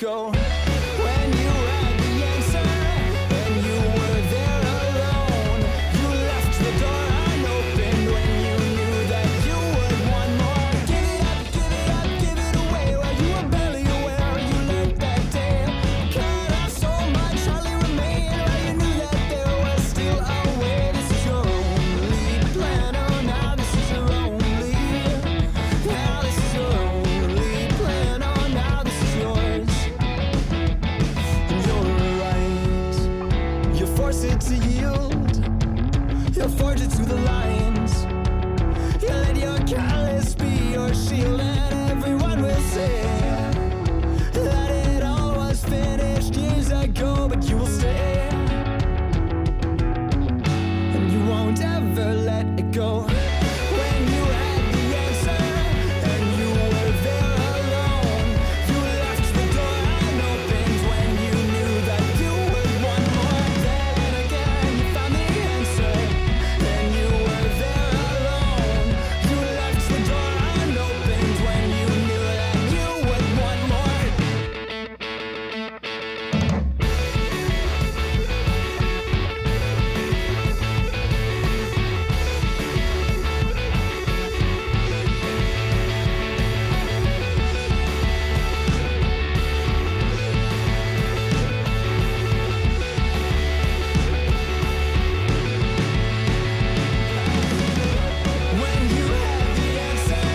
go. When you had the answer and you were there alone, you left the door unopened when you knew that you would want more. Give it up, give it up, give it away. While you were barely aware, you learned that day. Cut off so much, hardly remained. While you knew that there was still a way. This is your only plan. Oh, now this is your only. Now this is your only plan. Oh, now this is yours. And you're right. You force it to yield. You forge it to the lines. You let your callous be your shield, and everyone will say that it all was finished years ago, but you will stay, and you won't ever let it go. When you had the answer and you were there alone, you left the door unopened when you knew that you would want more. Then again you found the answer and you were there alone. You left the door unopened when you knew that you would want more. When you had the answer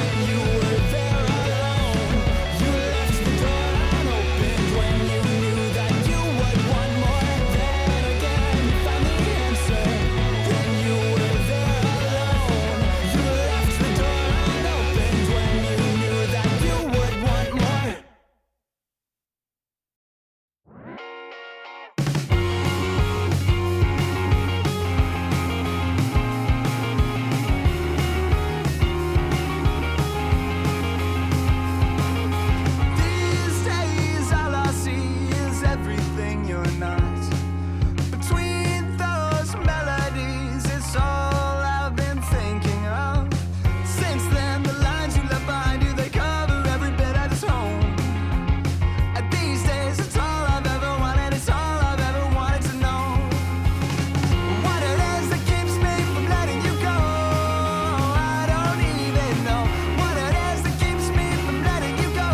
and you were there alone, you left the door unopened when you knew that you would want more. Then again you found the answer and you were there alone. You left the door unopened when you knew that you would want more. These days all I see is everything you're not. Between those melodies, it's all I've been thinking of. Since then, the lines you left behind you, they cover every bit of this home. And these days, it's all I've ever wanted, it's all I've ever wanted to know. What it is that keeps me from letting you go, I don't even know. What it is that keeps me from letting you go,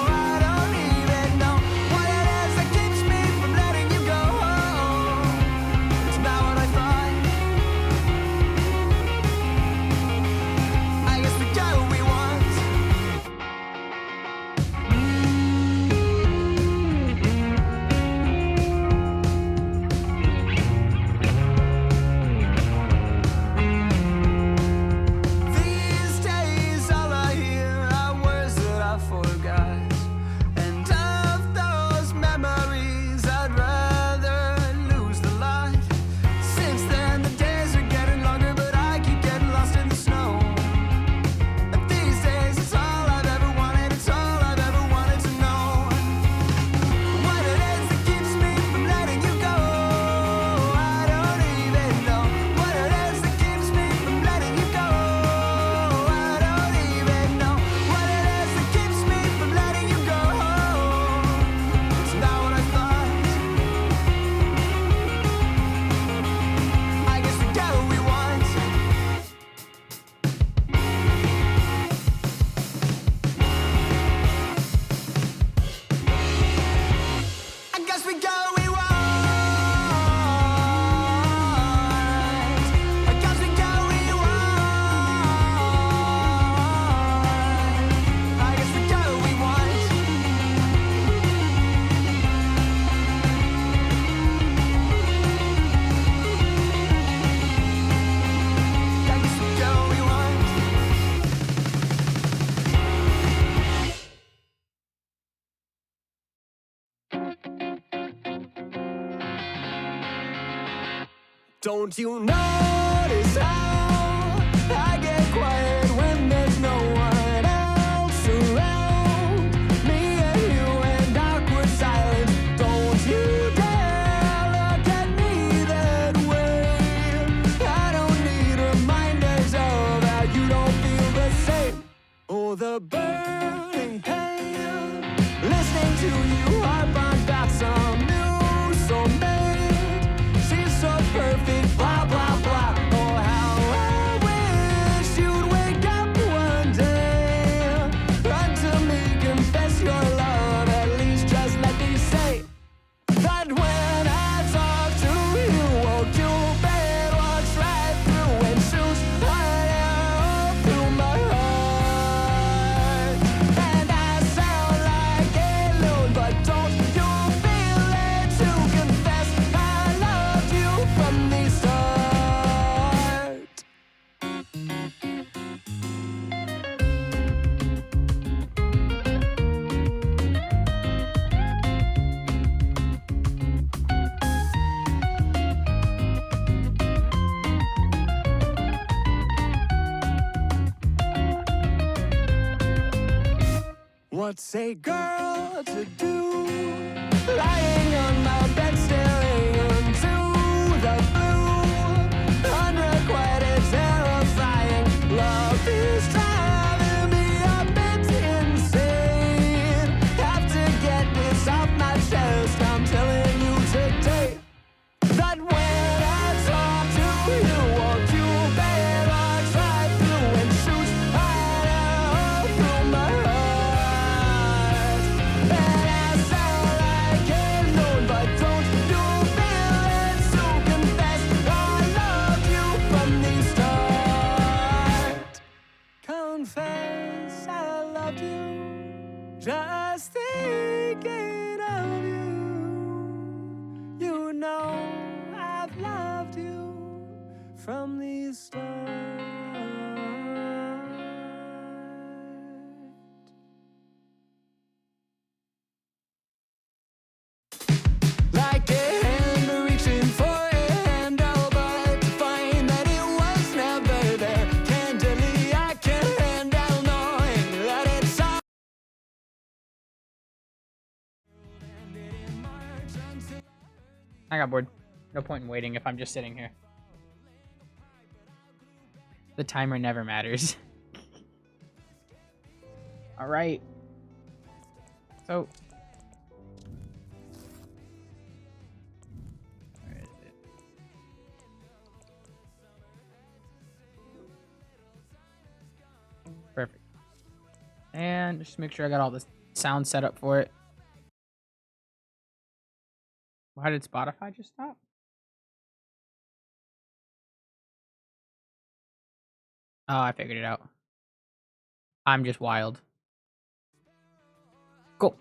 I don't even know. What it is that keeps me from letting you go, it's not what I thought. I guess we got what we want. These days all I hear are words that I forgot, and of those memories I'd rather lose the light. Since then the days are getting longer, but I keep getting lost in the snow. And these days it's all I've ever wanted, it's all I've ever wanted to know. What it is that keeps me from letting you go, I don't even know. What it is that keeps me from letting you go, I don't even know. What it is that keeps me from letting you go, it's not what I thought. I guess we got what we want. I guess we got what we want. I guess we got what we want. I guess we got what we want. I guess we got what we want. Don't you notice how I get quiet when there's no one else around? Me and you and awkward silence. Don't you dare look at me that way. I don't need reminders of how you don't feel the same. Oh, the burning hand. Listen What's a girl to do? Lying on my bed staring into the blue. Unrequited, terrifying love is driving me a bit insane. Have to get this off my chest. I'm telling you today that when I talk to you, won't you better try to and shoot right out through my heart. And I sound like a known, but don't you feel it? So confess I loved you from the start. Confess I loved you, just thinking of you. You know I've loved you from the start. Like a hand reaching for a handle, but to find that it was never there. Candidly, I can't handle knowing that it's all. I got bored. No point in waiting if I'm just sitting here. The timer never matters. Alright. So. Where is it? Perfect. And just make sure I got all the sound set up for it. Why did Spotify just stop? Oh, I figured it out. I'm just wild. Cool.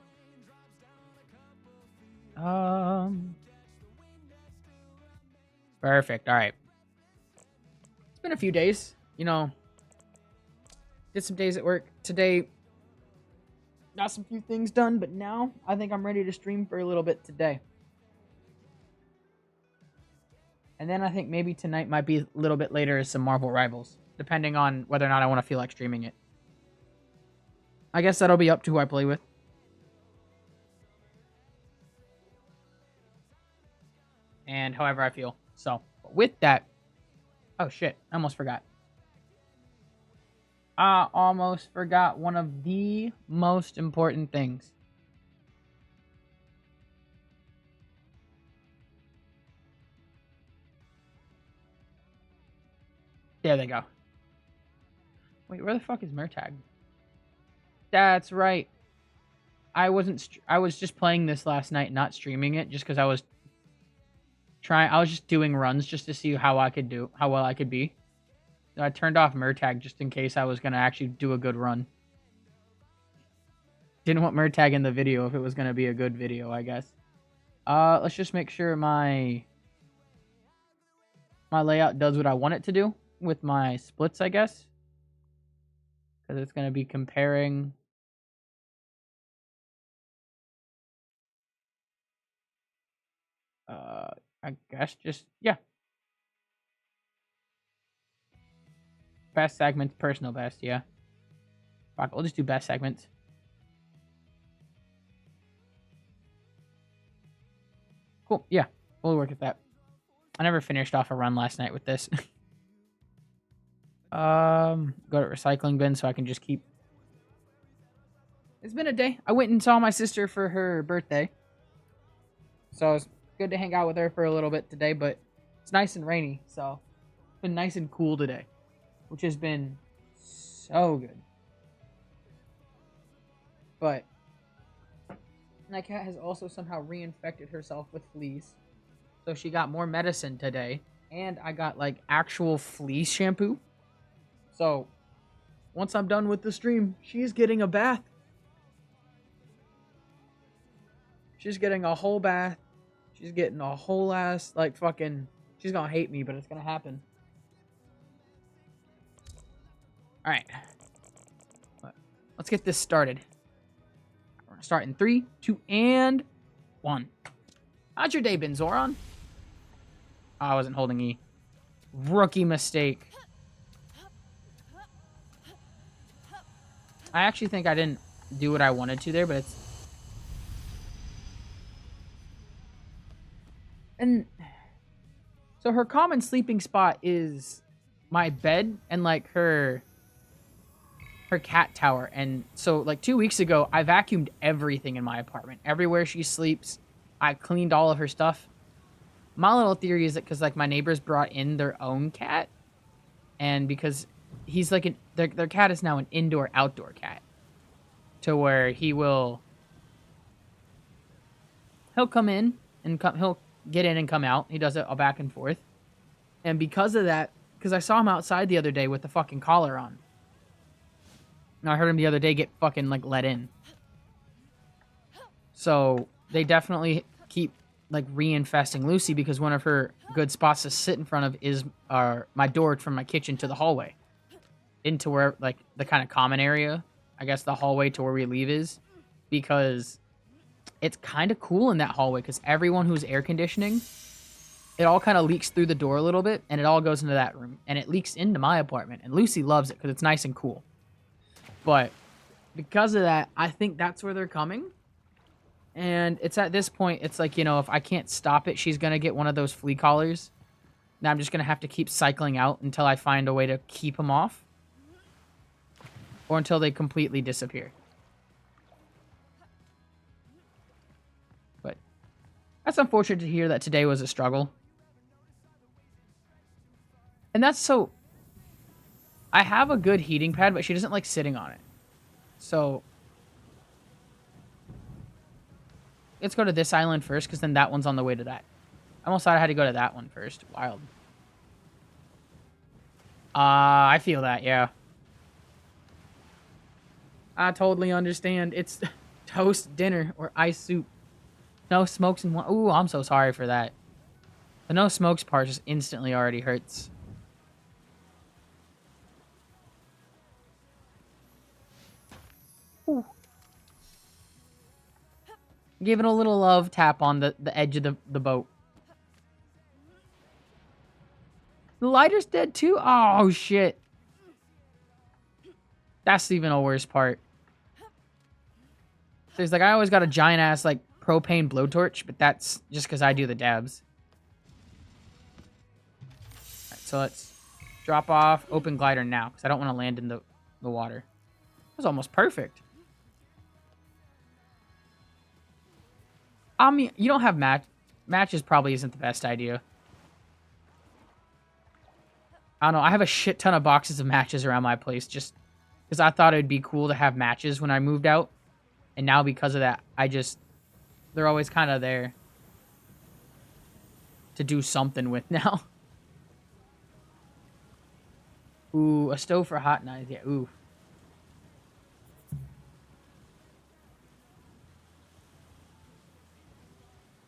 Perfect. All right. It's been a few days. You know, did some days at work today. Got some few things done, but now I think I'm ready to stream for a little bit today. And then I think maybe tonight might be a little bit later as some Marvel Rivals, depending on whether or not I want to feel like streaming it. I guess that'll be up to who I play with. And however I feel. So, with that... Oh, shit. I almost forgot. I almost forgot one of the most important things. There they go. Wait, where the fuck is Murtag? That's right. I was just playing this last night, not streaming it, just because I was just doing runs just to see how well I could be. So I turned off Murtag just in case I was gonna actually do a good run. Didn't want Murtag in the video if it was gonna be a good video, I guess. Let's just make sure my layout does what I want it to do with my splits, I guess. Because it's gonna be comparing. I guess just, yeah. Best segments, personal best, yeah. Fuck, we'll just do best segments. Cool, yeah. We'll work at that. I never finished off a run last night with this. Go to recycling bin so I can just keep... It's been a day. I went and saw my sister for her birthday. So it's good to hang out with her for a little bit today, but it's nice and rainy, so it's been nice and cool today, which has been so good. But my cat has also somehow reinfected herself with fleas, so she got more medicine today, and I got like actual flea shampoo. So once I'm done with the stream, she's getting a bath. She's getting a whole bath. She's getting a whole ass, like, fucking... She's gonna hate me, but it's gonna happen. Alright. Let's get this started. We're gonna start in 3, 2, and 1. How's your day been, Zoran? Oh, I wasn't holding E. Rookie mistake. I actually think I didn't do what I wanted to there, but it's... And so her common sleeping spot is my bed and like her cat tower. And so like 2 weeks ago, I vacuumed everything in my apartment. Everywhere she sleeps, I cleaned all of her stuff. My little theory is that because like my neighbors brought in their own cat, and because he's like their cat is now an indoor outdoor cat, to where he'll come in and he'll get in and come out. He does it all back and forth. And because of that, because I saw him outside the other day with the fucking collar on. And I heard him the other day get fucking like let in. So they definitely keep like reinfesting Lucy, because one of her good spots to sit in front of is my door from my kitchen to the hallway. Into where like the kind of common area, I guess the hallway to where we leave is. Because it's kind of cool in that hallway, because everyone who's air conditioning, it all kind of leaks through the door a little bit, and it all goes into that room, and it leaks into my apartment, and Lucy loves it because it's nice and cool. But because of that, I think that's where they're coming. And it's at this point, it's like, you know, if I can't stop it, she's going to get one of those flea collars. Now I'm just going to have to keep cycling out until I find a way to keep them off. Or until they completely disappear. But that's unfortunate to hear that today was a struggle. And that's so... I have a good heating pad, but she doesn't like sitting on it. So... let's go to this island first, because then that one's on the way to that. I almost thought I had to go to that one first. Wild. I feel that, yeah. I totally understand. It's toast dinner or ice soup. No smokes in one. Ooh, I'm so sorry for that. The no smokes part just instantly already hurts. Ooh. Give it a little love tap on the edge of the boat. The lighter's dead too? Oh, shit. That's even a worse part. So he's like, I always got a giant-ass, like, propane blowtorch, but that's just because I do the dabs. Alright, so let's drop off open glider now, because I don't want to land in the water. That was almost perfect. I mean, you don't have matches probably isn't the best idea. I don't know. I have a shit ton of boxes of matches around my place just because I thought it'd be cool to have matches when I moved out. And now because of that, they're always kind of there to do something with now. Ooh, a stove for hot knives. Yeah, ooh.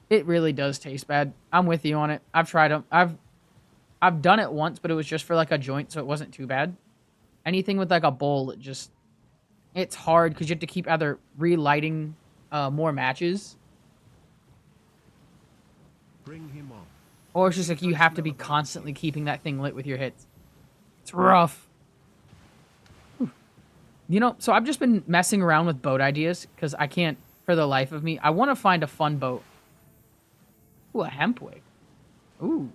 It really does taste bad. I'm with you on it. I've tried them. I've done it once, but it was just for like a joint, so it wasn't too bad. Anything with like a bowl, it's hard because you have to keep either relighting more matches. Bring him on. Or it's just like you have to be constantly keeping that thing lit with your hits. It's rough. Whew. You know, so I've just been messing around with boat ideas because I can't, for the life of me, I want to find a fun boat. Ooh, a hemp wig. Ooh.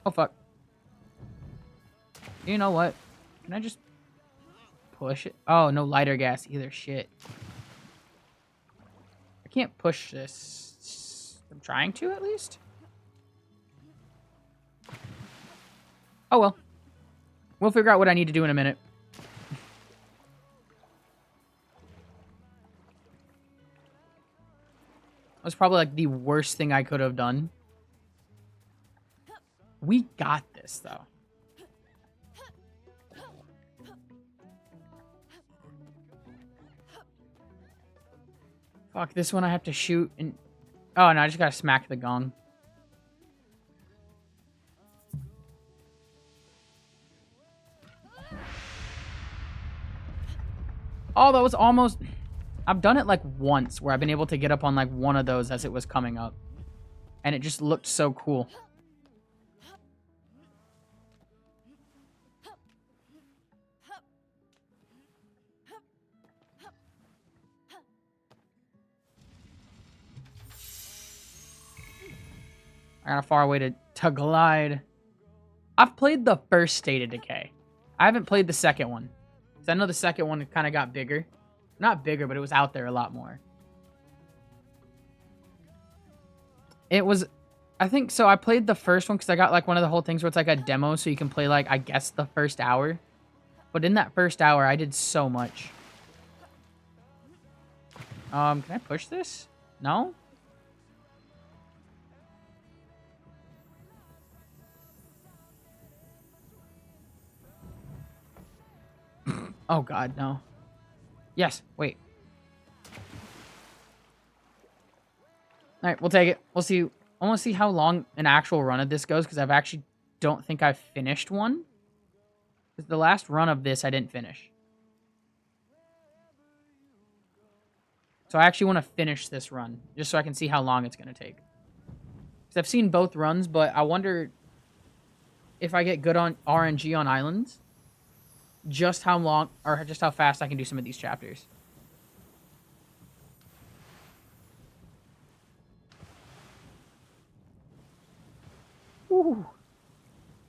Oh, fuck. You know what? Can I just push it? Oh, no lighter gas either. Shit. I can't push this. I'm trying to, at least. Oh, well. We'll figure out what I need to do in a minute. That was probably like the worst thing I could have done. We got this, though. Fuck, this one I have to shoot and... oh, no, I just gotta smack the gong. Oh, that was almost... I've done it like once where I've been able to get up on like one of those as it was coming up. And it just looked so cool. I got a far way to glide. I've played the first State of Decay. I haven't played the second one. Because I know the second one kind of got bigger. Not bigger, but it was out there a lot more. It was... I think... So I played the first one because I got like one of the whole things where it's like a demo. So you can play like, I guess, the first hour. But in that first hour, I did so much. Can I push this? No? Oh god, no. Yes, wait. Alright, we'll take it. We'll see. I want to see how long an actual run of this goes, because I've actually don't think I've finished one. Because the last run of this I didn't finish. So I actually want to finish this run, just so I can see how long it's going to take. Because I've seen both runs, but I wonder if I get good on RNG on islands, just how long, or just how fast I can do some of these chapters. Ooh.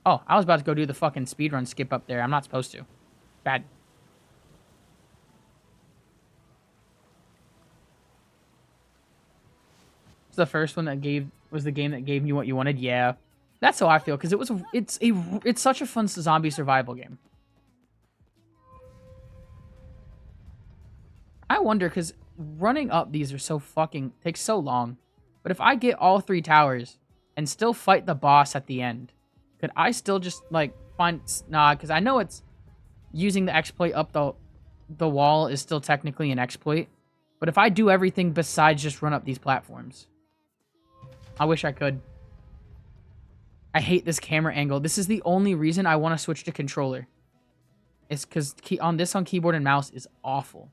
Oh, I was about to go do the fucking speedrun skip up there. I'm not supposed to. Bad. It's the first one that was the game that gave you what you wanted. Yeah, that's how I feel, because it's such a fun zombie survival game. I wonder, because running up these are so fucking takes so long. But if I get all 3 towers and still fight the boss at the end, could I still just like find... Nah, because I know it's using the exploit up the wall is still technically an exploit. But if I do everything besides just run up these platforms, I wish I could. I hate this camera angle. This is the only reason I want to switch to controller. It's because on keyboard and mouse is awful.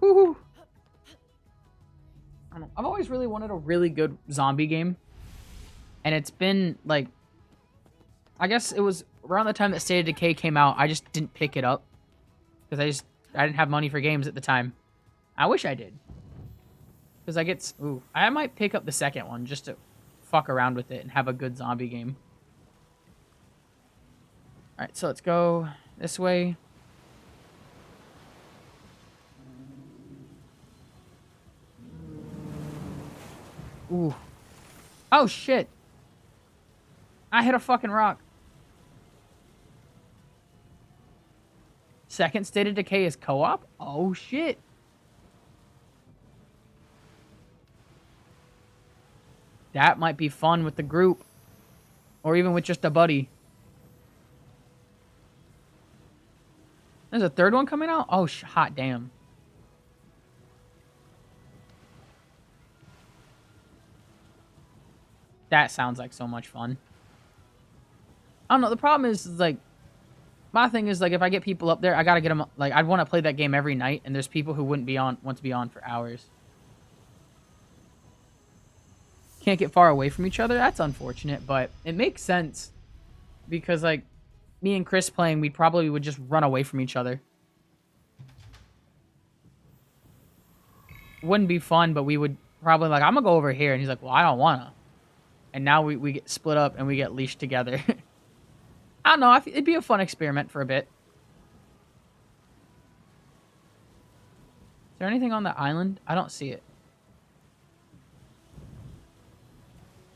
Woohoo! I don't know. I've always really wanted a really good zombie game. And it's been, like... I guess it was around the time that State of Decay came out, I just didn't pick it up. Because I didn't have money for games at the time. I wish I did. Because I might pick up the second one just to fuck around with it and have a good zombie game. Alright, so let's go this way. Ooh. Oh, shit. I hit a fucking rock. Second State of Decay is co-op? Oh, shit. That might be fun with the group. Or even with just a buddy. There's a third one coming out? Oh, hot damn. That sounds like so much fun. I don't know. The problem is like, my thing is like, if I get people up there, I gotta get them. Like, I'd want to play that game every night, and there's people who want to be on for hours. Can't get far away from each other. That's unfortunate, but it makes sense because like, me and Chris playing, we probably would just run away from each other. Wouldn't be fun, but we would probably like, I'm gonna go over here, and he's like, well, I don't wanna. And now we get split up and we get leashed together. I don't know. It'd be a fun experiment for a bit. Is there anything on the island? I don't see it.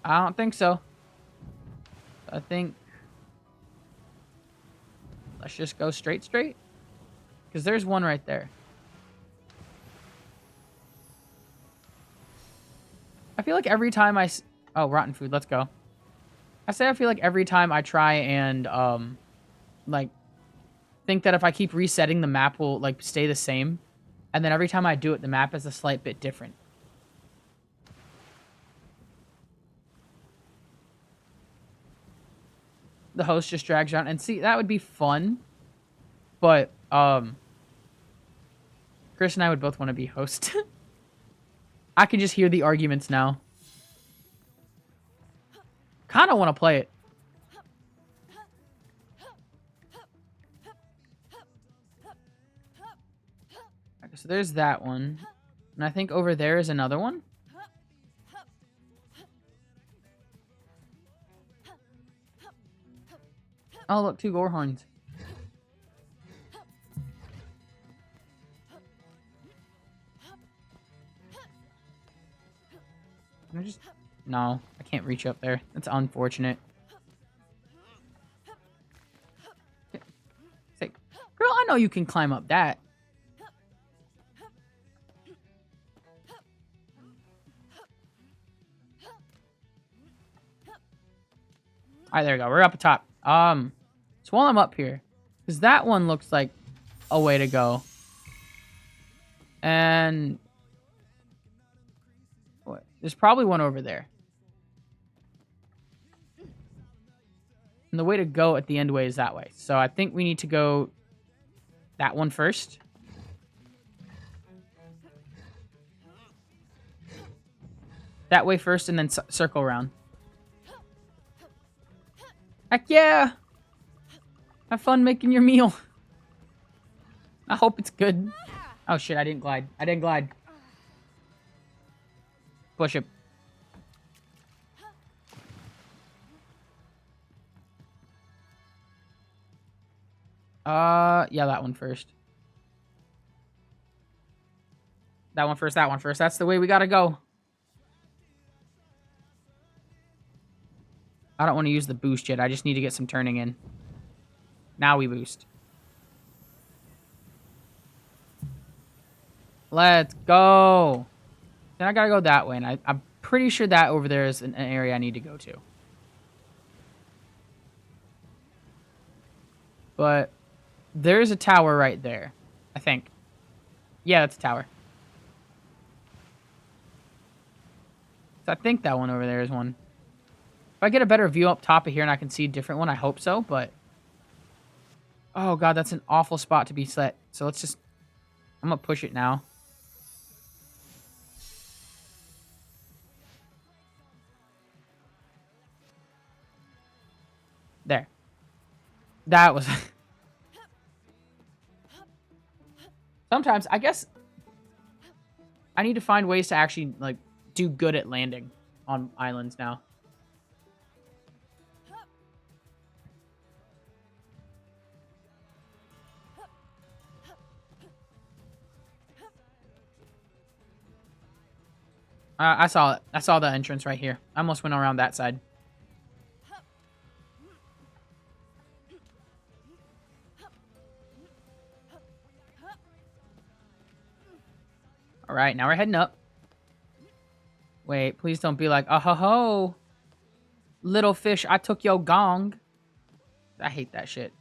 I don't think so. I think... Let's just go straight? Because there's one right there. I feel like every time Oh, rotten food. Let's go. I feel like every time I try and, like, think that if I keep resetting, the map will, like, stay the same. And then every time I do it, the map is a slight bit different. The host just drags around. And see, that would be fun. But, Chris and I would both want to be host. I can just hear the arguments now. Kind of want to play it. So there's that one. And I think over there is another one. Oh, look, 2 gore horns. Can I just... No, I can't reach up there. That's unfortunate. Say, girl, I know you can climb up that. Alright, there we go. We're up top. So while I'm up here, because that one looks like a way to go. And what? There's probably one over there. And the way to go at the end way is that way. So I think we need to go that one first. That way first and then circle around. Heck yeah! Have fun making your meal. I hope it's good. Oh shit, I didn't glide. I didn't glide. Push it. Yeah, that one first. That one first, that one first. That's the way we gotta go. I don't want to use the boost yet. I just need to get some turning in. Now we boost. Let's go. Then I gotta go that way, and I'm pretty sure that over there is an area I need to go to. But there's a tower right there, I think. Yeah, that's a tower. So I think that one over there is one. If I get a better view up top of here and I can see a different one, I hope so, but... Oh, God, that's an awful spot to be set. So let's just... I'm gonna push it now. There. That was... Sometimes, I guess... I need to find ways to actually, like, do good at landing on islands now. I saw it. I saw the entrance right here. I almost went around that side. Alright, now we're heading up. Wait, please don't be like, oh ho ho. Little fish, I took your gong. I hate that shit.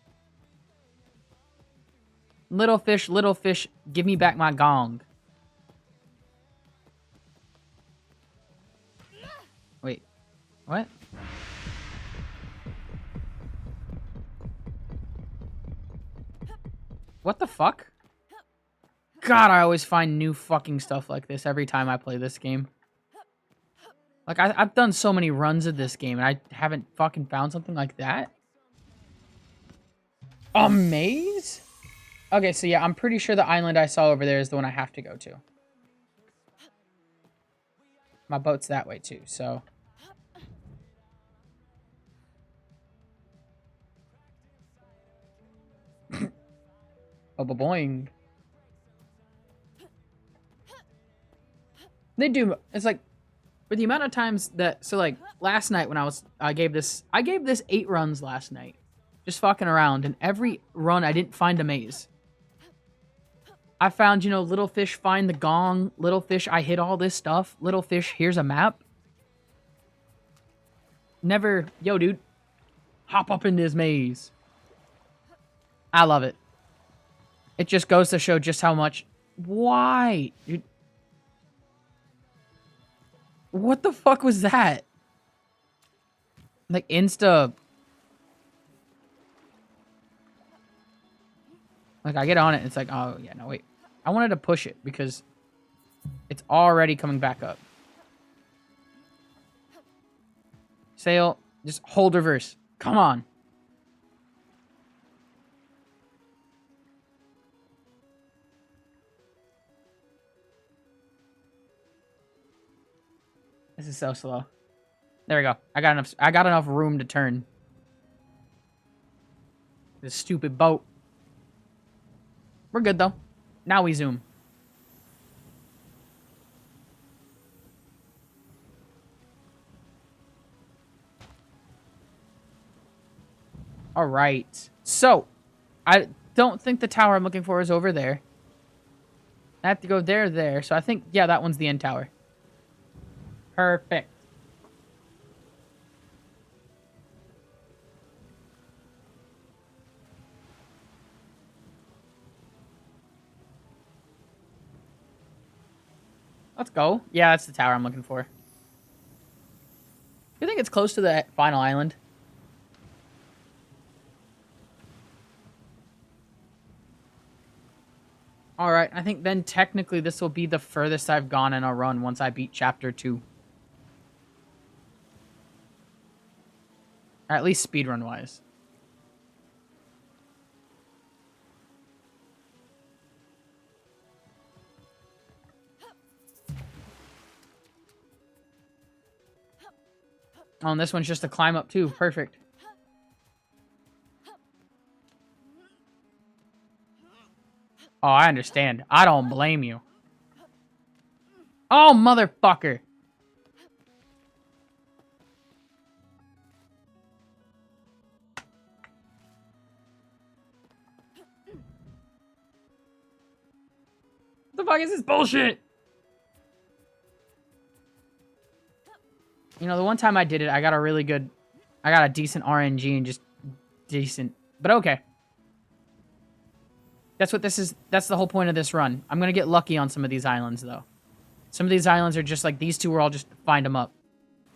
Little fish, give me back my gong. Wait, what? What the fuck? God, I always find new fucking stuff like this every time I play this game. Like, I've done so many runs of this game, and I haven't fucking found something like that. A maze? Okay, so yeah, I'm pretty sure the island I saw over there is the one I have to go to. My boat's that way, too, so... Boing. They do. It's like, for the amount of times that, so like last night when I gave this 8 runs last night, just fucking around, and every run I didn't find a maze. I found, you know, little fish find the gong, little fish I hit all this stuff, little fish here's a map. Never, yo dude, hop up in this maze. I love it. It just goes to show just how much... Why? Dude. What the fuck was that? Like, insta... Like, I get on it, and it's like, oh, yeah, no, wait. I wanted to push it, because it's already coming back up. Sail. Just hold reverse. Come on. This is so slow. There we go. I got enough room to turn. This stupid boat. We're good though. Now we zoom. All right. So, I don't think the tower I'm looking for is over there. I have to go there. So I think, yeah, that one's the end tower. Perfect. Let's go. Yeah, that's the tower I'm looking for. You think it's close to the final island? Alright, I think then technically this will be the furthest I've gone in a run once I beat Chapter 2. Or at least speedrun-wise. Oh, and this one's just a climb up too. Perfect. Oh, I understand. I don't blame you. Oh, motherfucker. What the fuck is this bullshit? You know, the one time I did it, I got a decent RNG and just decent. But okay. That's what this is. That's the whole point of this run. I'm going to get lucky on some of these islands, though. Some of these islands are just like these two where I'll just find them up.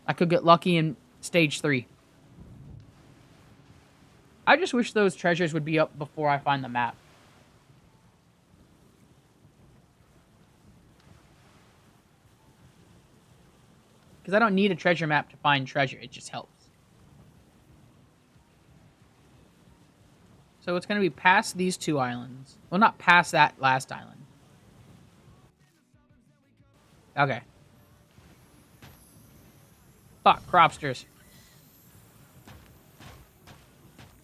I could get lucky in stage 3. I just wish those treasures would be up before I find the map. Because I don't need a treasure map to find treasure. It just helps. So it's going to be past these 2 islands. Well, not past that last island. Okay. Fuck, cropsters.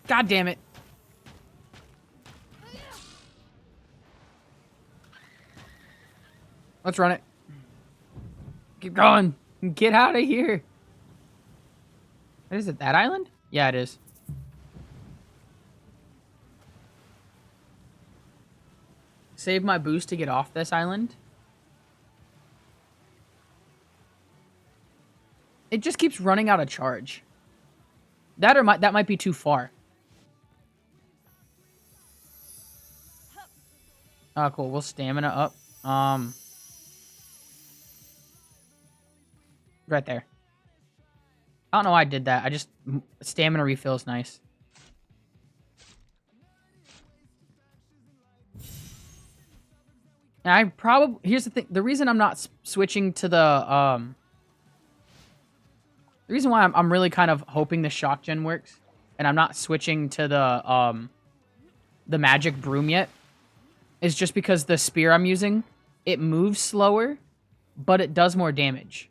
God damn it. Let's run it. Keep going. Get out of here. What is it, that island? Yeah, it is. Save my boost to get off this island. It just keeps running out of charge. That might be too far. Oh, cool. We'll stamina up. Right there. I don't know why I did that. Stamina refill is nice. And here's the thing. The reason I'm not switching to the reason why I'm really kind of hoping the shock gen works and I'm not switching to the magic broom yet is just because the spear I'm using, it moves slower, but it does more damage.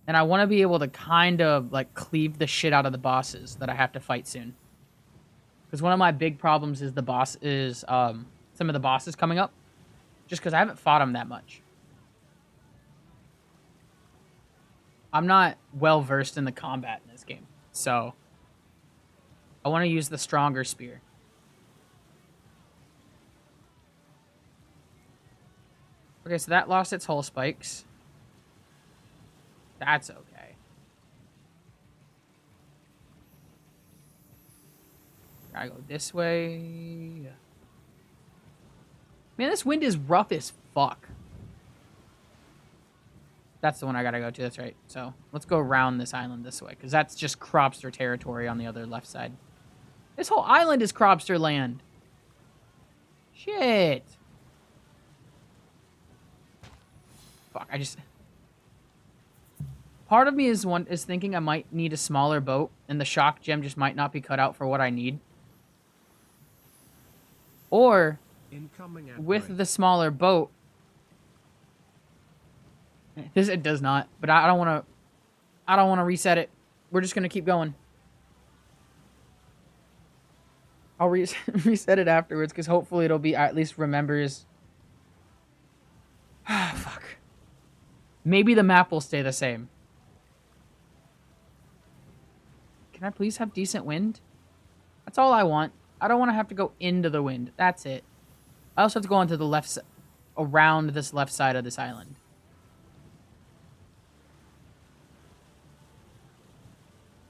And I want to be able to kind of like cleave the shit out of the bosses that I have to fight soon. Because one of my big problems is some of the bosses coming up. Just because I haven't fought them that much. I'm not well versed in the combat in this game. So I want to use the stronger spear. Okay, so that lost its hull spikes. That's okay. Gotta go this way. Man, this wind is rough as fuck. That's the one I gotta go to, that's right. So, let's go around this island this way, because that's just Cropster territory on the other left side. This whole island is Cropster land. Shit. Fuck, Part of me is thinking I might need a smaller boat, and the shock gem just might not be cut out for what I need. Or, with the smaller boat, It does not, but I don't want to. I don't want to reset it. We're just gonna keep going. I'll reset it afterwards because hopefully it'll be at least remembers. Fuck. Maybe the map will stay the same. Can I please have decent wind? That's all I want. I don't want to have to go into the wind. That's it. I also have to go onto the left around this left side of this island.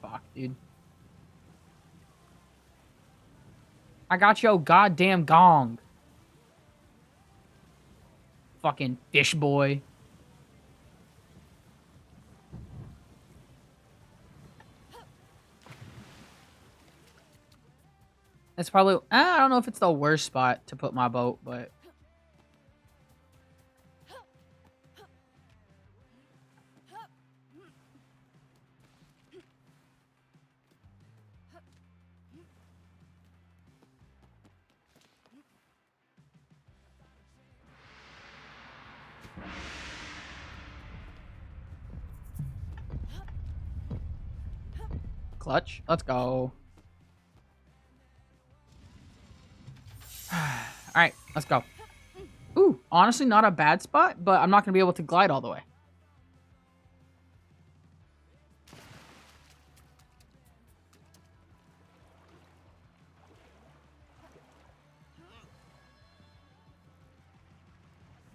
Fuck, dude. I got your goddamn gong. Fucking fish boy. It's probably... I don't know if it's the worst spot to put my boat, but... Clutch. Let's go. Alright, let's go. Ooh, honestly not a bad spot, but I'm not going to be able to glide all the way.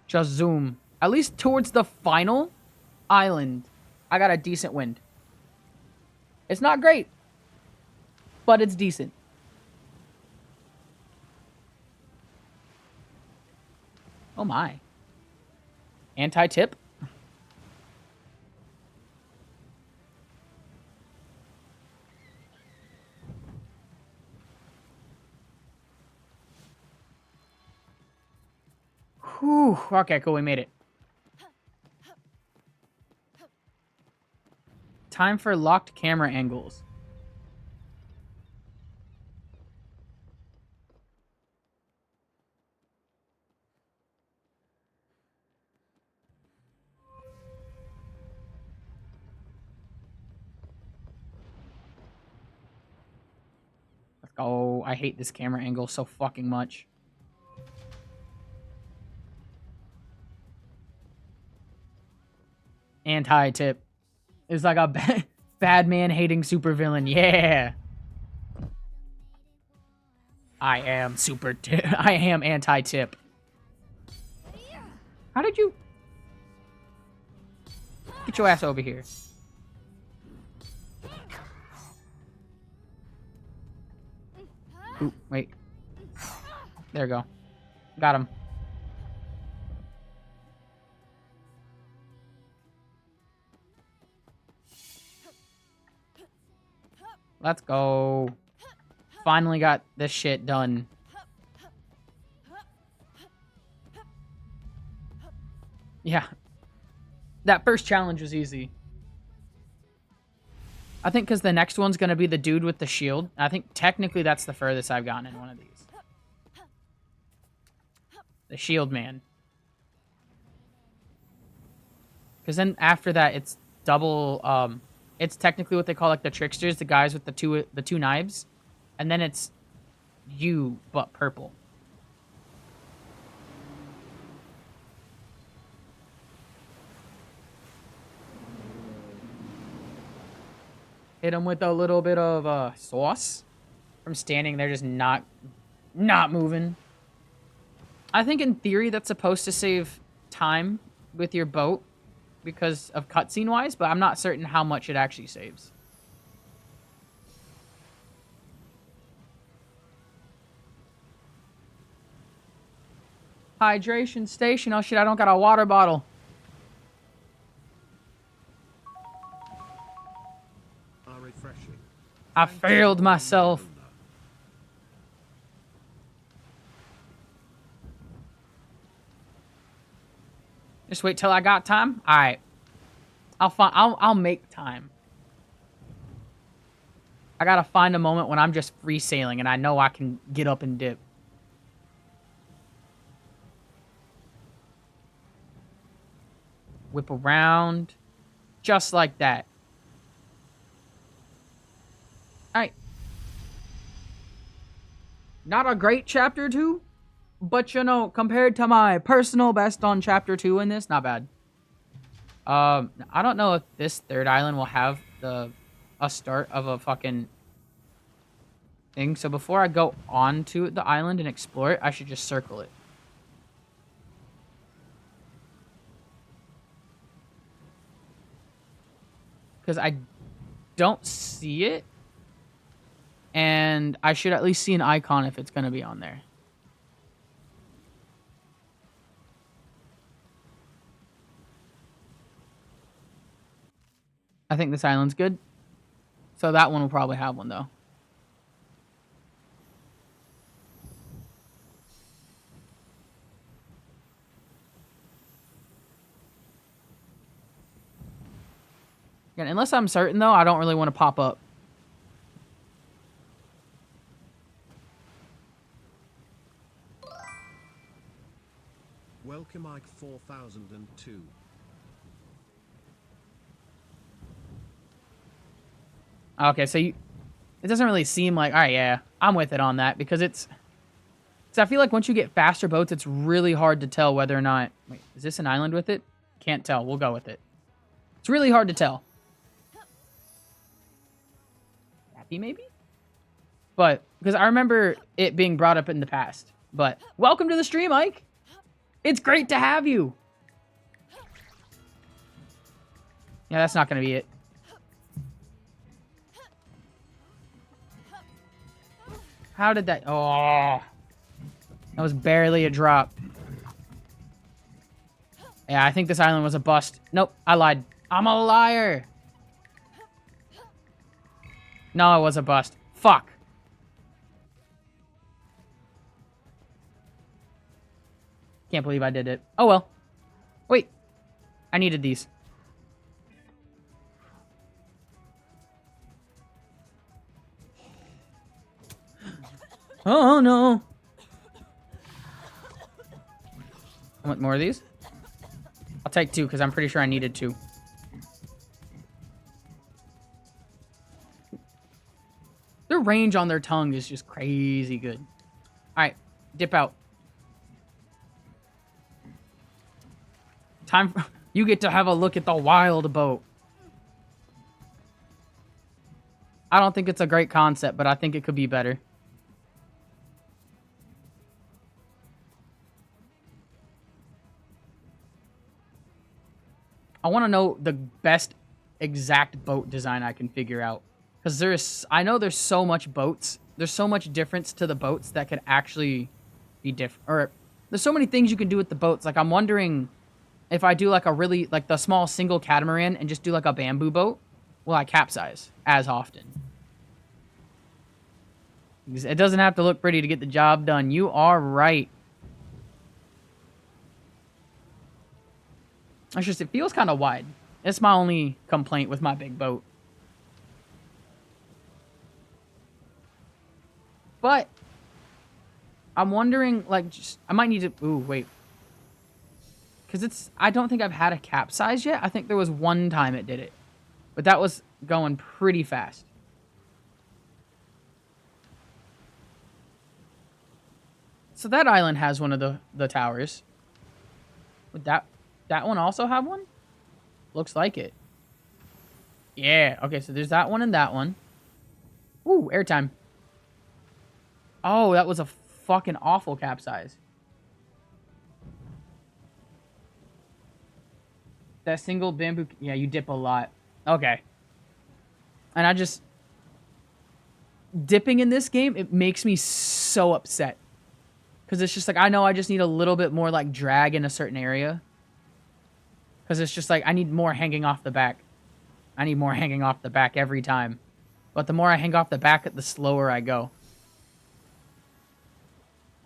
Just zoom. At least towards the final island, I got a decent wind. It's not great, but it's decent. Oh my. Anti-tip? Whew. Okay, cool, we made it. Time for locked camera angles. Let's go. I hate this camera angle so fucking much. Anti-tip. It's like a bad man hating supervillain. Yeah. I am I am anti-tip. How did you... Get your ass over here. Ooh, wait. There we go. Got him. Let's go. Finally got this shit done. Yeah. That first challenge was easy. I think because the next one's going to be the dude with the shield. I think technically that's the furthest I've gotten in one of these. The shield man. Because then after that, it's double... it's technically what they call like the tricksters, the guys with the two knives. And then it's you, but purple. Hit him with a little bit of sauce. From standing there just not moving. I think in theory that's supposed to save time with your boat because of cutscene wise, but I'm not certain how much it actually saves. Hydration station. Oh shit, I don't got a water bottle. I failed myself. Just wait till I got time. All right, I'll make time. I gotta find a moment when I'm just free sailing and I know I can get up and dip. Whip around. Just like that. Alright. Not a great chapter 2, but you know, compared to my personal best on chapter 2 in this, not bad. I don't know if this third island will have a start of a fucking thing. So before I go onto the island and explore it, I should just circle it. Because I don't see it. And I should at least see an icon if it's going to be on there. I think this island's good. So that one will probably have one, though. Again, unless I'm certain, though, I don't really want to pop up. Welcome, Mike 4002. Okay, so it doesn't really seem like... Alright, yeah, I'm with it on that. Because it's... Because I feel like once you get faster boats, it's really hard to tell whether or not... Wait, is this an island with it? Can't tell. We'll go with it. It's really hard to tell. Happy, maybe? But, because I remember it being brought up in the past. But, welcome to the stream, Ike! It's great to have you! Yeah, that's not going to be it. How did that... Oh! That was barely a drop. Yeah, I think this island was a bust. Nope, I lied. I'm a liar! No, it was a bust. Fuck. Can't believe I did it. Oh well. Wait. I needed these. Oh no. I want more of these? I'll take 2 because I'm pretty sure I needed 2. Their range on their tongue is just crazy good. Alright, dip out. Time for... You get to have a look at the wild boat. I don't think it's a great concept, but I think it could be better. I want to know the best exact boat design I can figure out. Because I know there's so much boats. There's so much difference to the boats that could actually be different. Or there's so many things you can do with the boats. Like, I'm wondering if I do like a really, like the small single catamaran and just do like a bamboo boat, will I capsize as often? Because it doesn't have to look pretty to get the job done. You are right. It's just, it feels kind of wide. It's my only complaint with my big boat. But I'm wondering, like, I might need to... Ooh, wait. Because I don't think I've had a capsize yet. I think there was one time it did it. But that was going pretty fast. So that island has one of the towers. Would that one also have one? Looks like it. Yeah. Okay, so there's that one and that one. Ooh, airtime. Oh, that was a fucking awful capsize. That single bamboo... Yeah, you dip a lot. Okay. And I just... Dipping in this game, it makes me so upset. Because it's just like, I know I just need a little bit more, like, drag in a certain area. Because it's just like, I need more hanging off the back. I need more hanging off the back every time. But the more I hang off the back, the slower I go.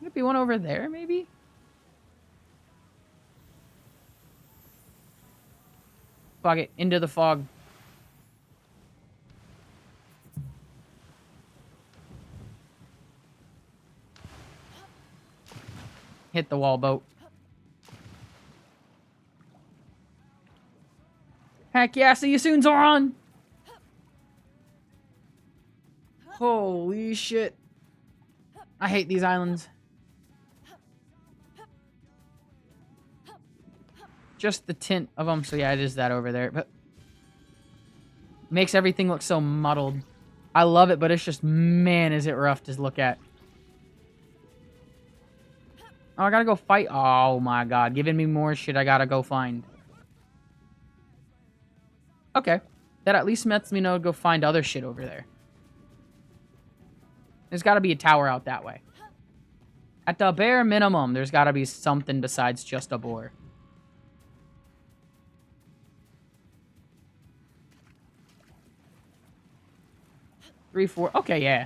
Could be one over there, maybe? Fuck it, into the fog. Hit the wall, boat. Heck yeah, see you soon, Zoran! Holy shit. I hate these islands. Just the tint of them, so yeah, it is that over there, but makes everything look so muddled. I love it, but it's just, man, is it rough to look at. Oh, I gotta go fight. Oh my god, giving me more shit I gotta go find. Okay. That at least lets me know to go find other shit over there. There's gotta be a tower out that way. At the bare minimum, there's gotta be something besides just a boar. Three, four. Okay, yeah.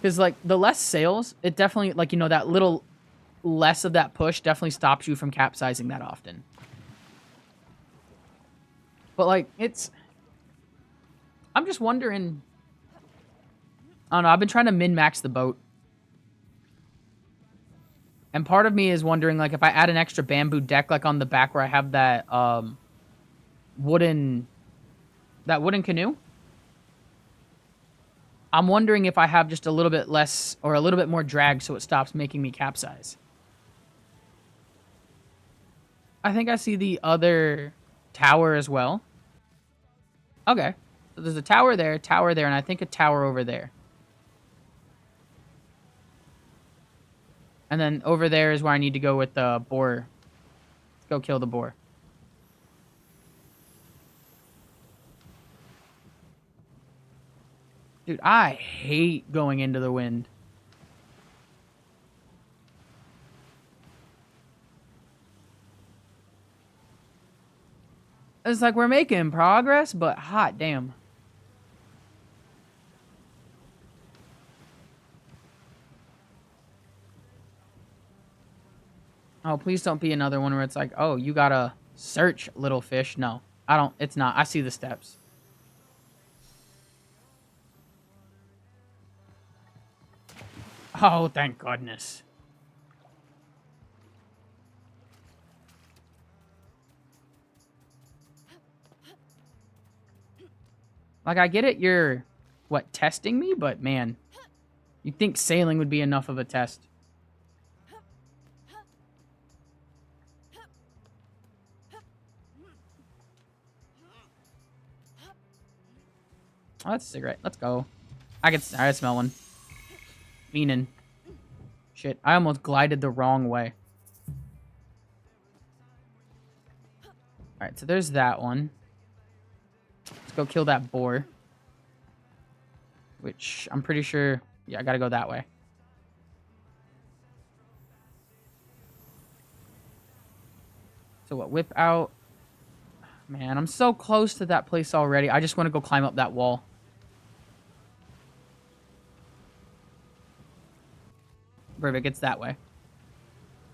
Because, like, the less sails, it definitely, like, you know, that little less of that push definitely stops you from capsizing that often. But, like, it's... I'm just wondering... I don't know, I've been trying to min-max the boat. And part of me is wondering, like, if I add an extra bamboo deck, like, on the back where I have that, wooden canoe. I'm wondering if I have just a little bit less, or a little bit more drag so it stops making me capsize. I think I see the other tower as well. Okay. So there's a tower there, and I think a tower over there. And then over there is where I need to go with the boar. Let's go kill the boar. Dude, I hate going into the wind. It's like we're making progress, but hot damn. Oh, please don't be another one where it's like, oh, you gotta search, little fish. No, I don't. It's not. I see the steps. Oh, thank goodness. Like, I get it, you're, what, testing me? But, man, you'd think sailing would be enough of a test. Oh, that's a cigarette. Let's go. I smell one. Meaning. Shit, I almost glided the wrong way. Alright, so there's that one. Let's go kill that boar. Which, I'm pretty sure... Yeah, I gotta go that way. So what, whip out... Man, I'm so close to that place already. I just want to go climb up that wall. Perfect, it's that way.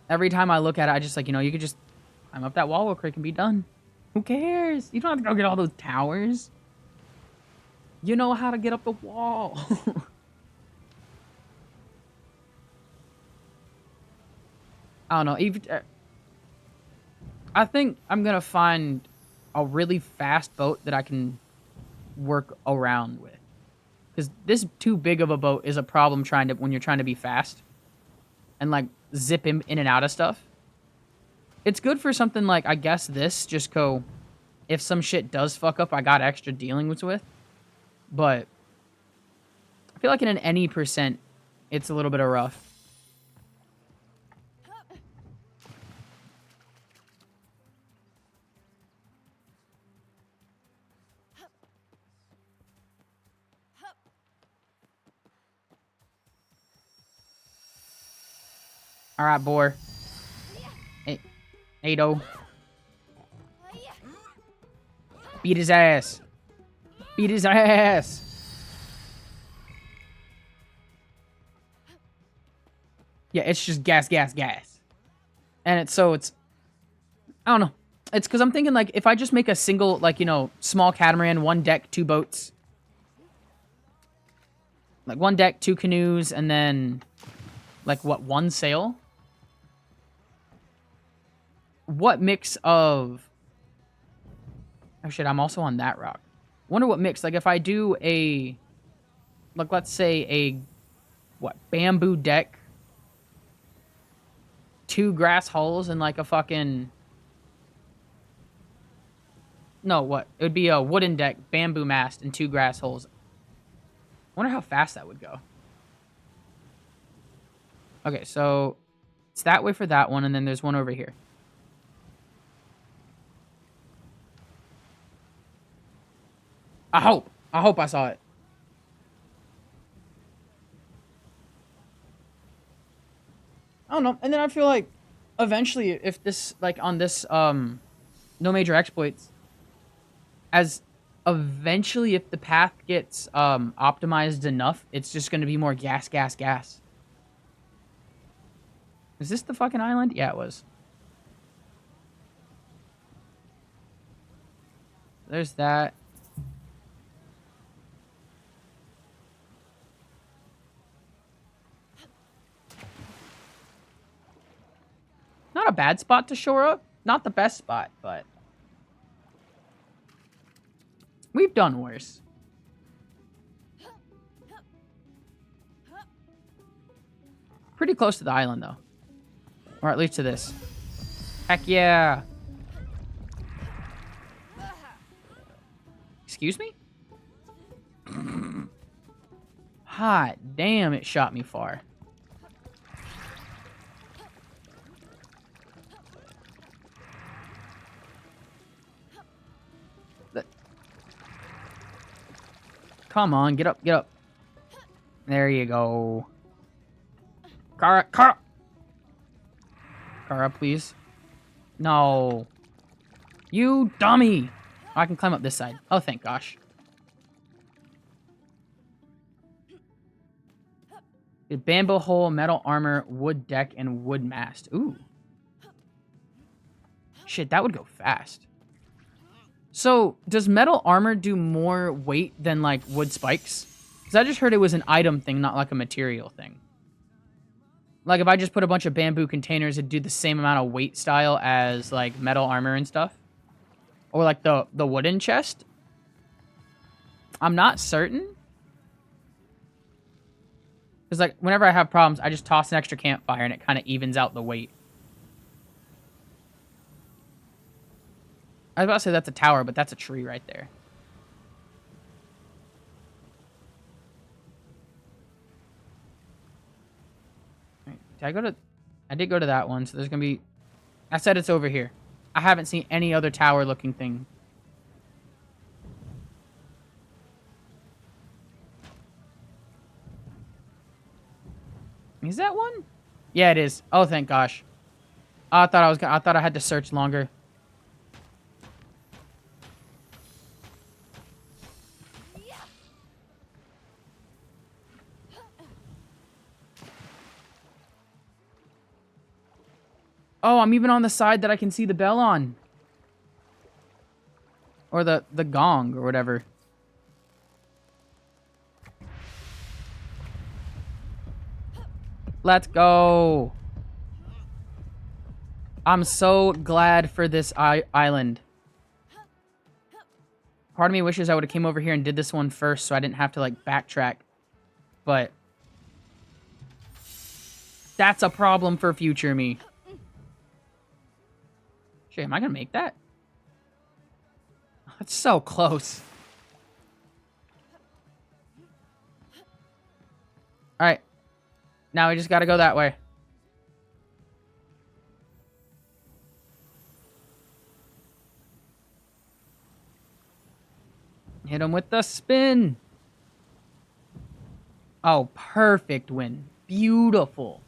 Every time I look at it, I just like, you know, you could just climb up that wall real quick and be done. Who cares? You don't have to go get all those towers. You know how to get up the wall. I don't know. Even, I think I'm going to find a really fast boat that I can work around with. Because this too big of a boat is a problem when you're trying to be fast. And, like, zip in and out of stuff. It's good for something like, I guess this, just go, if some shit does fuck up, I got extra dealings with. But, I feel like in an any percent, it's a little bit of rough. Alright, boar. Hey, Ado. Beat his ass. Beat his ass. Yeah, it's just gas, gas, gas. And it's... I don't know. It's because I'm thinking, like, if I just make a single, like, you know, small catamaran, one deck, two boats. Like, one deck, two canoes, and then... Like, what, one sail? What mix of Oh shit, I'm also on that rock. Wonder what mix. Like if I do a, like let's say a, what, bamboo deck, 2 grass hulls, and like a fucking, no, what? It would be a wooden deck, bamboo mast, and 2 grass hulls. Wonder how fast that would go. Okay, so it's that way for that one, and then there's one over here. I hope I saw it. I don't know. And then I feel like eventually if this, like on this no major exploits, as eventually if the path gets optimized enough, it's just going to be more gas. Is this the fucking island? Yeah, it was. There's that. Not a bad spot to shore up. Not the best spot, but we've done worse. Pretty close to the island, though. Or at least to this. Heck yeah. Excuse me? Hot damn, it shot me far. Come on, get up, get up. There you go. Kara, please. No. You dummy. I can climb up this side. Oh, thank gosh. Bamboo hole, metal armor, wood deck, and wood mast. Ooh. Shit, that would go fast. So, does metal armor do more weight than, like, wood spikes? Because I just heard it was an item thing, not, like, a material thing. Like, if I just put a bunch of bamboo containers, it'd do the same amount of weight style as, like, metal armor and stuff. Or, like, the wooden chest. I'm not certain. Because, like, whenever I have problems, I just toss an extra campfire and it kind of evens out the weight. I was about to say that's a tower, but that's a tree right there. Right, I did go to that one, so there's going to be... I said it's over here. I haven't seen any other tower-looking thing. Is that one? Yeah, it is. Oh, thank gosh. I thought I had to search longer. Oh, I'm even on the side that I can see the bell on. Or the gong or whatever. Let's go. I'm so glad for this island. Part of me wishes I would have came over here and did this one first so I didn't have to, like, backtrack. But that's a problem for future me. Shit, am I gonna make that? That's so close. Alright. Now we just gotta go that way. Hit him with the spin. Oh, perfect win. Beautiful.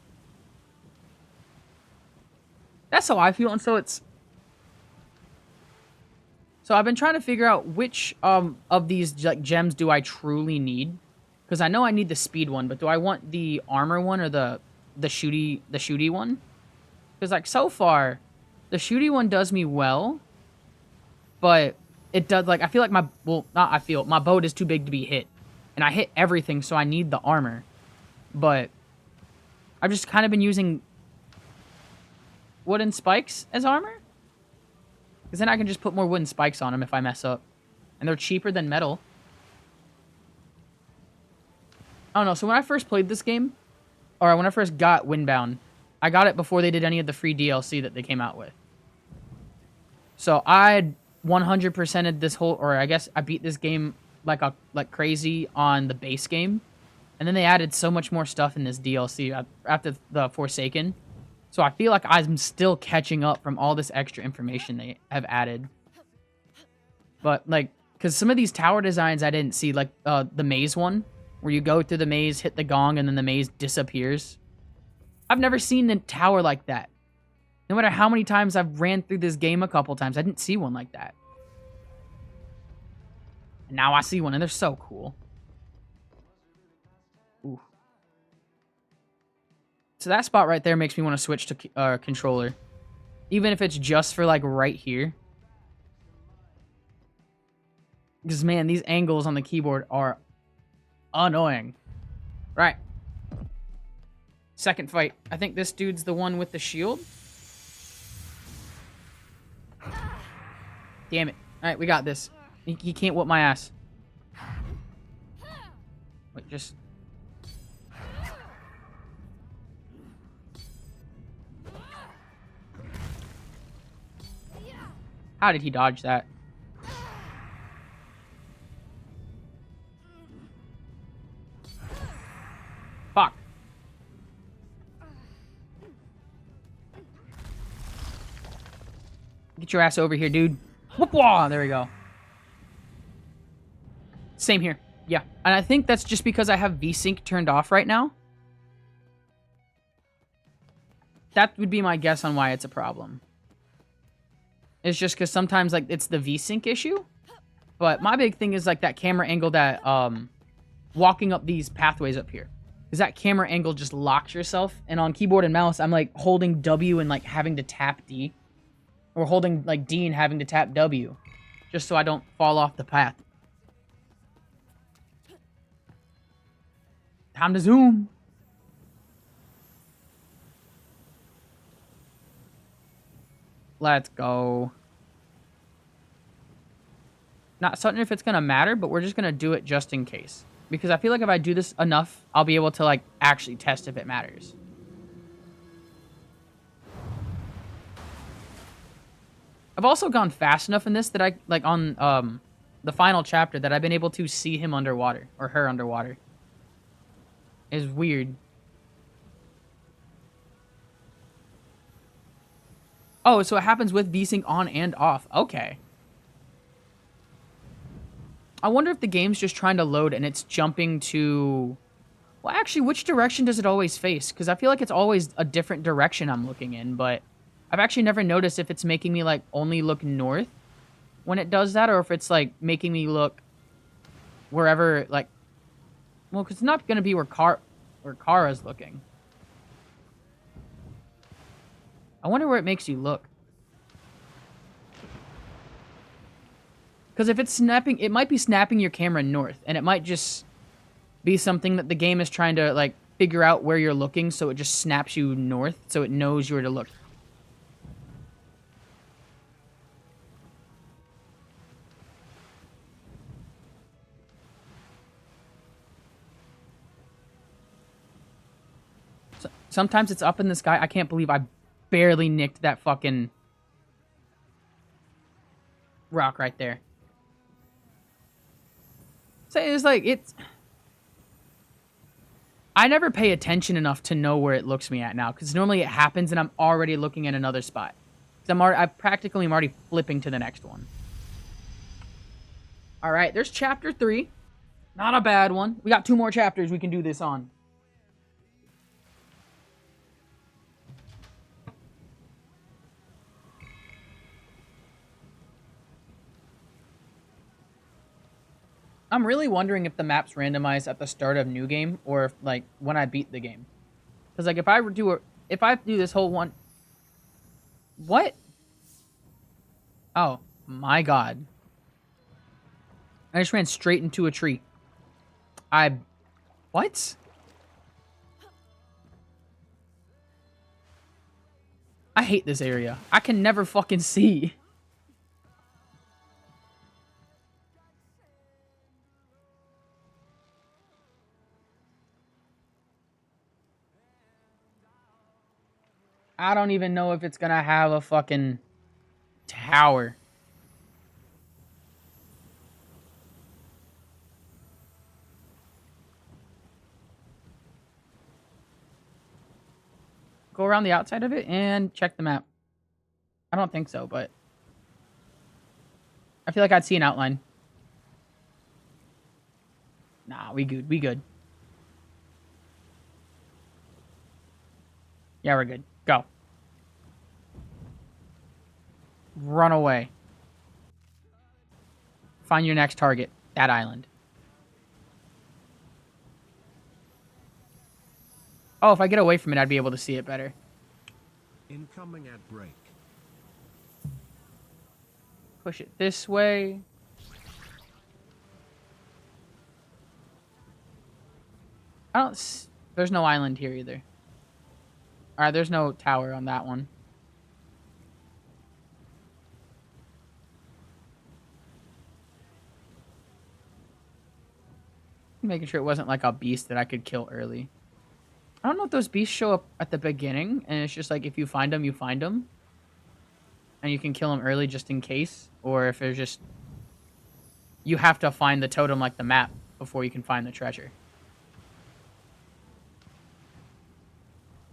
That's how I feel, and so it's... So I've been trying to figure out which of these like gems do I truly need, because I know I need the speed one, but do I want the armor one or the shooty one? Because like so far, the shooty one does me well, but it does like I feel like my boat is too big to be hit, and I hit everything, so I need the armor. But I've just kind of been using wooden spikes as armor. Because then I can just put more wooden spikes on them if I mess up. And they're cheaper than metal. I don't know. So when I first played this game, or when I first got Windbound, I got it before they did any of the free DLC that they came out with. So I 100%ed this whole, or I guess I beat this game like crazy on the base game. And then they added so much more stuff in this DLC after the Forsaken. So I feel like I'm still catching up from all this extra information they have added. But, like, because some of these tower designs I didn't see, like the maze one, where you go through the maze, hit the gong, and then the maze disappears. I've never seen a tower like that. No matter how many times I've ran through this game a couple times, I didn't see one like that. And now I see one, and they're so cool. Ooh. So that spot right there makes me want to switch to controller. Even if it's just for, like, right here. Because, man, these angles on the keyboard are annoying. Right. Second fight. I think this dude's the one with the shield. Damn it. Alright, we got this. He can't whoop my ass. Wait, just... How did he dodge that? Fuck. Get your ass over here, dude. Whoop-wah! There we go. Same here. Yeah. And I think that's just because I have VSync turned off right now. That would be my guess on why it's a problem. It's just because sometimes, like, it's the VSync issue. But my big thing is, like, that camera angle that, walking up these pathways up here. Because that camera angle just locks yourself. And on keyboard and mouse, I'm, like, holding W and, like, having to tap D. Or holding, like, D and having to tap W. Just so I don't fall off the path. Time to zoom. Let's go. Not certain if it's going to matter, but we're just going to do it just in case. Because I feel like if I do this enough, I'll be able to, like, actually test if it matters. I've also gone fast enough in this that I, like, on the final chapter, that I've been able to see him underwater. Or her underwater. It's weird. Oh, so it happens with VSync on and off. Okay. I wonder if the game's just trying to load and it's jumping to... Well, actually, which direction does it always face? Because I feel like it's always a different direction I'm looking in, but I've actually never noticed if it's making me, like, only look north when it does that, or if it's, like, making me look wherever, like... Well, because it's not going to be where Kara's looking. I wonder where it makes you look. Because if it's snapping, it might be snapping your camera north, and it might just be something that the game is trying to, like, figure out where you're looking, so it just snaps you north, so it knows where to look. So, sometimes it's up in the sky. I can't believe I barely nicked that fucking rock right there. So it's like, it's... I never pay attention enough to know where it looks me at now, because normally it happens and I'm already looking at another spot. I practically am already flipping to the next one. Alright, there's chapter 3. Not a bad one. We got 2 more chapters we can do this on. I'm really wondering if the map's randomized at the start of new game or if, like, when I beat the game. Because, like, if I do this whole one... What? Oh, my God. I just ran straight into a tree. What? I hate this area. I can never fucking see. I don't even know if it's gonna have a fucking tower. Go around the outside of it and check the map. I don't think so, but I feel like I'd see an outline. Nah, we good. We good. Yeah, we're good. Go. Run away. Find your next target. That island. Oh, if I get away from it, I'd be able to see it better. Incoming ad break. Push it this way. I don't... There's no island here either. Alright, there's no tower on that one. Making sure it wasn't like a beast that I could kill early. I don't know if those beasts show up at the beginning, and it's just like if you find them, you find them. And you can kill them early just in case. Or if they're just... You have to find the totem like the map before you can find the treasure.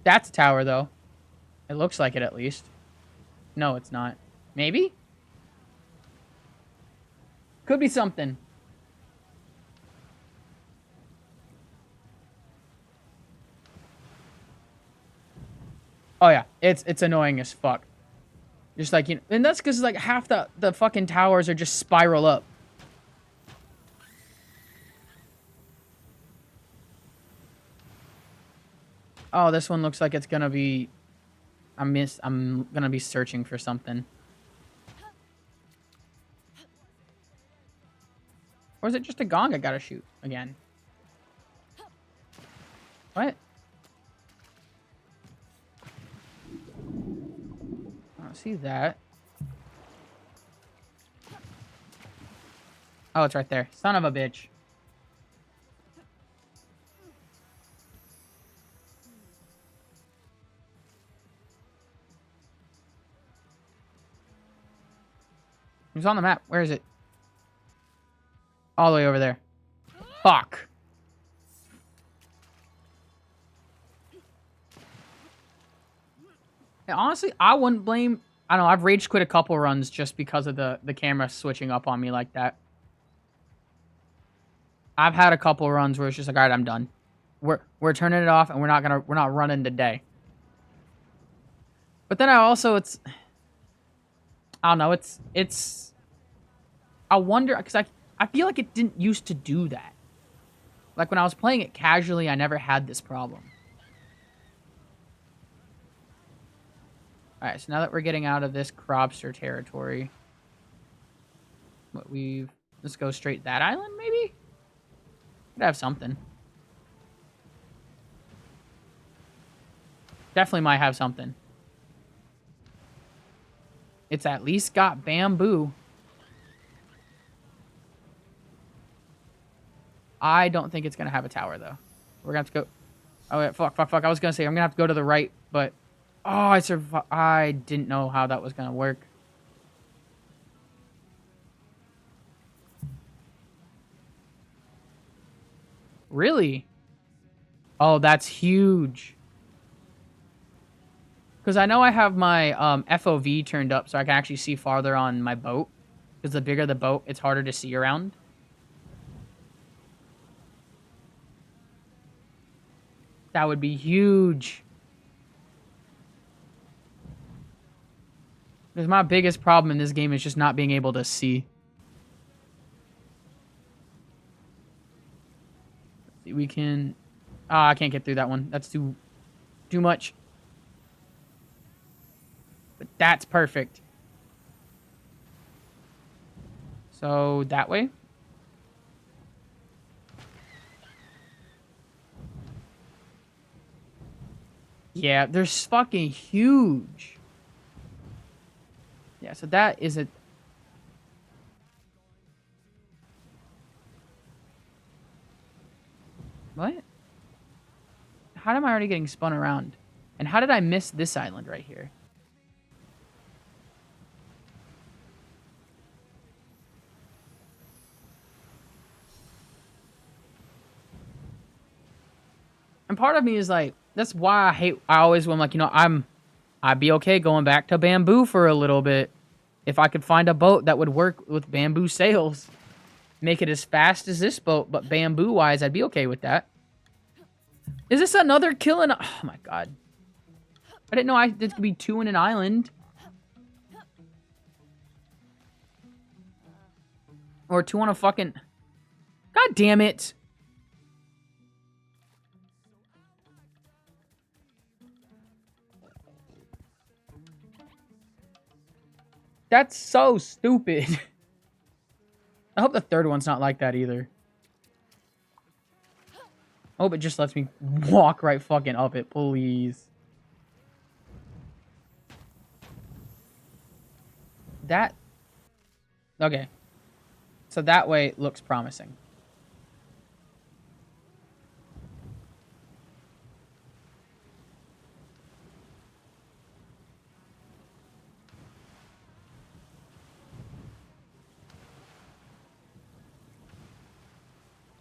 That's a tower, though. It looks like it, at least. No, it's not. Maybe? Could be something. Oh, yeah. It's annoying as fuck. Just like, you know... And that's because, like, half the fucking towers are just spiral up. Oh, this one looks like it's gonna be... I'm gonna be searching for something. Or is it just a gong I gotta shoot again? What? I don't see that. Oh, it's right there. Son of a bitch. It's on the map. Where is it? All the way over there. Fuck. Yeah, honestly, I wouldn't blame... I don't know, I've rage quit a couple runs just because of the camera switching up on me like that. I've had a couple runs where it's just like, alright, I'm done. We're turning it off and we're not running today. But then I also, I don't know, I wonder, because I feel like it didn't used to do that. Like, when I was playing it casually, I never had this problem. Alright, so now that we're getting out of this Crobster territory, let's go straight that island, maybe? Could have something. Definitely might have something. It's at least got bamboo. I don't think it's going to have a tower, though. We're going to have to go... Oh, wait, fuck. I was going to say, I'm going to have to go to the right, but... Oh, I didn't know how that was going to work. Really? Oh, that's huge. Because I know I have my FOV turned up so I can actually see farther on my boat. Because the bigger the boat, it's harder to see around. That would be huge. Because my biggest problem in this game is just not being able to see. Let's see, we can... Ah, I can't get through that one. That's too much. But that's perfect. So, that way. Yeah, they're fucking huge. Yeah, so that is a... What? How am I already getting spun around? And how did I miss this island right here? And part of me is like, that's why I always, when I'm like, you know, I'd be okay going back to bamboo for a little bit. If I could find a boat that would work with bamboo sails. Make it as fast as this boat, but bamboo-wise, I'd be okay with that. Is this another kill in... Oh, my God. I didn't know there could be 2 in an island. Or 2 on a fucking... God damn it. That's so stupid. I hope the third one's not like that either. I hope it just lets me walk right fucking up it, please. That... Okay. So that way looks promising.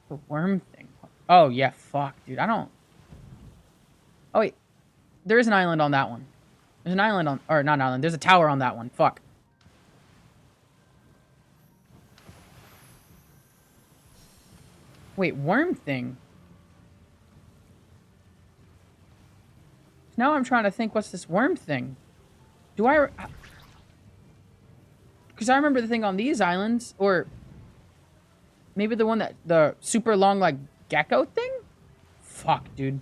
The worm thing. Oh, yeah, fuck, dude. I don't... Oh, wait. There is an island on that one. There's an island on... Or, not an island. There's a tower on that one. Fuck. Wait, worm thing? Now I'm trying to think, what's this worm thing? Do I... Because I remember the thing on these islands, or... Maybe the one that... The super long, like, gecko thing? Fuck, dude.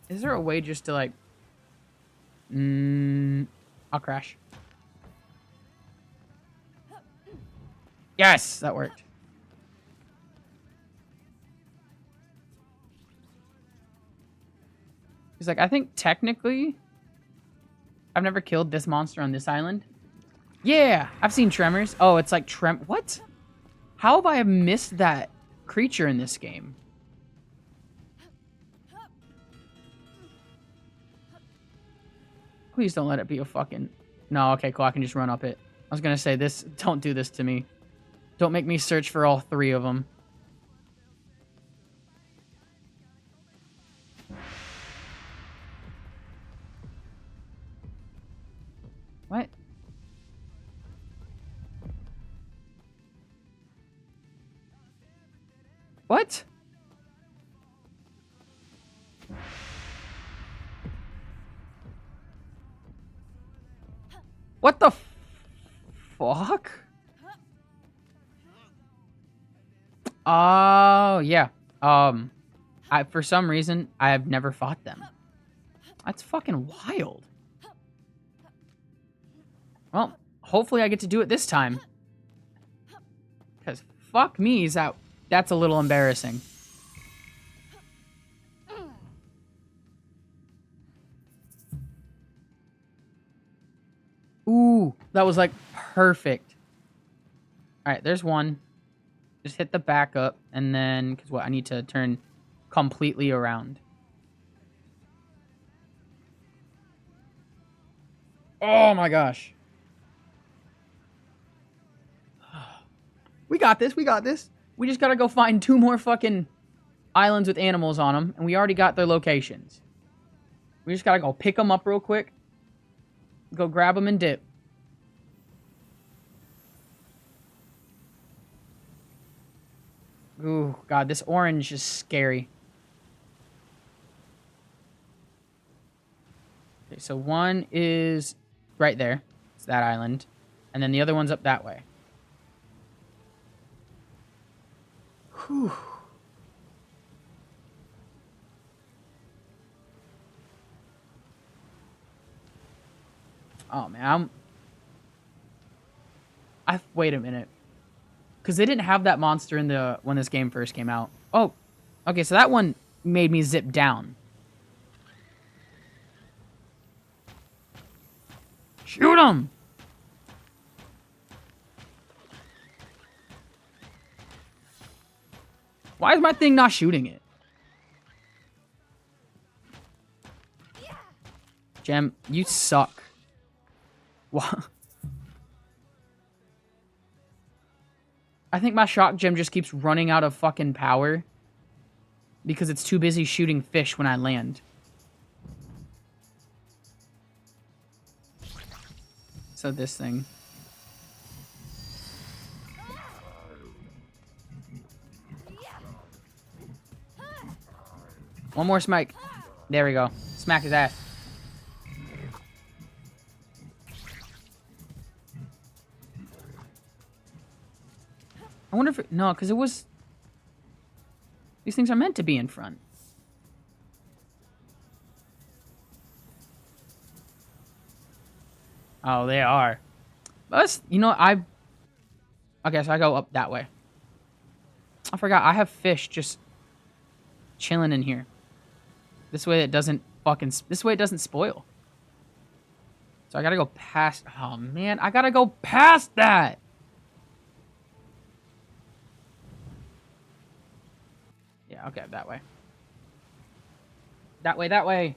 Is there a way just to, like... I'll crash. Yes! That worked. He's like, I think technically... I've never killed this monster on this island. Yeah! I've seen Tremors. Oh, it's like What? How have I missed that creature in this game? Please don't let it be a fucking... No, okay, cool. I can just run up it. I was gonna say, this... Don't do this to me. Don't make me search for all 3 of them. What? What? What the fuck? Oh, yeah. For some reason, I have never fought them. That's fucking wild. Well, hopefully I get to do it this time. Because fuck me, that's a little embarrassing. Ooh, that was like perfect. Alright, there's one. Just hit the back up, and then... Because what? I need to turn completely around. Oh my gosh. We got this, we got this. We just gotta go find 2 more fucking islands with animals on them, and we already got their locations. We just gotta go pick them up real quick. Go grab them and dip. Ooh, God, this orange is scary. Okay, so one is right there. It's that island. And then the other one's up that way. Whew. Oh, man. Wait a minute. Because they didn't have that monster in when this game first came out. Oh, okay, so that one made me zip down. Shoot him! Why is my thing not shooting it? Gem, you suck. What? I think my shock gem just keeps running out of fucking power because it's too busy shooting fish when I land. So this thing. One more smite. There we go. Smack his ass. I wonder if no, because it was... These things are meant to be in front. Oh, they are. But you know, okay, so I go up that way. I forgot, I have fish just chilling in here. This way it doesn't fucking... This way it doesn't spoil. So I gotta go past... Oh, man, I gotta go past that! Yeah, okay, that way. That way, that way!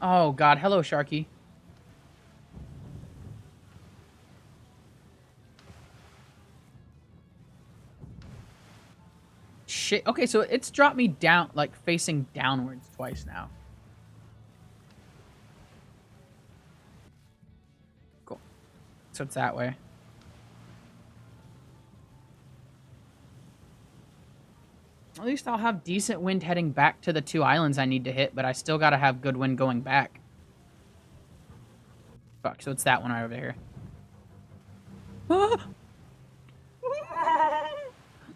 Oh, God. Hello, Sharky. Shit. Okay, so it's dropped me down, like, facing downwards twice now. Cool. So it's that way. At least I'll have decent wind heading back to the 2 islands I need to hit, but I still gotta have good wind going back. Fuck, so it's that one right over here.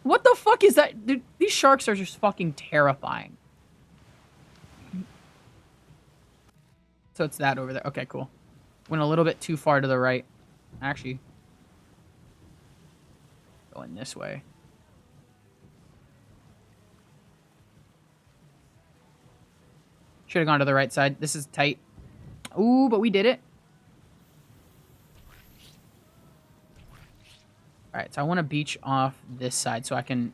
What the fuck is that? Dude, these sharks are just fucking terrifying. So it's that over there. Okay, cool. Went a little bit too far to the right. Actually, going this way. Should have gone to the right side. This is tight. Ooh, but we did it. Alright, so I want to beach off this side so I can...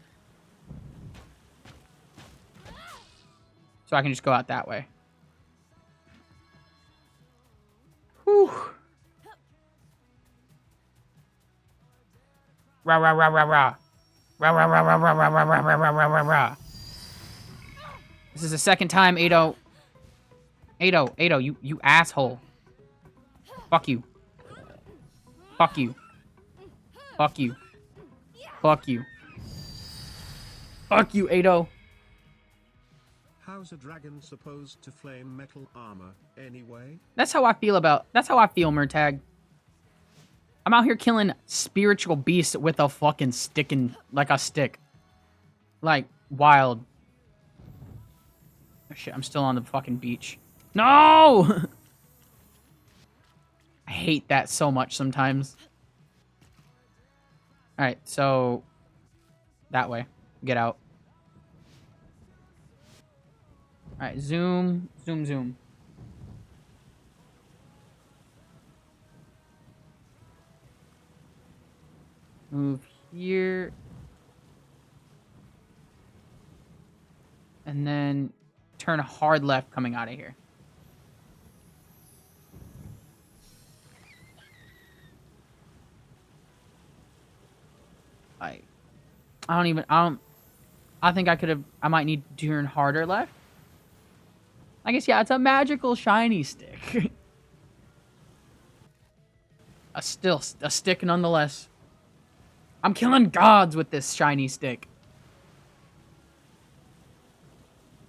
So I can just go out that way. Whew. Rah, rah, rah, rah, rah. Rah, rah, rah, rah, rah, rah, rah, rah, rah, rah, rah, rah. This is the second time, Ado. Ado, you asshole. Fuck you. Fuck you. Fuck you. Fuck you. Fuck you, Ado. How's a dragon supposed to flame metal armor anyway? That's how I feel, Murtag. I'm out here killing spiritual beasts with a fucking stick like a stick. Like, wild. Oh, shit, I'm still on the fucking beach. No! I hate that so much sometimes. Alright, so... That way. Get out. Alright, zoom. Zoom, zoom. Move here. And then turn a hard left coming out of here. I think I might need to turn harder left. I guess, yeah, it's a magical shiny stick. a stick nonetheless. I'm killing gods with this shiny stick.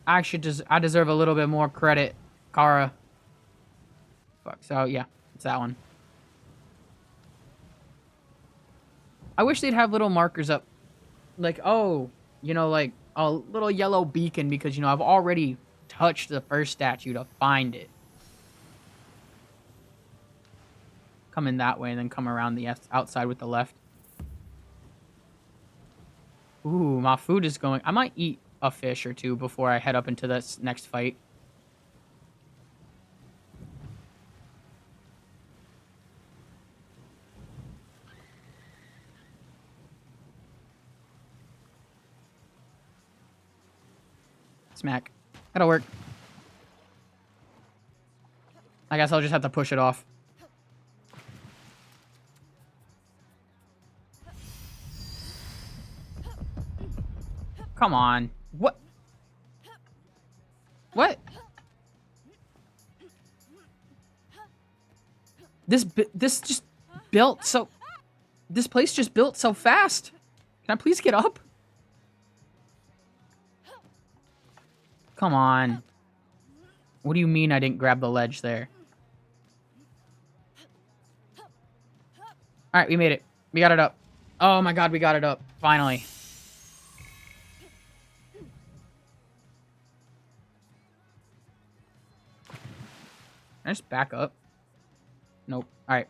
I deserve a little bit more credit, Kara. Fuck, so yeah, it's that one. I wish they'd have little markers up. Like, oh, you know, like a little yellow beacon because, you know, I've already touched the first statue to find it. Come in that way and then come around the outside with the left. Ooh, my food is going... I might eat a fish or two before I head up into this next fight. smack. That'll work. I guess I'll just have to push it off. Come on. What? What? This just built so... This place just built so fast. Can I please get up? Come on. What do you mean I didn't grab the ledge there? Alright, we made it. We got it up. Oh my god, we got it up. Finally. Can I just back up? Nope. Alright.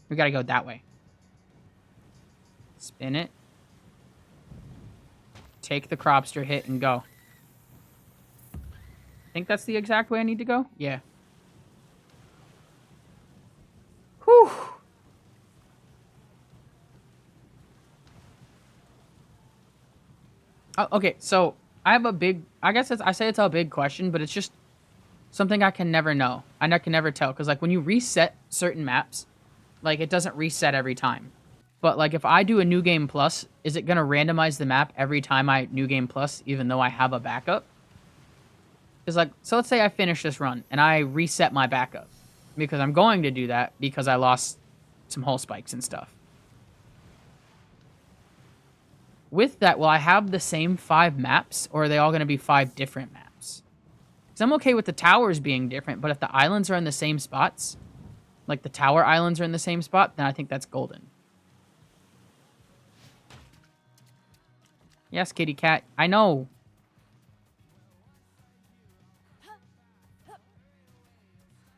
We gotta go that way. Spin it. Take the cropster hit and go. I think that's the exact way I need to go? Yeah. Whew. Oh, okay, so I have a big... I guess I say it's a big question, but it's just something I can never know. I can never tell. Because, like, when you reset certain maps, like, it doesn't reset every time. But, like, if I do a New Game Plus, is it going to randomize the map every time I New Game Plus, even though I have a backup? Because, like, so let's say I finish this run, and I reset my backup. Because I'm going to do that, because I lost some hull spikes and stuff. With that, will I have the same 5 maps, or are they all going to be 5 different maps? Because I'm okay with the towers being different, but if the islands are in the same spots, like the tower islands are in the same spot, then I think that's golden. Yes, kitty cat. I know.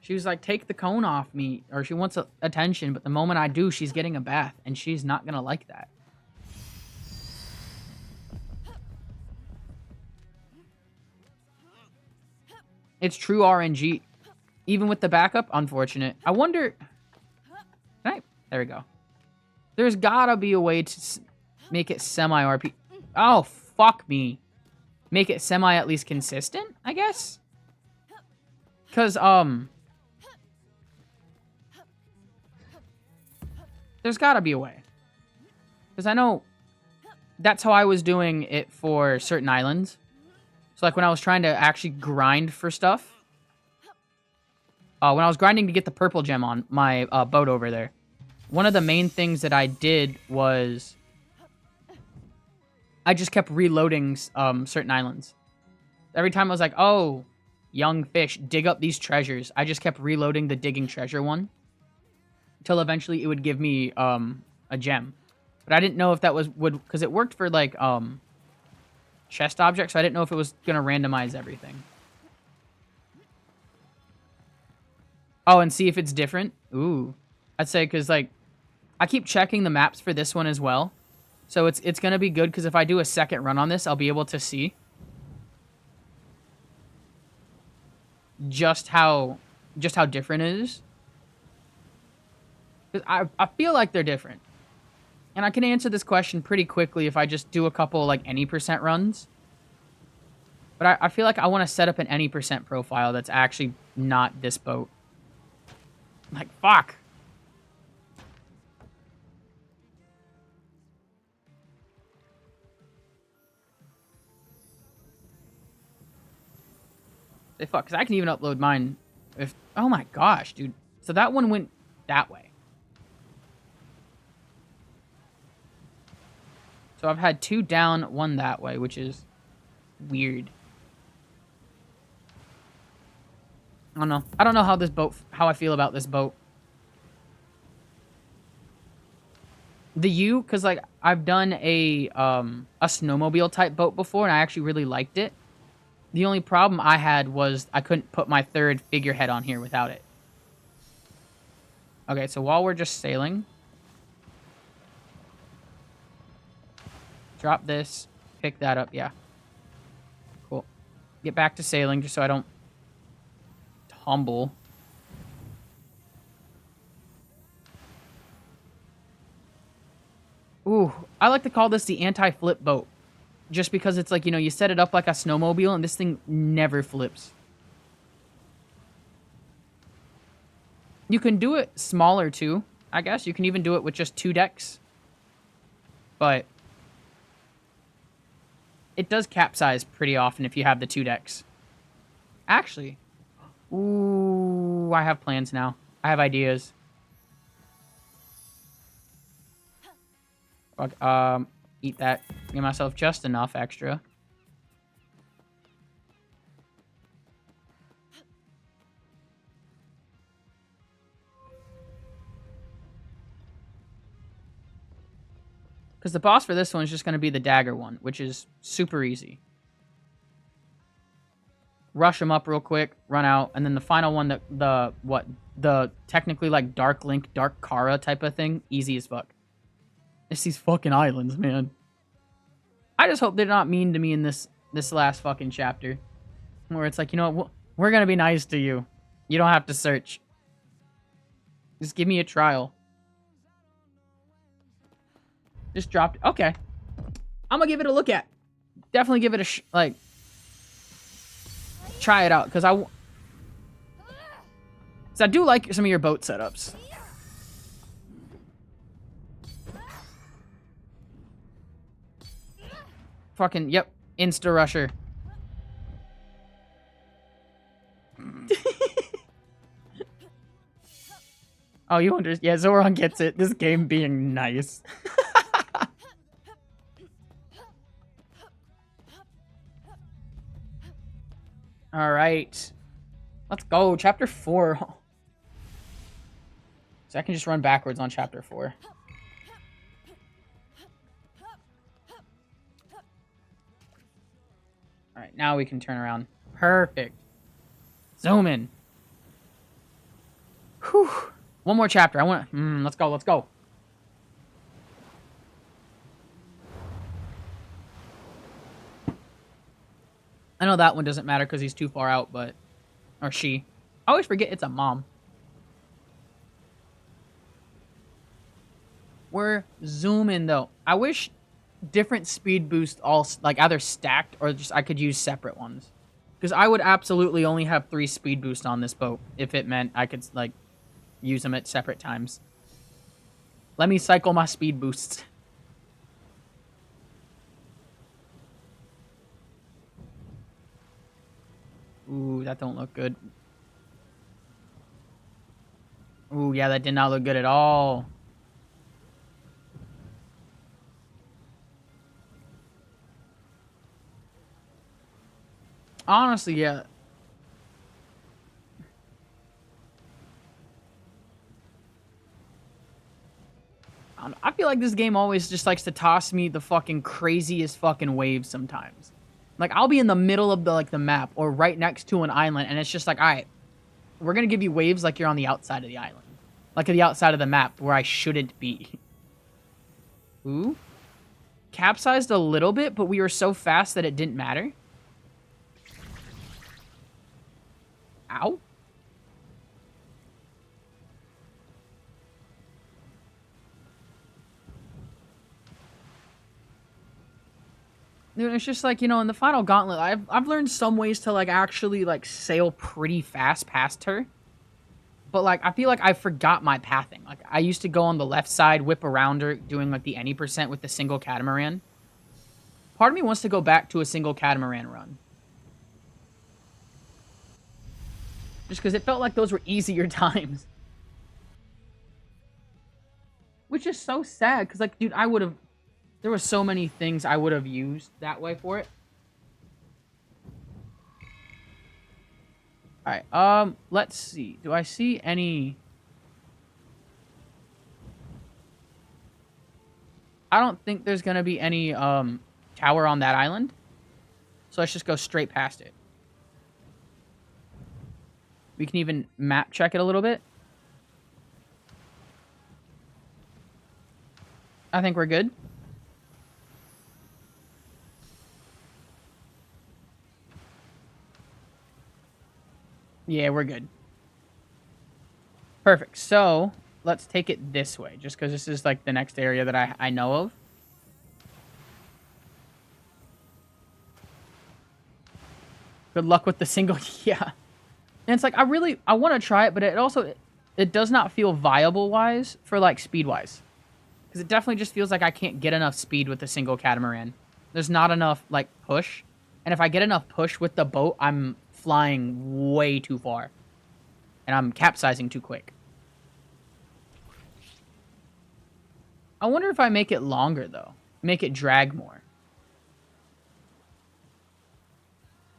She was like, take the cone off me, or she wants attention, but the moment I do, she's getting a bath, and she's not going to like that. It's true RNG. Even with the backup, unfortunate. I wonder... Right, there we go. There's gotta be a way to make it semi-RP... Oh, fuck me. Make it semi at least consistent, I guess? Because, there's gotta be a way. Because I know that's how I was doing it for certain islands. So, like, when I was trying to actually grind for stuff. When I was grinding to get the purple gem on my boat over there. One of the main things that I did was... I just kept reloading certain islands. Every time I was like, oh, young fish, dig up these treasures. I just kept reloading the digging treasure one. Until eventually it would give me a gem. But I didn't know if that would... Because it worked for, like, chest objects, so I didn't know if it was going to randomize everything. Oh, and see if it's different? Ooh. I'd say, because, like, I keep checking the maps for this one as well. So it's going to be good, because if I do a second run on this, I'll be able to see just how different it is. 'Cause I feel like they're different. And I can answer this question pretty quickly if I just do a couple, like, any percent runs. But I feel like I want to set up an any percent profile that's actually not this boat. Like, fuck. Say fuck, because I can even upload mine if... Oh my gosh, dude. So that one went that way. So I've had 2 down, 1 that way, which is weird. I don't know. I don't know how I feel about this boat. The U, because, like, I've done a snowmobile type boat before, and I actually really liked it. The only problem I had was I couldn't put my 3rd figurehead on here without it. Okay, so while we're just sailing... Drop this. Pick that up, yeah. Cool. Get back to sailing just so I don't humble. Ooh, I like to call this the anti-flip boat. Just because it's like, you know, you set it up like a snowmobile and this thing never flips. You can do it smaller too, I guess. You can even do it with just 2 decks. But it does capsize pretty often if you have the 2 decks. Actually, ooh, I have plans now. I have ideas. Eat that. Give myself just enough extra. Because the boss for this one is just going to be the dagger one, which is super easy. Rush them up real quick, run out, and then the final one, the technically like Dark Link, Dark Kara type of thing, easy as fuck. It's these fucking islands, man. I just hope they're not mean to me in this last fucking chapter. Where it's like, you know what, we're gonna be nice to you. You don't have to search. Just give me a trial. Just dropped. Okay. I'm gonna give it a look at. Definitely give it a like. Try it out, because I do like some of your boat setups. Fucking, yep. Insta-rusher. Oh, you understand? Yeah, Zoran gets it. This game being nice. Alright. Let's go. Chapter 4. So I can just run backwards on chapter 4. Alright, now we can turn around. Perfect. Zoom in. Whew. One more chapter. I want to... let's go, let's go. I know that one doesn't matter because he's too far out, but... Or she. I always forget it's a mom. We're zooming, though. I wish different speed boosts all, like, either stacked or just I could use separate ones. Because I would absolutely only have 3 speed boosts on this boat if it meant I could, like, use them at separate times. Let me cycle my speed boosts. Ooh, that don't look good. Ooh, yeah, that did not look good at all. Honestly, yeah. I feel like this game always just likes to toss me the fucking craziest fucking waves sometimes. Like, I'll be in the middle of the map or right next to an island, and it's just like, all right, we're going to give you waves like you're on the outside of the island. Like, at the outside of the map where I shouldn't be. Ooh. Capsized a little bit, but we were so fast that it didn't matter. Ow. Dude, it's just like, you know, in the final gauntlet, I've learned some ways to, like, actually, like, sail pretty fast past her. But, like, I feel like I forgot my pathing. Like, I used to go on the left side, whip around her, doing, like, the any % with the single catamaran. Part of me wants to go back to a single catamaran run. Just because it felt like those were easier times. Which is so sad, because, like, dude, I would have... There were so many things I would have used that way for it. Alright, let's see. Do I see any... I don't think there's gonna be any, tower on that island. So let's just go straight past it. We can even map check it a little bit. I think we're good. Yeah, we're good. Perfect. So let's take it this way, just because this is like the next area that I know of. Good luck with the single. Yeah. And it's like, I want to try it, but it does not feel viable wise for like speed wise. Because it definitely just feels like I can't get enough speed with a single catamaran. There's not enough like push. And if I get enough push with the boat, I'm flying way too far. And I'm capsizing too quick. I wonder if I make it longer though. Make it drag more.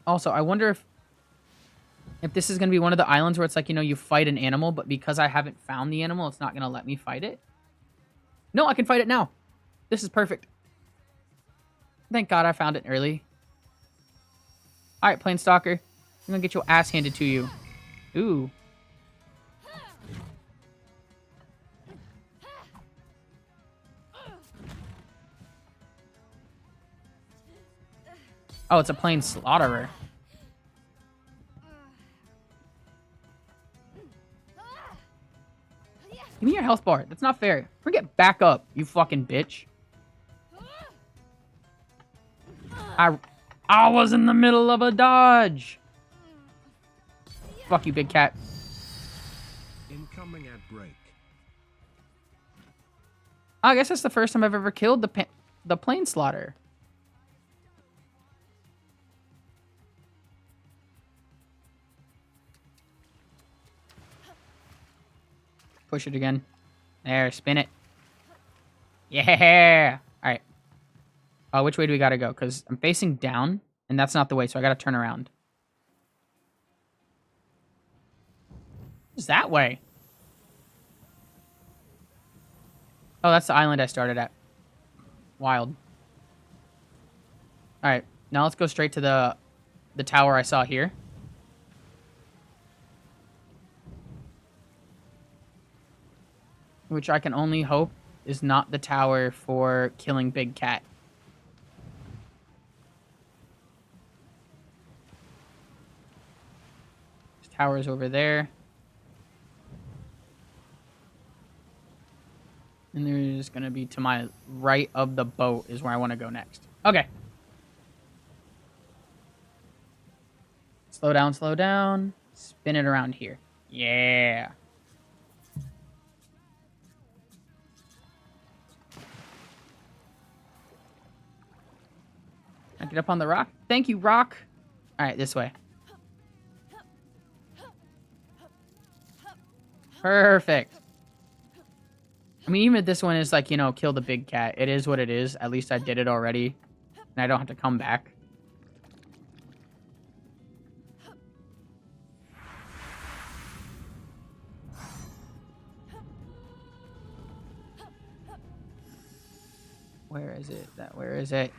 Also, I wonder if this is going to be one of the islands where it's like, you know, you fight an animal, but because I haven't found the animal, it's not going to let me fight it. No, I can fight it now. This is perfect. Thank God I found it early. All right, Planestalker. I'm going to get your ass handed to you. Ooh. Oh, it's a plane slaughterer. Give me your health bar. That's not fair. Get back up, you fucking bitch. I was in the middle of a dodge. Fuck you, big cat. Incoming ad break. I guess that's the first time I've ever killed the plane slaughter. Push it again. There, spin it. Yeah. All right. Which way do we gotta go? Because I'm facing down, and that's not the way, so I gotta turn around. What's that way? Oh, that's the island I started at. Wild. All right. Now let's go straight to the tower I saw here. Which I can only hope is not the tower for killing Big Cat. This tower is over there. And there's going to be to my right of the boat is where I want to go next. Okay. Slow down, slow down. Spin it around here. Yeah. I get up on the rock. Thank you, rock. All right, this way. Perfect. I mean, even if this one is like, you know, kill the big cat. It is what it is. At least I did it already. And I don't have to come back. Where is it? Where is it?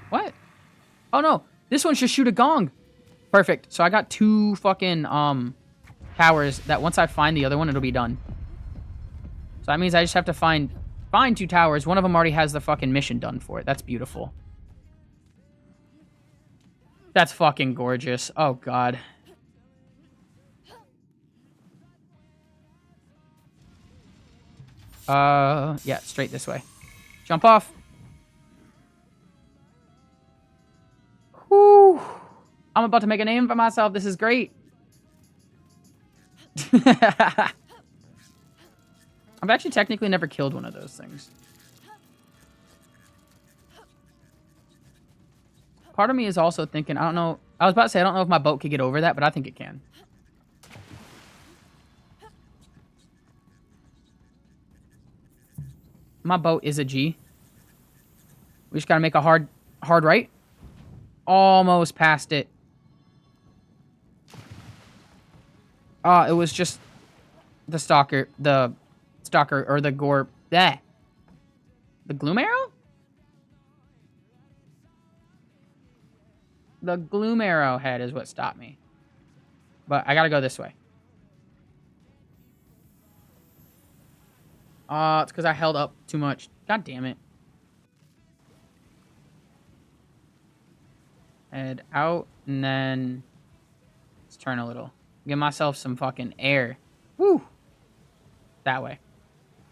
What? Oh, no. This one should shoot a gong. Perfect. So I got 2 fucking, towers that once I find the other one, it'll be done. So that means I just have to find 2 towers. One of them already has the fucking mission done for it. That's beautiful. That's fucking gorgeous. Oh, God. Yeah, straight this way. Jump off. Whew. I'm about to make a name for myself. This is great. I've actually technically never killed one of those things. Part of me is also thinking, I don't know. I was about to say, I don't know if my boat could get over that, but I think it can. My boat is a G. We just gotta make a hard right. Almost past it. It was just the stalker, or the gore. The gloom arrow? The gloom arrow head is what stopped me. But I gotta go this way. It's because I held up too much. God damn it. Head out, and then let's turn a little. Give myself some fucking air. Woo! That way.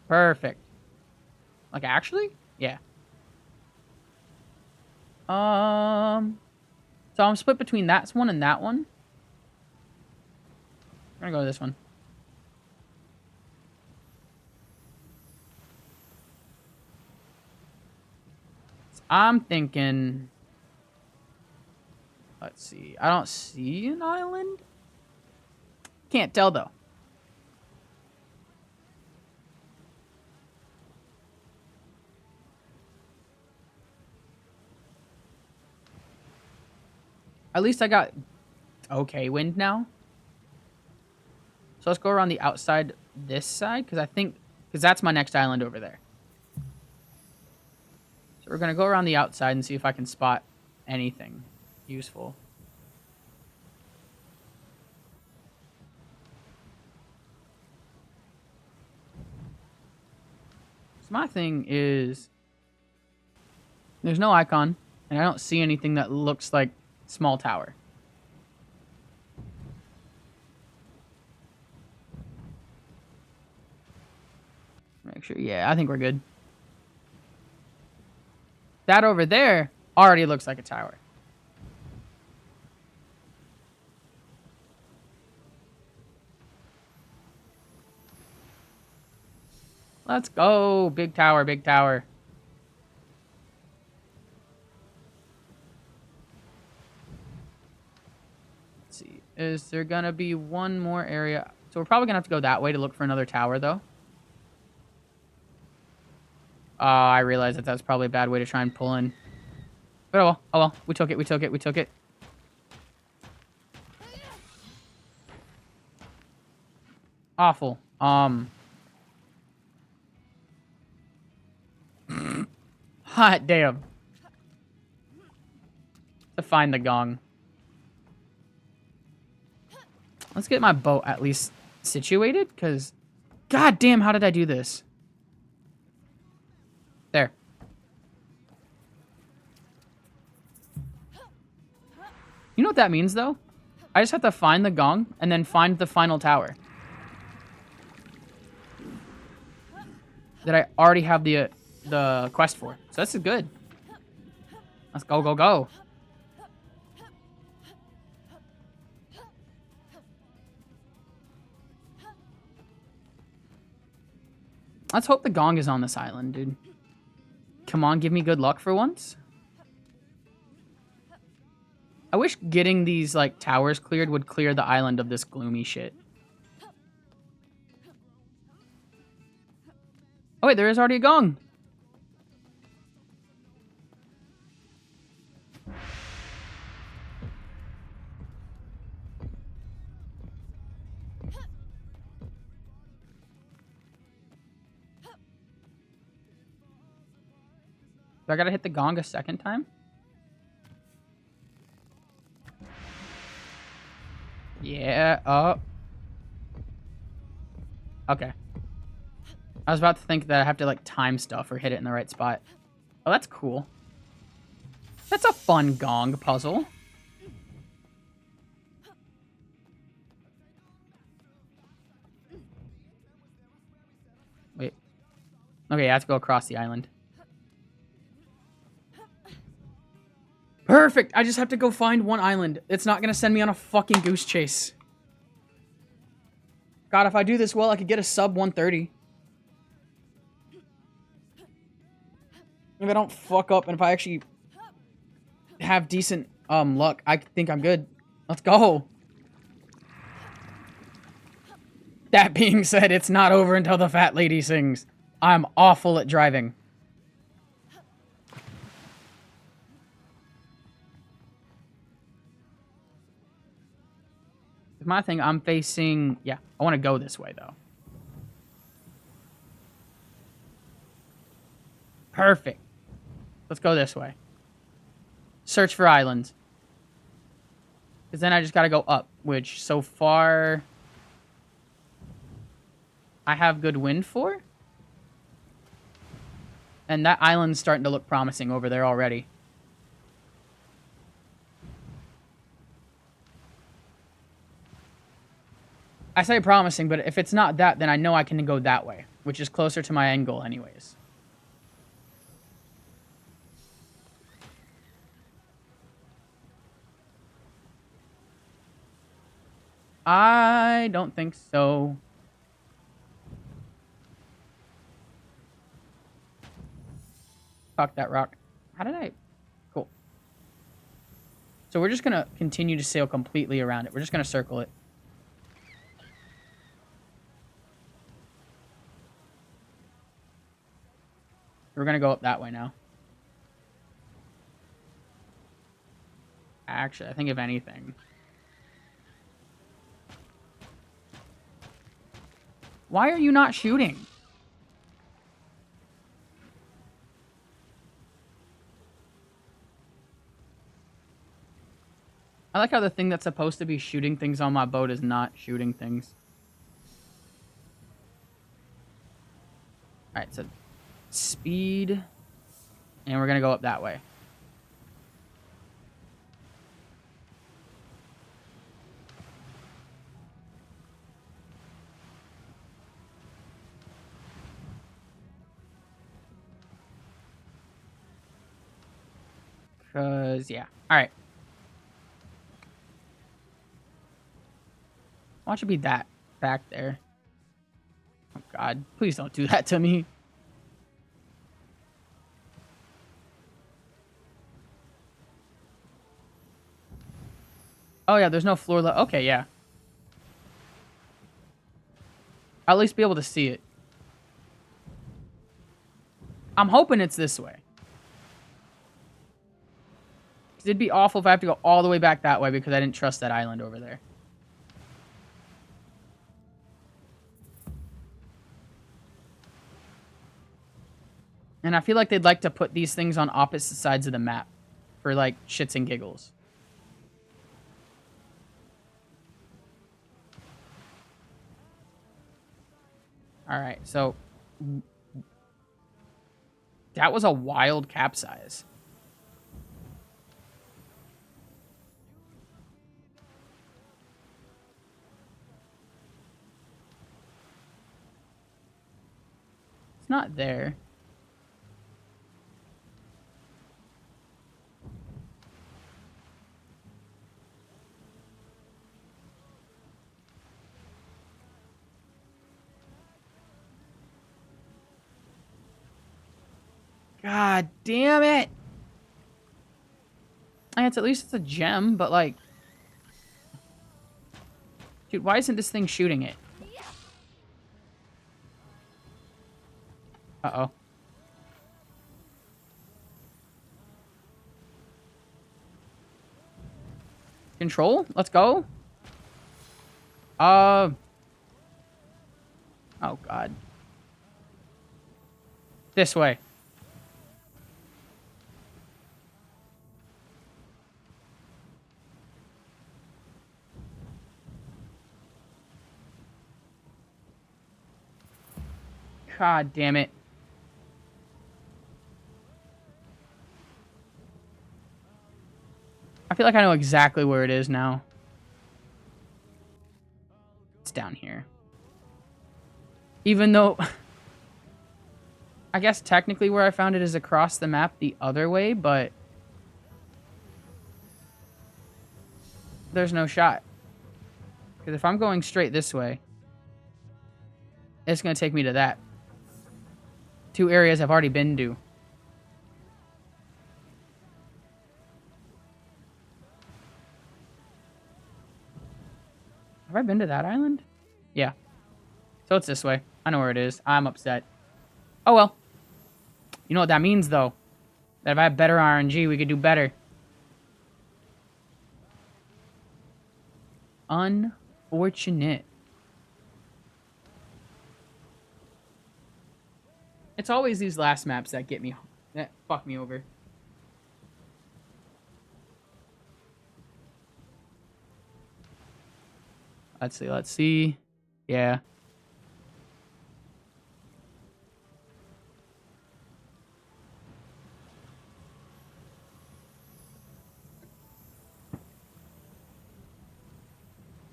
Perfect. Like, actually? Yeah. So I'm split between that one and that one. I'm gonna go with this one. So I'm thinking... Let's see. I don't see an island. Can't tell, though. At least I got okay wind now. So let's go around the outside this side, because that's my next island over there. So we're going to go around the outside and see if I can spot anything useful. So my thing is, there's no icon, and I don't see anything that looks like small tower. Make sure, yeah, I think we're good. That over there already looks like a tower. Let's go. Big tower, big tower. Let's see. Is there going to be one more area? So we're probably going to have to go that way to look for another tower, though. Oh, I realized that that's probably a bad way to try and pull in. But oh well. Oh well. We took it, we took it, we took it. Awful. Hot damn. To find the gong. Let's get my boat at least situated, because... God damn, how did I do this? There. You know what that means, though? I just have to find the gong, and then find the final tower. That I already have the quest for. So this is good. Let's go, go, go. Let's hope the gong is on this island, dude. Come on, give me good luck for once. I wish getting these, like, towers cleared would clear the island of this gloomy shit. Oh, wait, there is already a gong. Do I gotta hit the gong a second time? Yeah, oh. Okay. I was about to think that I have to, like, time stuff or hit it in the right spot. Oh, that's cool. That's a fun gong puzzle. Wait. Okay, I have to go across the island. Perfect! I just have to go find one island. It's not gonna send me on a fucking goose chase. God, if I do this well, I could get a sub 130. If I don't fuck up and if I actually have decent luck, I think I'm good. Let's go. That being said, it's not over until the fat lady sings. I'm awful at driving. My thing, I'm facing... Yeah, I want to go this way, though. Perfect. Let's go this way. Search for islands. Because then I just got to go up, which so far... I have good wind for. And that island's starting to look promising over there already. I say promising, but if it's not that, then I know I can go that way, which is closer to my end goal anyways. I don't think so. Fuck that rock. How did I... Cool. So we're just going to continue to sail completely around it. We're just going to circle it. We're going to go up that way now. Actually, I think if anything... Why are you not shooting? I like how the thing that's supposed to be shooting things on my boat is not shooting things. Alright, so speed. And we're going to go up that way. Because, yeah. Alright. Why don't you be that back there? Oh, God. Please don't do that to me. Oh, yeah, there's no floor level. Okay, yeah. I'll at least be able to see it. I'm hoping it's this way. It'd be awful if I have to go all the way back that way because I didn't trust that island over there. And I feel like they'd like to put these things on opposite sides of the map for, like, shits and giggles. Alright, so... That was a wild capsize. It's not there. God damn it! At least it's a gem, but like... Dude, why isn't this thing shooting it? Uh-oh. Control? Let's go. Oh, God. This way. God damn it. I feel like I know exactly where it is now. It's down here. Even though... I guess technically where I found it is across the map the other way, but... There's no shot. Because if I'm going straight this way, it's going to take me to that. Two areas I've already been to. Have I been to that island? Yeah. So it's this way. I know where it is. I'm upset. Oh well. You know what that means, though? That if I have better RNG, we could do better. Unfortunate. It's always these last maps that get me... that fuck me over. Let's see. Yeah.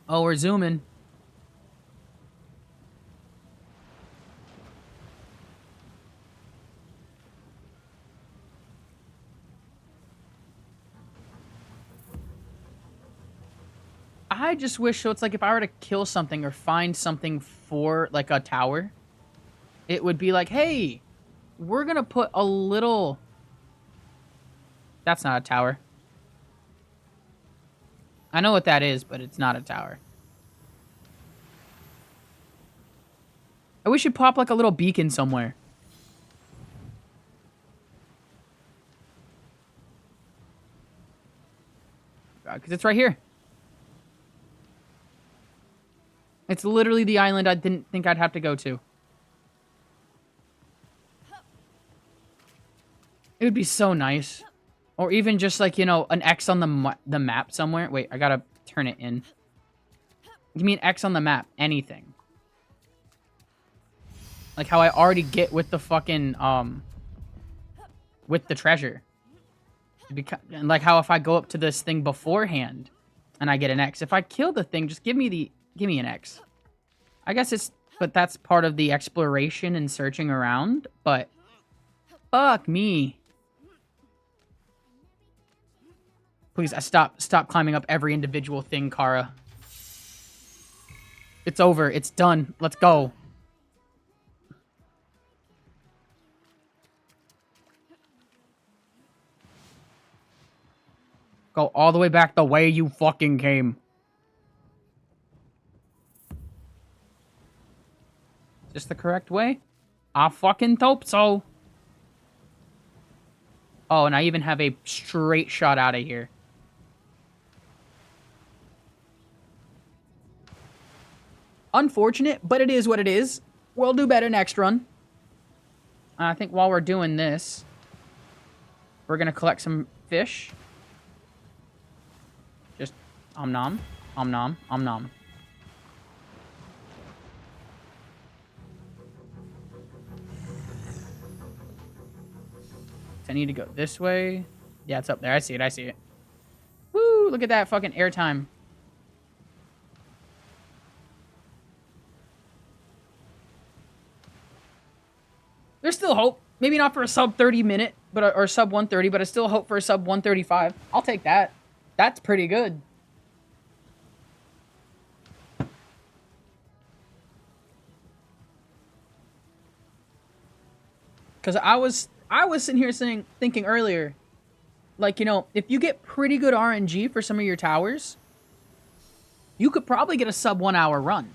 Oh, we're zooming. I just wish, so it's like if I were to kill something or find something for, like, a tower, it would be like, hey, we're gonna put a little... That's not a tower. I know what that is, but it's not a tower. I wish it'd pop, like, a little beacon somewhere. Because it's right here. It's literally the island I didn't think I'd have to go to. It would be so nice. Or even just like, you know, an X on the map somewhere. Wait, I gotta turn it in. Give me an X on the map. Anything. Like how I already get with the fucking, with the treasure. And like how if I go up to this thing beforehand and I get an X. If I kill the thing, just give me an X. I guess it's, but that's part of the exploration and searching around, but fuck me. Please, stop climbing up every individual thing, Kara. It's over. It's done. Let's go. Go all the way back the way you fucking came. Is this the correct way? I fucking hope so. Oh, and I even have a straight shot out of here. Unfortunate, but it is what it is. We'll do better next run. I think while we're doing this, we're going to collect some fish. Just om nom, om nom, om nom. I need to go this way. Yeah, it's up there. I see it. I see it. Woo! Look at that fucking airtime. There's still hope. Maybe not for a sub 30 minute, but or sub 130, but I still hope for a sub 135. I'll take that. That's pretty good. Because I was sitting here thinking earlier, like, you know, if you get pretty good RNG for some of your towers, you could probably get a sub 1 hour run.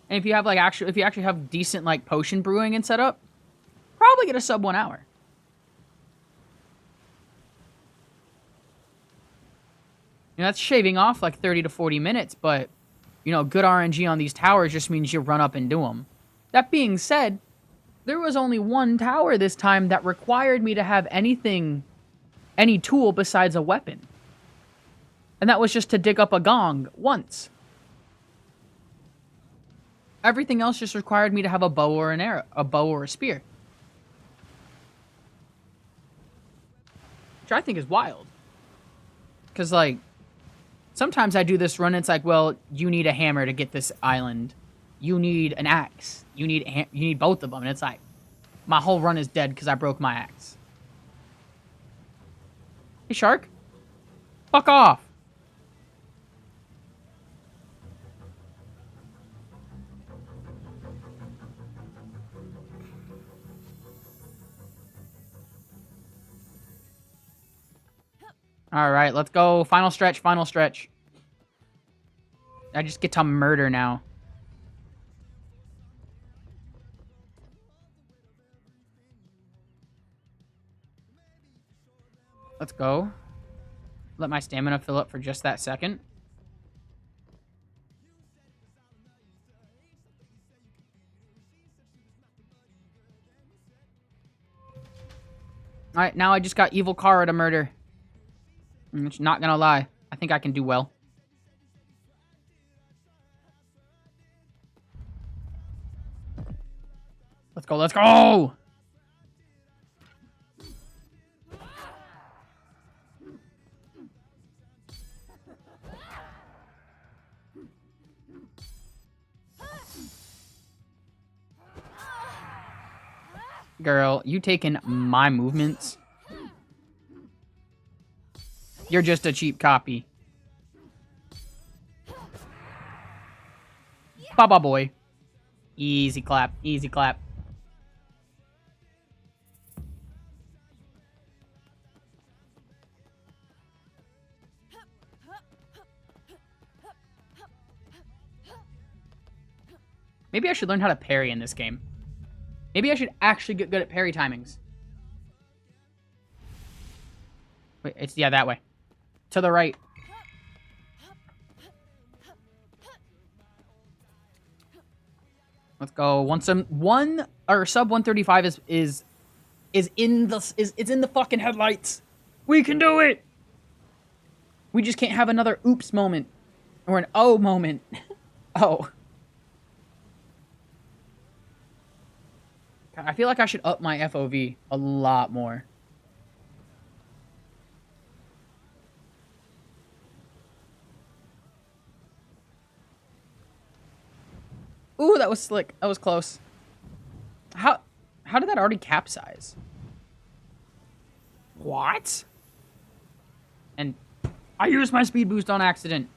And if you have like if you actually have decent like potion brewing and setup, probably get a sub 1 hour. You know, that's shaving off like 30 to 40 minutes, but you know, good RNG on these towers just means you run up and do them. That being said, there was only one tower this time that required me to have anything, any tool besides a weapon. And that was just to dig up a gong once. Everything else just required me to have a bow or an arrow, a bow or a spear. Which I think is wild. Because, like, sometimes I do this run and it's like, well, you need a hammer to get this island. You need an axe. You need both of them. And it's like, my whole run is dead because I broke my axe. Hey, shark. Fuck off. All right, let's go. Final stretch, final stretch. I just get to murder now. Let's go. Let my stamina fill up for just that second. All right, now I just got evil Kara to murder. I'm not gonna lie. I think I can do well. Let's go, let's go! Girl, you taking my movements? You're just a cheap copy. Baba boy. Easy clap. Easy clap. Maybe I should learn how to parry in this game. Maybe I should actually get good at parry timings. Wait, it's, yeah, that way. To the right. Let's go. Sub 135 is in the fucking headlights. We can do it. We just can't have another oops moment or an oh moment. Oh. I feel like I should up my FOV a lot more. Ooh, that was slick. That was close. How did that already capsize? What? And I used my speed boost on accident.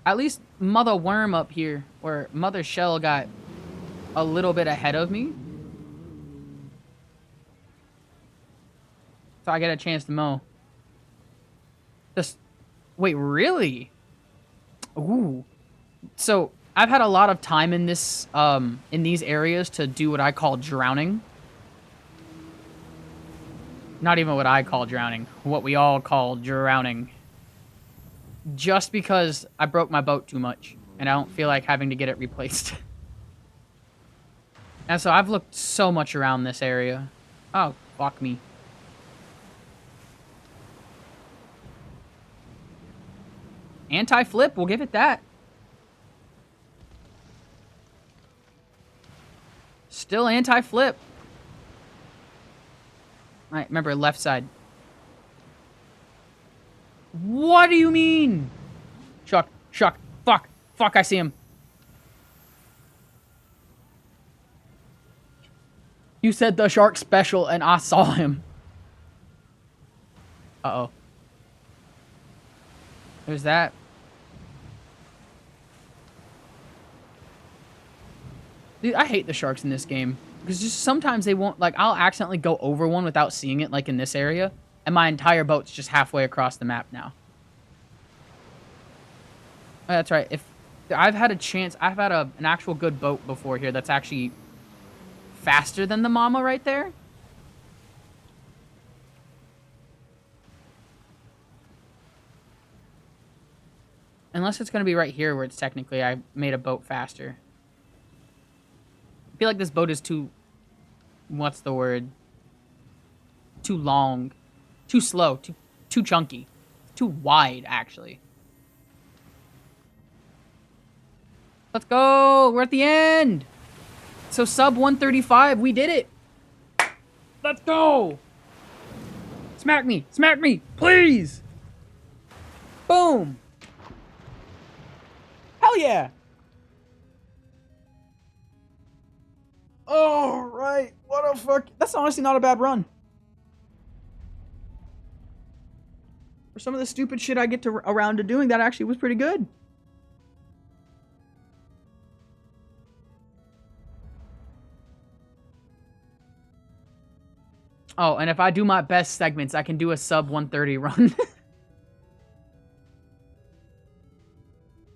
At least Mother Worm up here, or Mother Shell, got a little bit ahead of me. So I get a chance to mow. Just wait, really? Ooh. So I've had a lot of time in this in these areas to do what I call drowning. Not even what I call drowning. What we all call drowning. Just because I broke my boat too much and I don't feel like having to get it replaced. And so I've looked so much around this area. Oh, fuck me. Anti-flip, we'll give it that. Still anti-flip. Alright, remember, left side. What do you mean? Shuck, fuck, I see him. You said the shark special and I saw him. Uh-oh. There's that. Dude, I hate the sharks in this game. Because just sometimes they won't, like, I'll accidentally go over one without seeing it, like in this area. And my entire boat's just halfway across the map now. Oh, that's right. If I've had a chance, I've had an actual good boat before here that's actually faster than the mama right there. Unless it's going to be right here where it's technically I made a boat faster. I feel like this boat is too... What's the word? Too long. Too slow. Too chunky. Too wide, actually. Let's go! We're at the end! So sub 135, we did it! Let's go! Smack me! Smack me! Please! Boom! Hell yeah! Oh, right. What a fuck. That's honestly not a bad run. For some of the stupid shit I get around to doing, that actually was pretty good. Oh, and if I do my best segments, I can do a sub 130 run.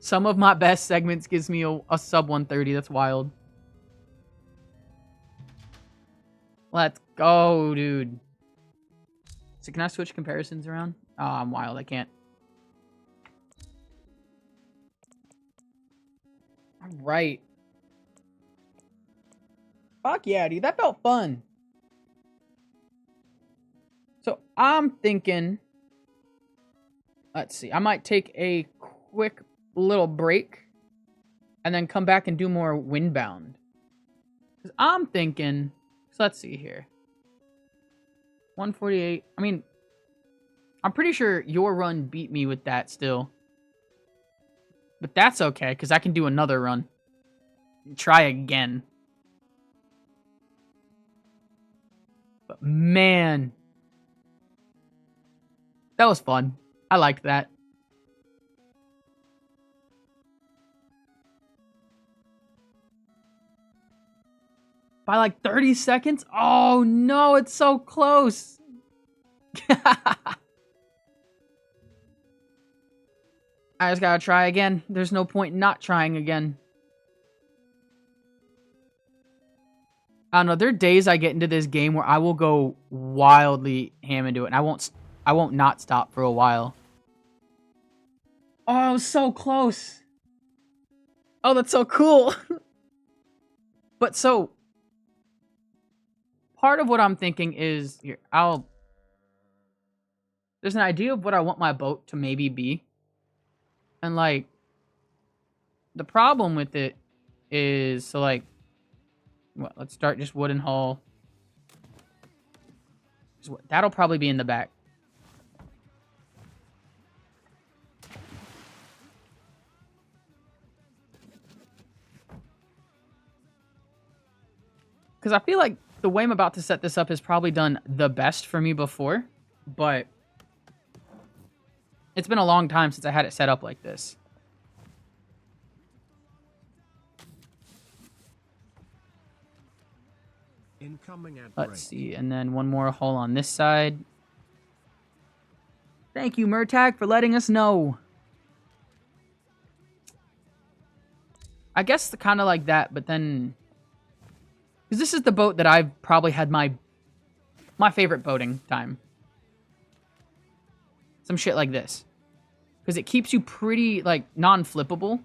Some of my best segments gives me a sub 130. That's wild. Let's go, dude. So can I switch comparisons around? Oh, I'm wild. I can't. All right. Fuck yeah, dude. That felt fun. So I'm thinking... Let's see. I might take a quick little break. And then come back and do more Windbound. Because I'm thinking... So let's see here. 148. I mean, I'm pretty sure your run beat me with that still. But that's okay, because I can do another run. Try again. But man. That was fun. I liked that. By like 30 seconds? Oh no, it's so close. I just gotta try again. There's no point in not trying again. I don't know. There are days I get into this game where I will go wildly ham into it, and I won't not stop for a while. Oh, so close. Oh, that's so cool. But so, part of what I'm thinking is here. There's an idea of what I want my boat to maybe be, and like, the problem with it is so like. Well, let's start just wooden hull. That'll probably be in the back. Because I feel like the way I'm about to set this up has probably done the best for me before, but it's been a long time since I had it set up like this. Incoming ad Let's break. see, and then one more hull on this side. Thank you, Murtag, for letting us know. I guess kind of like that, but then... Because this is the boat that I've probably had my favorite boating time. Some shit like this. Because it keeps you pretty, like, non-flippable,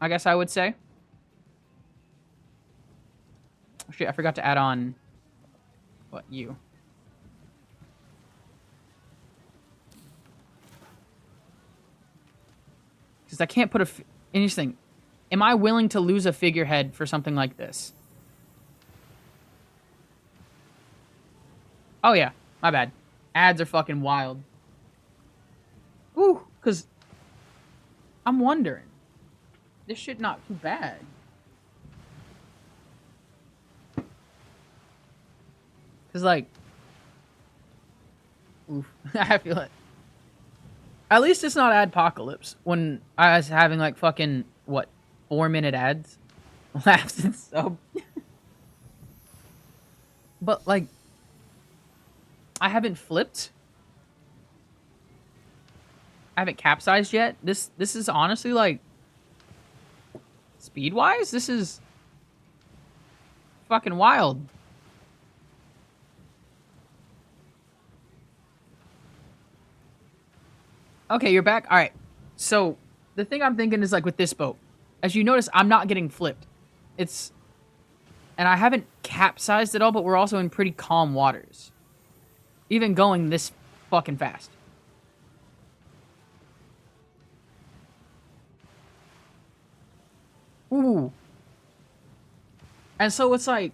I guess I would say. Oh, shit, I forgot to add on... What, you? Because I can't put a... Interesting. Am I willing to lose a figurehead for something like this? Oh, yeah. My bad. Ads are fucking wild. Ooh, because... I'm wondering. This shit not too bad. Because, like... Oof. I feel it. At least it's not Adpocalypse. When I was having, like, fucking... What? 4-minute ads? Laughs and sub. But, like... I haven't flipped. I haven't capsized yet. This is honestly, like... Speed-wise, this is... fucking wild. Okay, you're back? Alright. So, the thing I'm thinking is, like, with this boat. As you notice, I'm not getting flipped. It's... And I haven't capsized at all, but we're also in pretty calm waters. Even going this fucking fast. Ooh. And so it's like...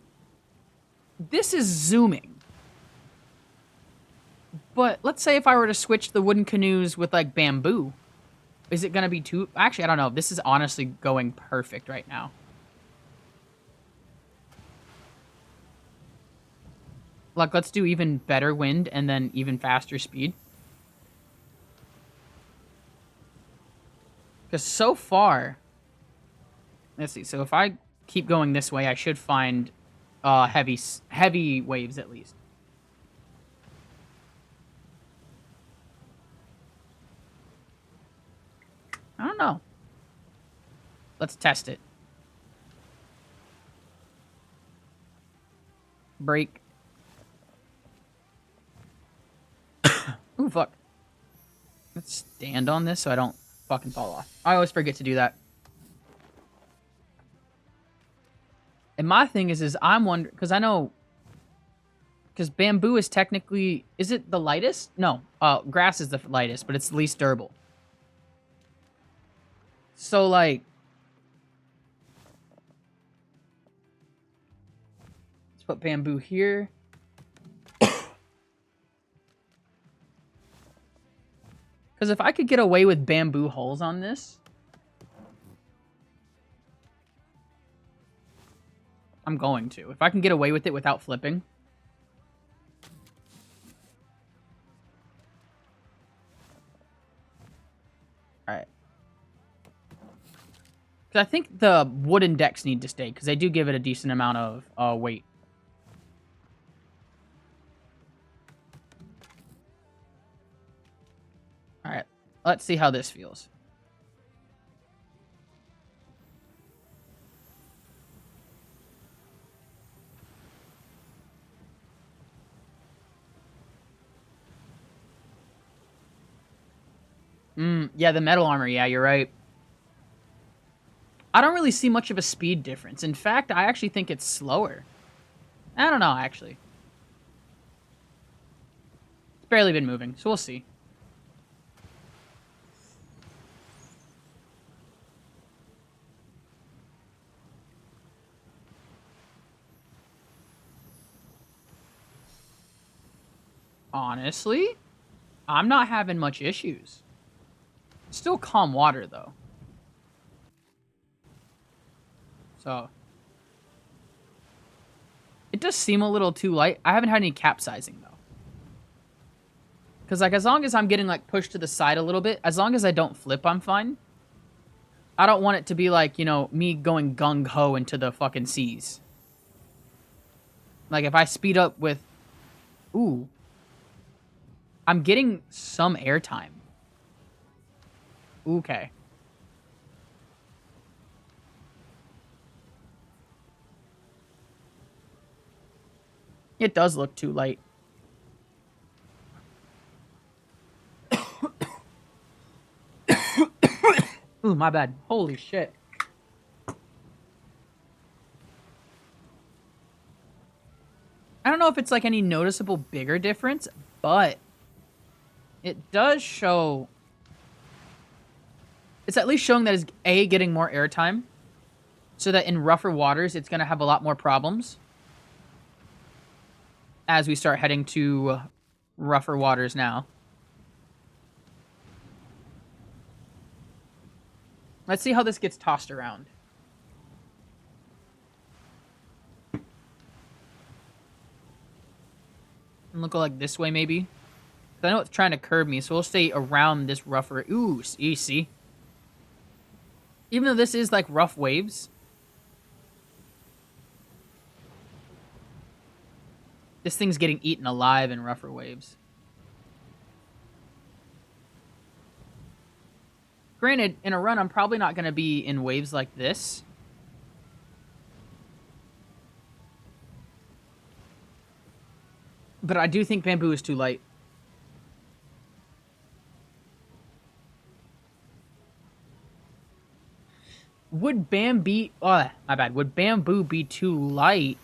This is zooming. But let's say if I were to switch the wooden canoes with, like, bamboo. Is it going to be too... Actually, I don't know. This is honestly going perfect right now. Like, let's do even better wind and then even faster speed. Because so far... Let's see. So if I keep going this way, I should find heavy waves at least. I don't know. Let's test it. Brake. Ooh, fuck. Let's stand on this so I don't fucking fall off. I always forget to do that. And my thing is I'm wondering... Because I know... Because bamboo is technically... Is it the lightest? No. Grass is the lightest, but it's the least durable. So, like... Let's put bamboo here. Because if I could get away with bamboo hulls on this... I'm going to. If I can get away with it without flipping... Alright. Because I think the wooden decks need to stay, because they do give it a decent amount of weight. Alright, let's see how this feels. Yeah, the metal armor, yeah, you're right. I don't really see much of a speed difference. In fact, I actually think it's slower. I don't know, actually. It's barely been moving, so we'll see. Honestly, I'm not having much issues. Still calm water, though. So, it does seem a little too light. I haven't had any capsizing, though. Because, like, as long as I'm getting, like, pushed to the side a little bit, as long as I don't flip, I'm fine. I don't want it to be, like, you know, me going gung-ho into the fucking seas. Like, if I speed up with... Ooh. I'm getting some airtime. Okay. It does look too light. Ooh, my bad. Holy shit. I don't know if it's like any noticeable bigger difference, but it does show... It's at least showing that it's A, getting more airtime, so that in rougher waters, it's going to have a lot more problems as we start heading to rougher waters now. Let's see how this gets tossed around. And look like this way, maybe. I know it's trying to curb me, so we'll stay around this rougher... Ooh, you see? Even though this is like rough waves, this thing's getting eaten alive in rougher waves. Granted, in a run, I'm probably not going to be in waves like this. But I do think bamboo is too light. Would bamboo... Oh, my bad. Would bamboo be too light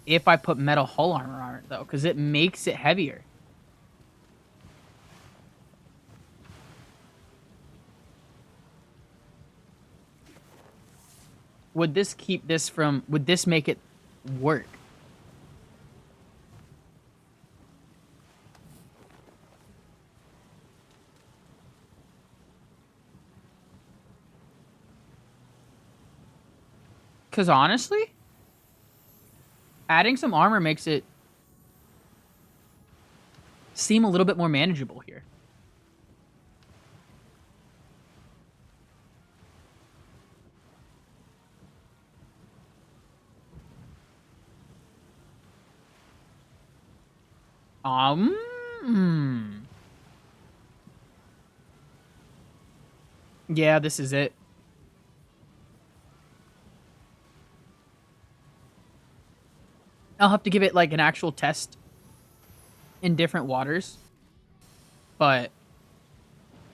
if I put metal hull armor on it, though? Because it makes it heavier. Would this keep this from... Would this make it work? Because honestly, adding some armor makes it seem a little bit more manageable here. Yeah, this is it. I'll have to give it, like, an actual test in different waters. But...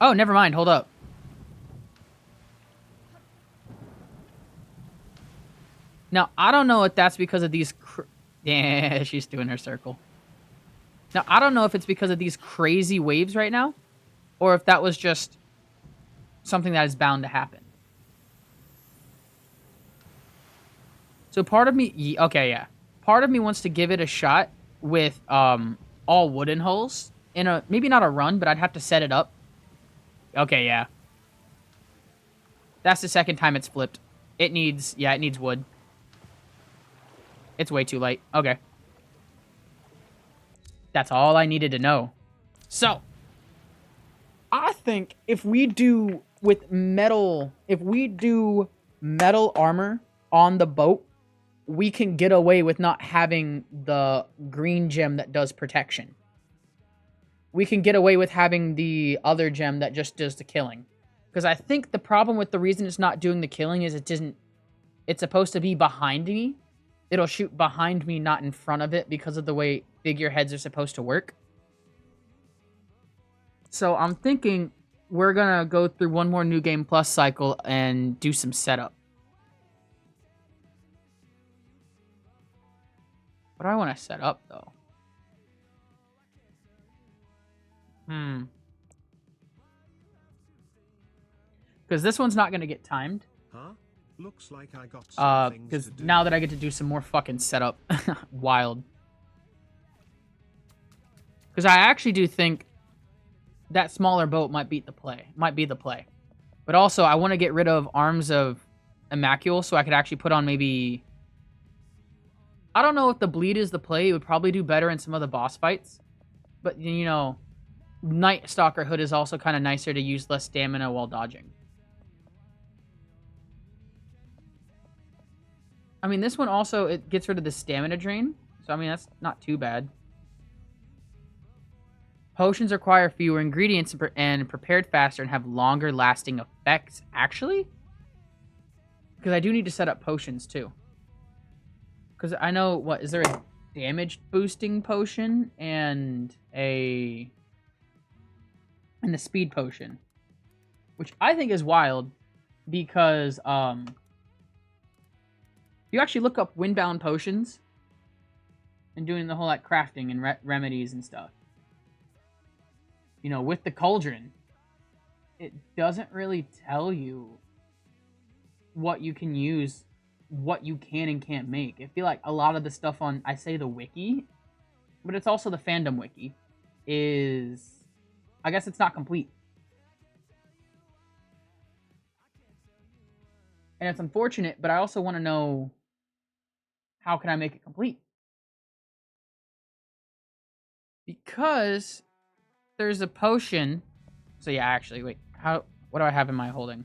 Oh, never mind. Hold up. Now, I don't know if that's because of these... Yeah, she's doing her circle. Now, I don't know if it's because of these crazy waves right now, or if that was just something that is bound to happen. So part of me... Okay, yeah. Part of me wants to give it a shot with all wooden hulls in a... Maybe not a run, but I'd have to set it up. Okay, yeah. That's the second time it's flipped. It needs... Yeah, it needs wood. It's way too late. Okay. That's all I needed to know. So, I think if we do with metal... If we do metal armor on the boat, we can get away with not having the green gem that does protection. We can get away with having the other gem that just does the killing. Because I think the problem with the reason it's not doing the killing is it's supposed to be behind me. It'll shoot behind me, not in front of it, because of the way figureheads are supposed to work. So I'm thinking we're going to go through one more New Game Plus cycle and do some setup. What do I want to set up, though? Because this one's not going to get timed. Huh? Looks like I got some things Because to do. now that I get to do some more fucking setup. Wild. Because I actually do think that smaller boat might be the play. But also, I want to get rid of Arms of Immacule so I could actually put on maybe... I don't know if the bleed is the play. It would probably do better in some of the boss fights. But, you know, Night Stalker Hood is also kind of nicer to use less stamina while dodging. I mean, this one also, it gets rid of the stamina drain. So, I mean, that's not too bad. Potions require fewer ingredients and prepared faster and have longer lasting effects. Actually? Because I do need to set up potions, too. Because I know, what, is there a damage boosting potion and a speed potion? Which I think is wild because, you actually look up Windbound potions and doing the whole, like, crafting and remedies and stuff. You know, with the cauldron, it doesn't really tell you what you can use, what you can and can't make. I feel like a lot of the stuff on, I say the wiki, but it's also the fandom wiki, is, I guess it's not complete. And it's unfortunate, but I also want to know, how can I make it complete? Because there's a potion. So yeah, actually, wait. What do I have in my holding?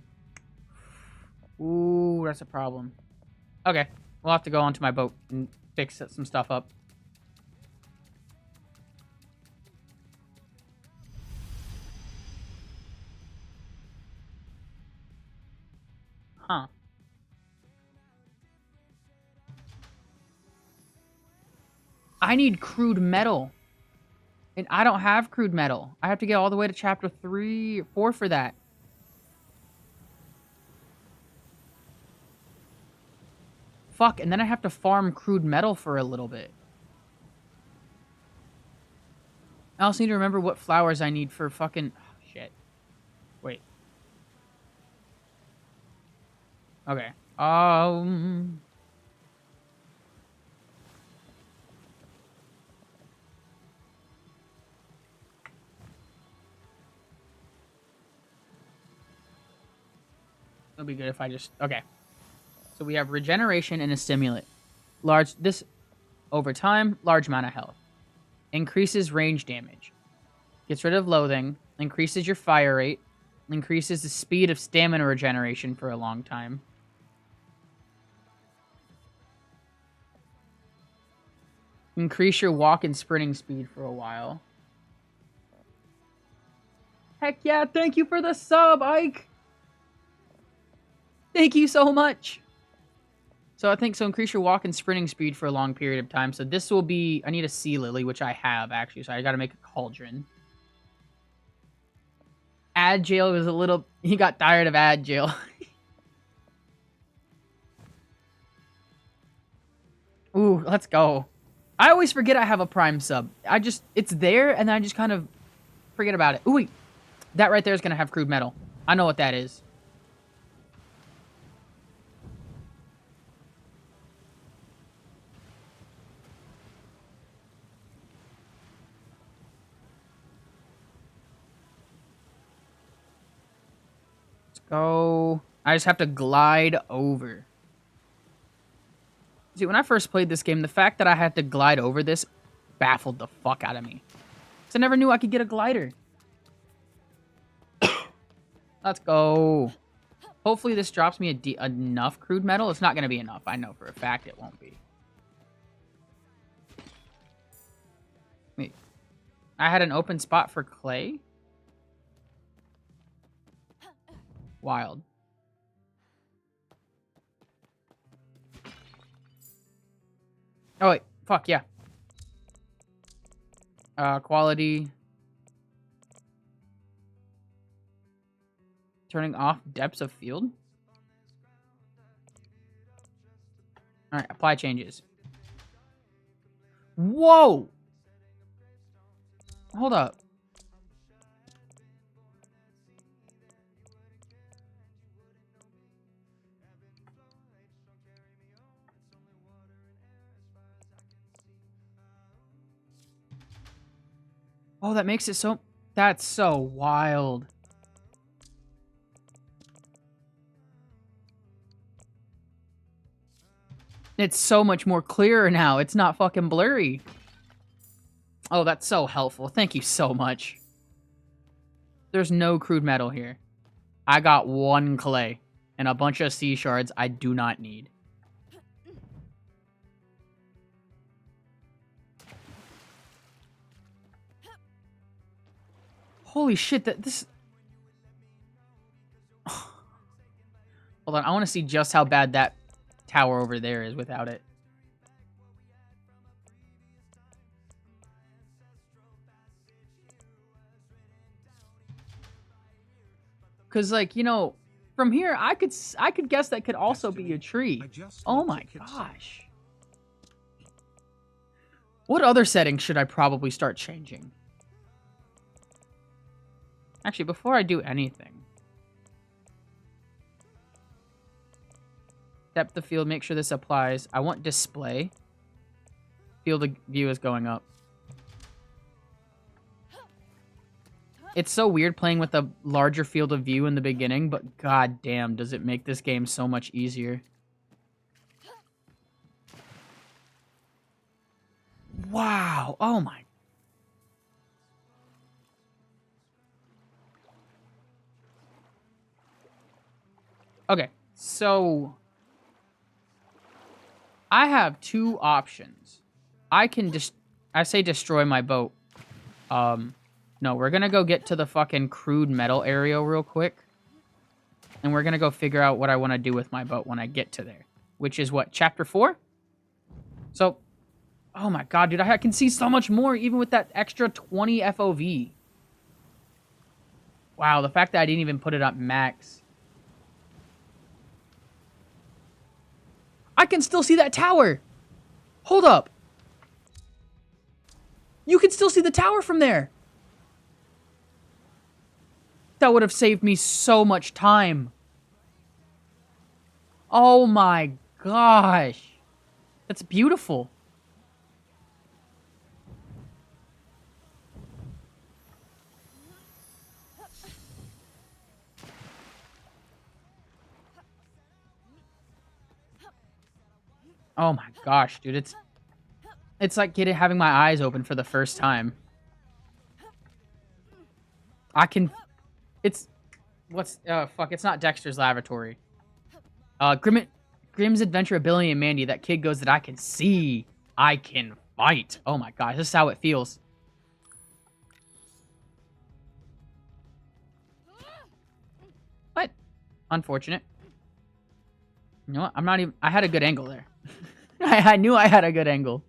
Ooh, that's a problem. Okay, we'll have to go onto my boat and fix some stuff up. Huh. I need crude metal. And I don't have crude metal. I have to get all the way to chapter 3 or 4 for that. Fuck, and then I have to farm crude metal for a little bit. I also need to remember what flowers I need for fucking... Oh, shit. Wait. Okay. It'll be good if I just... Okay. So we have regeneration and a stimulant. Over time, large amount of health. Increases range damage. Gets rid of loathing. Increases your fire rate. Increases the speed of stamina regeneration for a long time. Increase your walk and sprinting speed for a while. Heck yeah, thank you for the sub, Ike! Thank you so much! So I think, increase your walk and sprinting speed for a long period of time. So this will be, I need a sea lily, which I have, actually. So I gotta make a cauldron. Agile was a little, he got tired of Agile. Ooh, let's go. I always forget I have a Prime sub. It's there, and then I just kind of forget about it. Ooh, wait. That right there is gonna have crude metal. I know what that is. Go. I just have to glide over. See, when I first played this game, the fact that I had to glide over this baffled the fuck out of me. So I never knew I could get a glider. Let's go. Hopefully this drops me enough crude metal. It's not going to be enough. I know for a fact it won't be. Wait. I had an open spot for clay? Wild. Oh, wait. Fuck, yeah. Quality. Turning off depths of field. Alright, apply changes. Whoa! Hold up. Oh, that makes it so... That's so wild. It's so much more clearer now. It's not fucking blurry. Oh, that's so helpful. Thank you so much. There's no crude metal here. I got 1 clay and a bunch of sea shards I do not need. Holy shit, this... Hold on, I want to see just how bad that tower over there is without it. Because, like, you know, from here, I could guess that could also be a tree. Oh my gosh. What other settings should I probably start changing? Actually, before I do anything. Depth of field, make sure this applies. I want display. Field of view is going up. It's so weird playing with a larger field of view in the beginning, but god damn, does it make this game so much easier. Wow. Oh my. Okay, so I have 2 options. I can I say destroy my boat. No, we're gonna go get to the fucking crude metal area real quick. And we're gonna go figure out what I want to do with my boat when I get to there. Which is what, chapter 4? So, oh my god, dude, I can see so much more even with that extra 20 FOV. Wow, the fact that I didn't even put it at max. I can still see that tower. Hold up. You can still see the tower from there. That would have saved me so much time. Oh my gosh. That's beautiful. Oh my gosh, dude, it's like having my eyes open for the first time. It's fuck, it's not Dexter's Laboratory. Grimm's Adventure of Billy and Mandy, that kid goes that I can see. I can fight. Oh my gosh, this is how it feels. What? Unfortunate. You know what? I'm not even... I had a good angle there. I knew I had a good angle.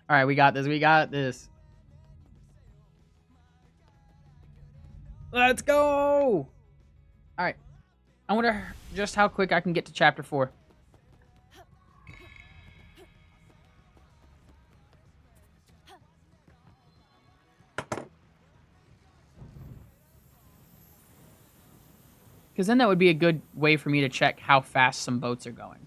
Alright, we got this. We got this. Let's go! Alright. I wonder just how quick I can get to chapter 4. Because then that would be a good way for me to check how fast some boats are going.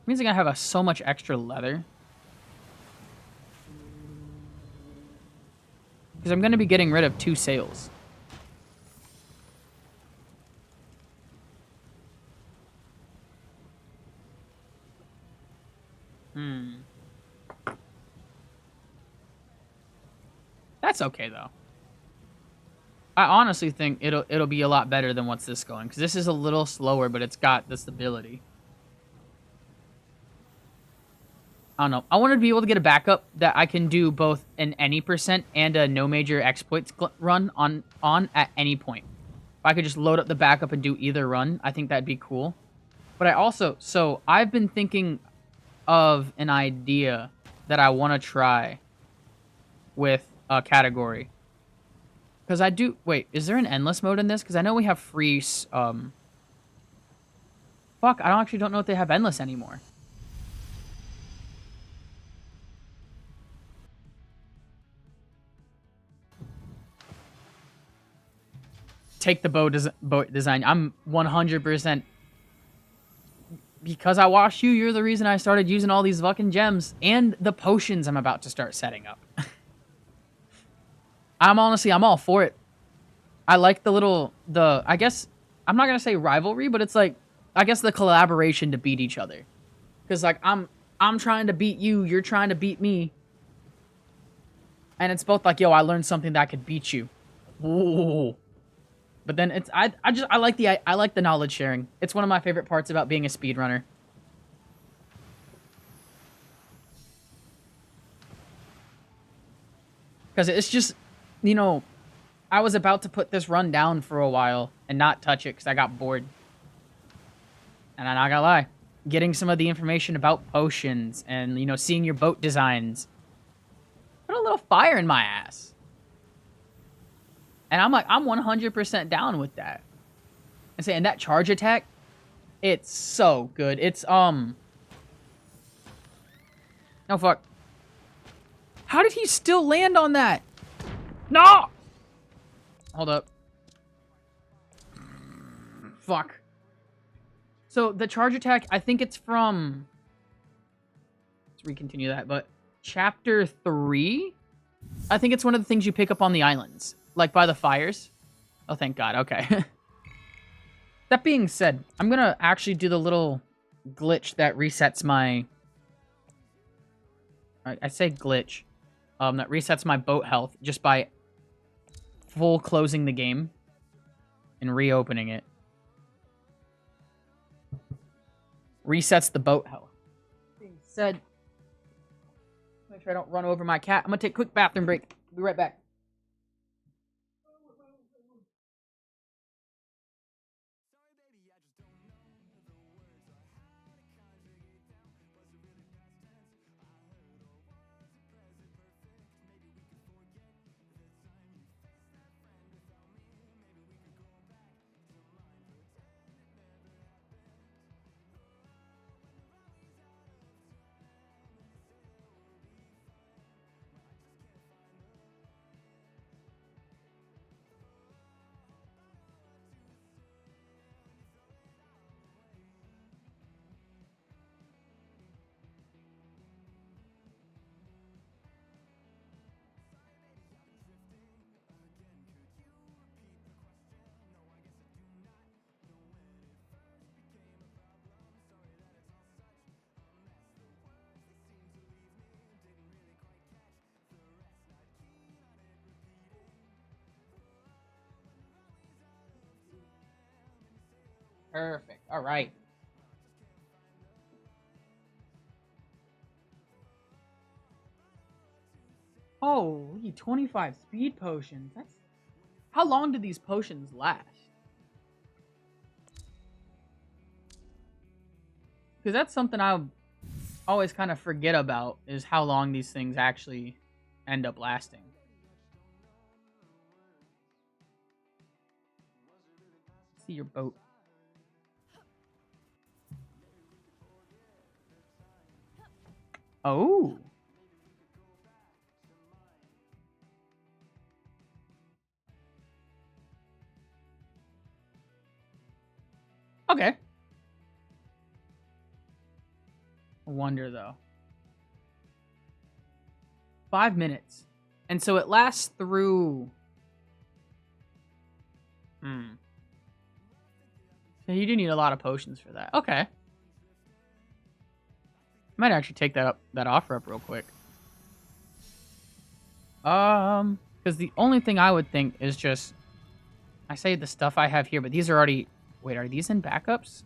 It means I'm going to have so much extra leather. Because I'm going to be getting rid of 2 sails. That's okay though. I honestly think it'll be a lot better than what's this going, because this is a little slower, but it's got the stability. I don't know. I wanted to be able to get a backup that I can do both an any percent and a no major exploits run on at any point. If I could just load up the backup and do either run, I think that'd be cool. But I also, so I've been thinking of an idea that I want to try with a category. Because I do, wait, is there an endless mode in this? Because I know we have free, fuck, I actually don't know if they have endless anymore. Take the boat design. I'm 100%. Because I watched you, you're the reason I started using all these fucking gems. And the potions I'm about to start setting up. I'm all for it. I like I guess, I'm not going to say rivalry, but it's like, I guess the collaboration to beat each other. Because, like, I'm trying to beat you, you're trying to beat me. And it's both like, yo, I learned something that could beat you. Ooh. But then it's, I like the knowledge sharing. It's one of my favorite parts about being a speedrunner. Because it's just, you know, I was about to put this run down for a while and not touch it because I got bored. And I'm not gonna lie, getting some of the information about potions and, you know, seeing your boat designs put a little fire in my ass. And I'm like, I'm 100% down with that. And saying that charge attack, it's so good. It's, no, fuck. How did he still land on that? No! Hold up. Fuck. So, the charge attack, I think it's from... Let's recontinue that, but... Chapter 3? I think it's one of the things you pick up on the islands. Like, by the fires. Oh, thank God. Okay. That being said, I'm gonna actually do the little glitch that resets my... I say glitch. That resets my boat health just by full closing the game and reopening it. Resets the boat health. Being said, make sure I don't run over my cat. I'm gonna take a quick bathroom break. Be right back. Perfect. All right. Holy 25 speed potions. That's... How long do these potions last? Because that's something I always kind of forget about, is how long these things actually end up lasting. See your boat. Oh. Okay. I wonder, though. 5 minutes. And so it lasts through... Yeah, you do need a lot of potions for that. Okay. Might actually take that offer up real quick. Because the only thing I would think is just, I say the stuff I have here, but these are already, wait, are these in backups?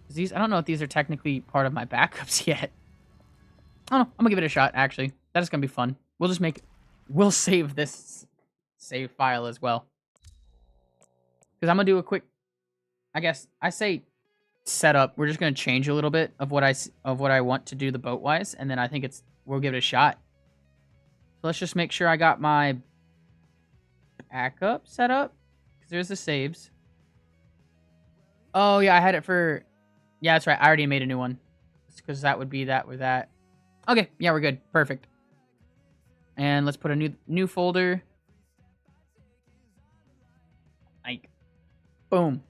Is these, I don't know if these are technically part of my backups yet. I don't know, I'm gonna give it a shot, actually. That is gonna be fun. We'll just make, we'll save this save file as well. Because I'm gonna do a quick, I guess, I say setup. We're just gonna change a little bit of what I want to do the boat wise, and then I think we'll give it a shot. So let's just make sure I got my backup set up. Because there's the saves. Oh yeah, I had it for, yeah, that's right. I already made a new one. Because that would be that with that. Okay, yeah, we're good. Perfect. And let's put a new folder. Like, boom.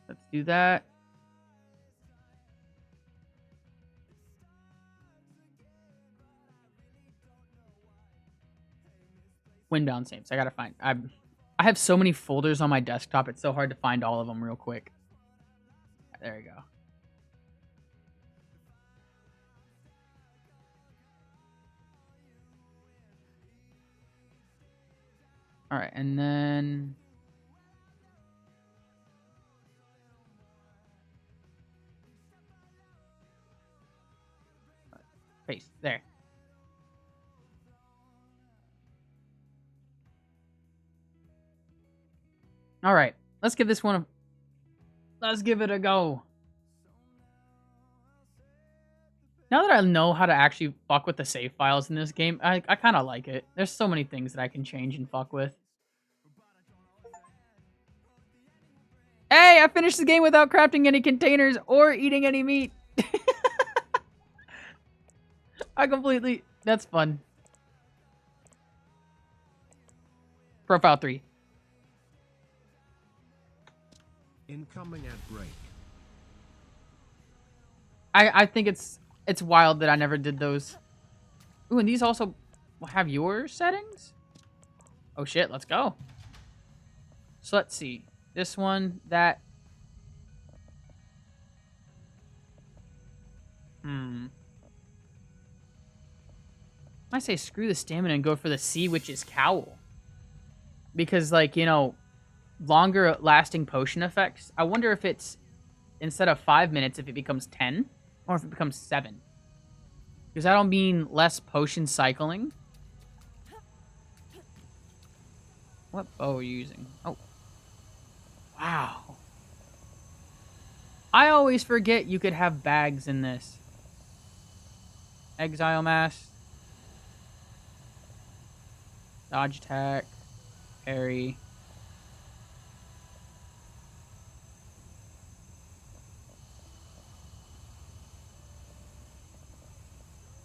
Let's do that. Windbound saves. I gotta find. I have so many folders on my desktop. It's so hard to find all of them real quick. There we go. All right, and then paste there. All right, let's give this one a. Let's give it a go. Now that I know how to actually fuck with the save files in this game, I kind of like it. There's so many things that I can change and fuck with. Hey, I finished the game without crafting any containers or eating any meat. I completely... That's fun. Profile 3. Incoming ad break. I think it's wild that I never did those. Ooh, and these also have your settings? Oh shit, let's go. So let's see. This one, that... I say screw the stamina and go for the Sea Witch's Cowl. Because, like, you know, longer lasting potion effects. I wonder if it's, instead of 5 minutes, if it becomes 10. Or if it becomes 7. Because that'll mean less potion cycling. What bow are you using? Oh. Wow. I always forget you could have bags in this. Exile Mask. Dodge attack. Parry.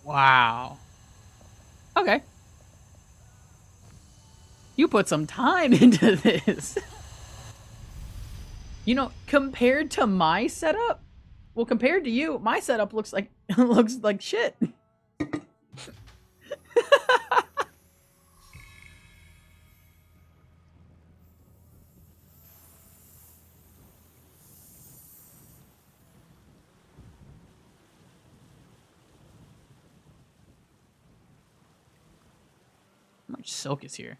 Wow. Okay. You put some time into this. You know, compared to my setup, well, compared to you, my setup looks like looks like shit. How much silk is here?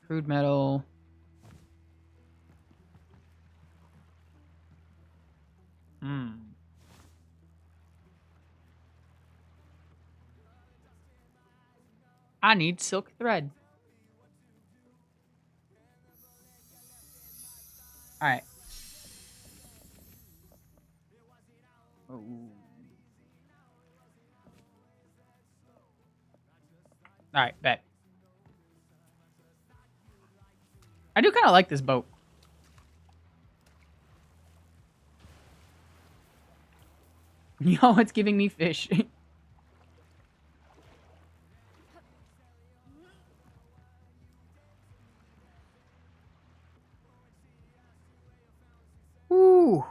Crude metal. I need silk thread. Alright. Oh. Alright, bet. I do kind of like this boat. Yo, it's giving me fish. Ooh.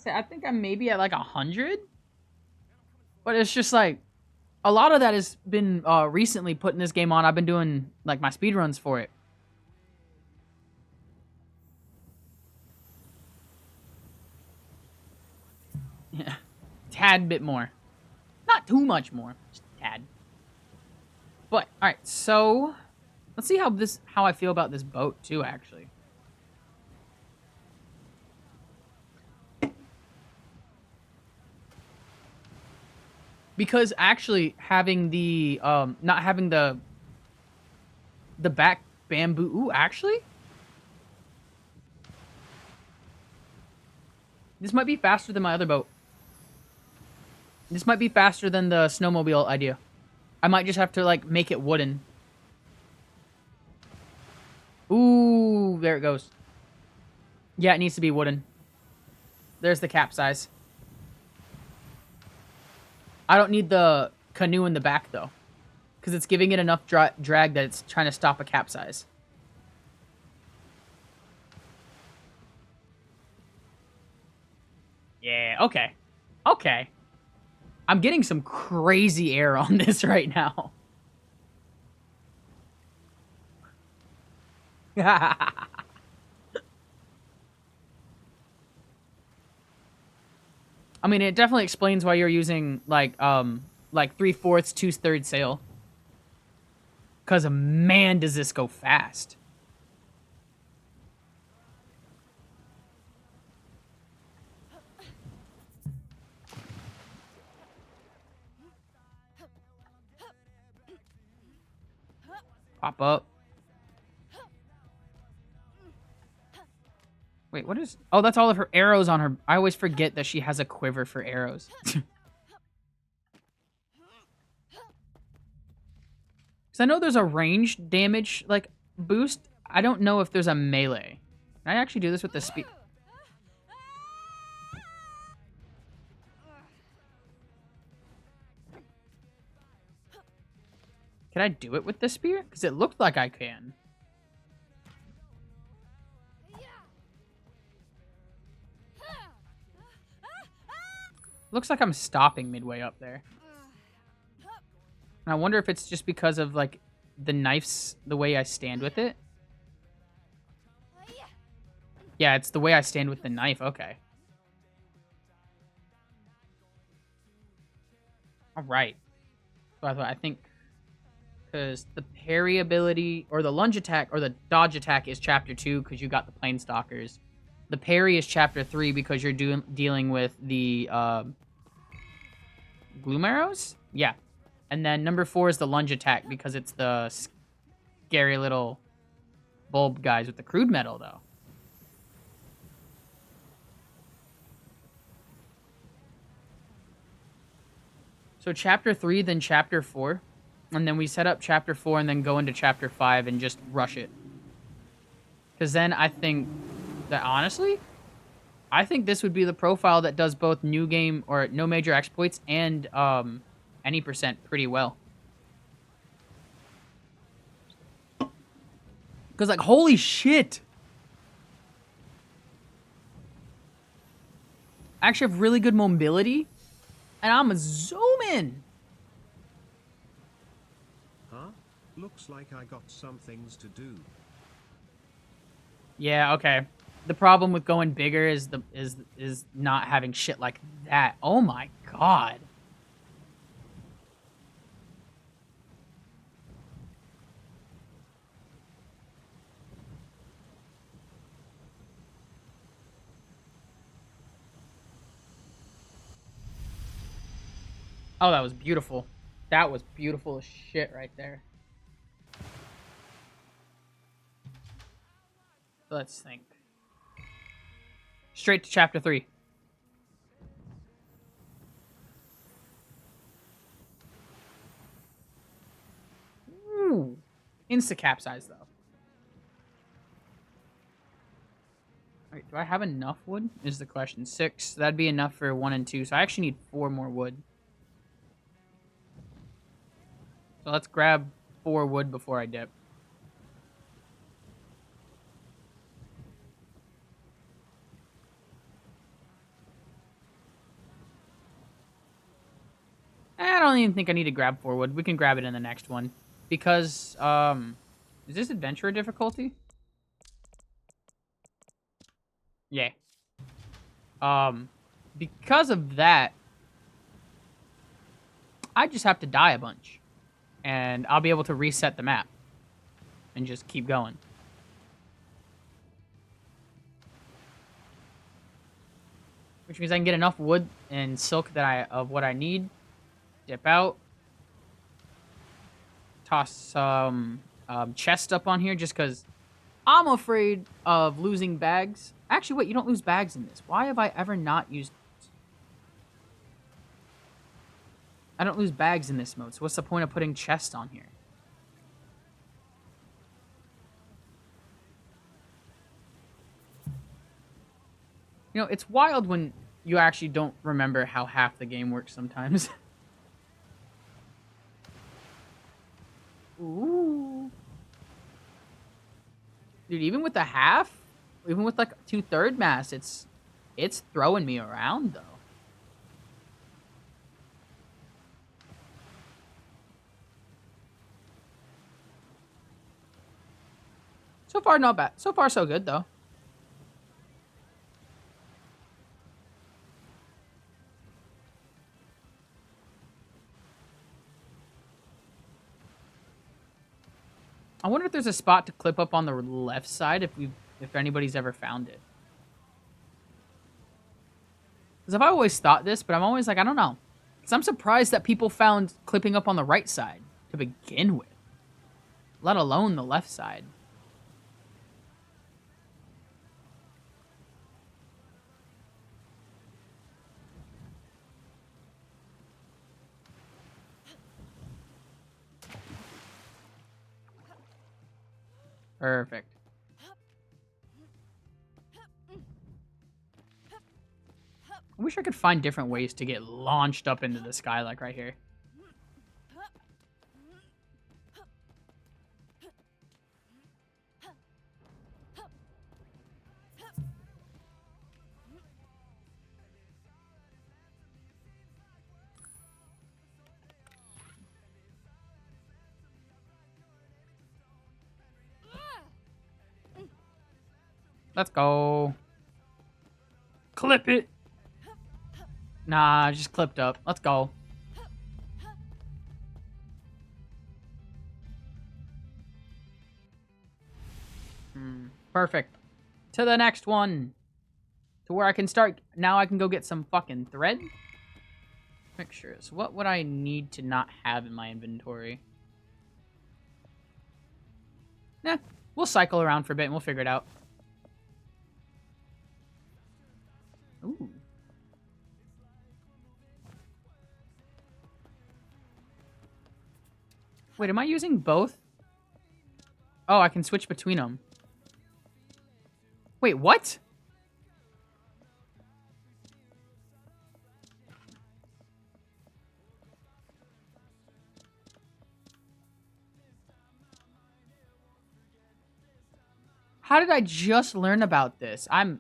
I think I'm maybe at like 100. But it's just like, A lot of that has been recently putting this game on. I've been doing like my speedruns for it. Yeah, tad bit more, not too much more, just a tad. But all right, so let's see how I feel about this boat too. Actually, because actually having the not having the back bamboo. Ooh, actually, this might be faster than my other boat. This might be faster than the snowmobile idea. I might just have to like make it wooden. Ooh, there it goes. Yeah, it needs to be wooden. There's the capsize. I don't need the canoe in the back though, because it's giving it enough drag that it's trying to stop a capsize. Yeah, okay. Okay. I'm getting some crazy air on this right now. I mean, it definitely explains why you're using like 3/4, 2/3 sail. Cause man, does this go fast. Pop up. Wait, what is... Oh, that's all of her arrows on her. I always forget that she has a quiver for arrows. Because I know there's a range damage, like, boost. I don't know if there's a melee. Can I actually do this with the speed? Can I do it with the spear? Because it looked like I can. Looks like I'm stopping midway up there. And I wonder if it's just because of, like, the knife's the way I stand with it. Yeah, it's the way I stand with the knife. Okay. All right. So I think... Because the parry ability, or the lunge attack, or the dodge attack is chapter 2 because you got the planestalkers. The parry is chapter 3 because you're dealing with the gloom arrows? Yeah. And then number 4 is the lunge attack because it's the scary little bulb guys with the crude metal, though. So chapter 3, then chapter 4. And then we set up chapter 4 and then go into chapter 5 and just rush it. Because then I think that, honestly, I think this would be the profile that does both new game or no major exploits and any percent pretty well. Because, like, holy shit! I actually have really good mobility, and I'm a zoom in. Huh? Looks like I got some things to do. Yeah, okay. The problem with going bigger is not having shit like that. Oh my god. Oh, that was beautiful. That was beautiful as shit right there. Let's think. Straight to chapter 3. Ooh. Insta-capsize, though. Wait, do I have enough wood? Is the question. 6. That'd be enough for 1 and 2. So I actually need 4 more wood. So let's grab 4 wood before I dip. I don't even think I need to grab 4 wood. We can grab it in the next one. Because, is this adventurer difficulty? Yeah. Because of that, I just have to die a bunch. And I'll be able to reset the map. And just keep going. Which means I can get enough wood and silk that of what I need. Dip out. Toss some chest up on here just because I'm afraid of losing bags. Actually, wait, you don't lose bags in this. Why have I ever not used... I don't lose bags in this mode, so what's the point of putting chest on here? You know, it's wild when you actually don't remember how half the game works sometimes. Ooh. Dude, even with the half, even with like 2/3 mass, it's throwing me around though. So far, not bad. So far, so good though. I wonder if there's a spot to clip up on the left side if anybody's ever found it. Because I've always thought this, but I'm always like, I don't know. Because I'm surprised that people found clipping up on the right side to begin with. Let alone the left side. Perfect. I wish I could find different ways to get launched up into the sky like right here. Let's go. Clip it. Nah, just clipped up. Let's go. Perfect. To the next one. To where I can start. Now I can go get some fucking thread. Pictures. What would I need to not have in my inventory? Nah, we'll cycle around for a bit and we'll figure it out. Ooh. Wait, am I using both? Oh, I can switch between them. Wait, what? How did I just learn about this? I'm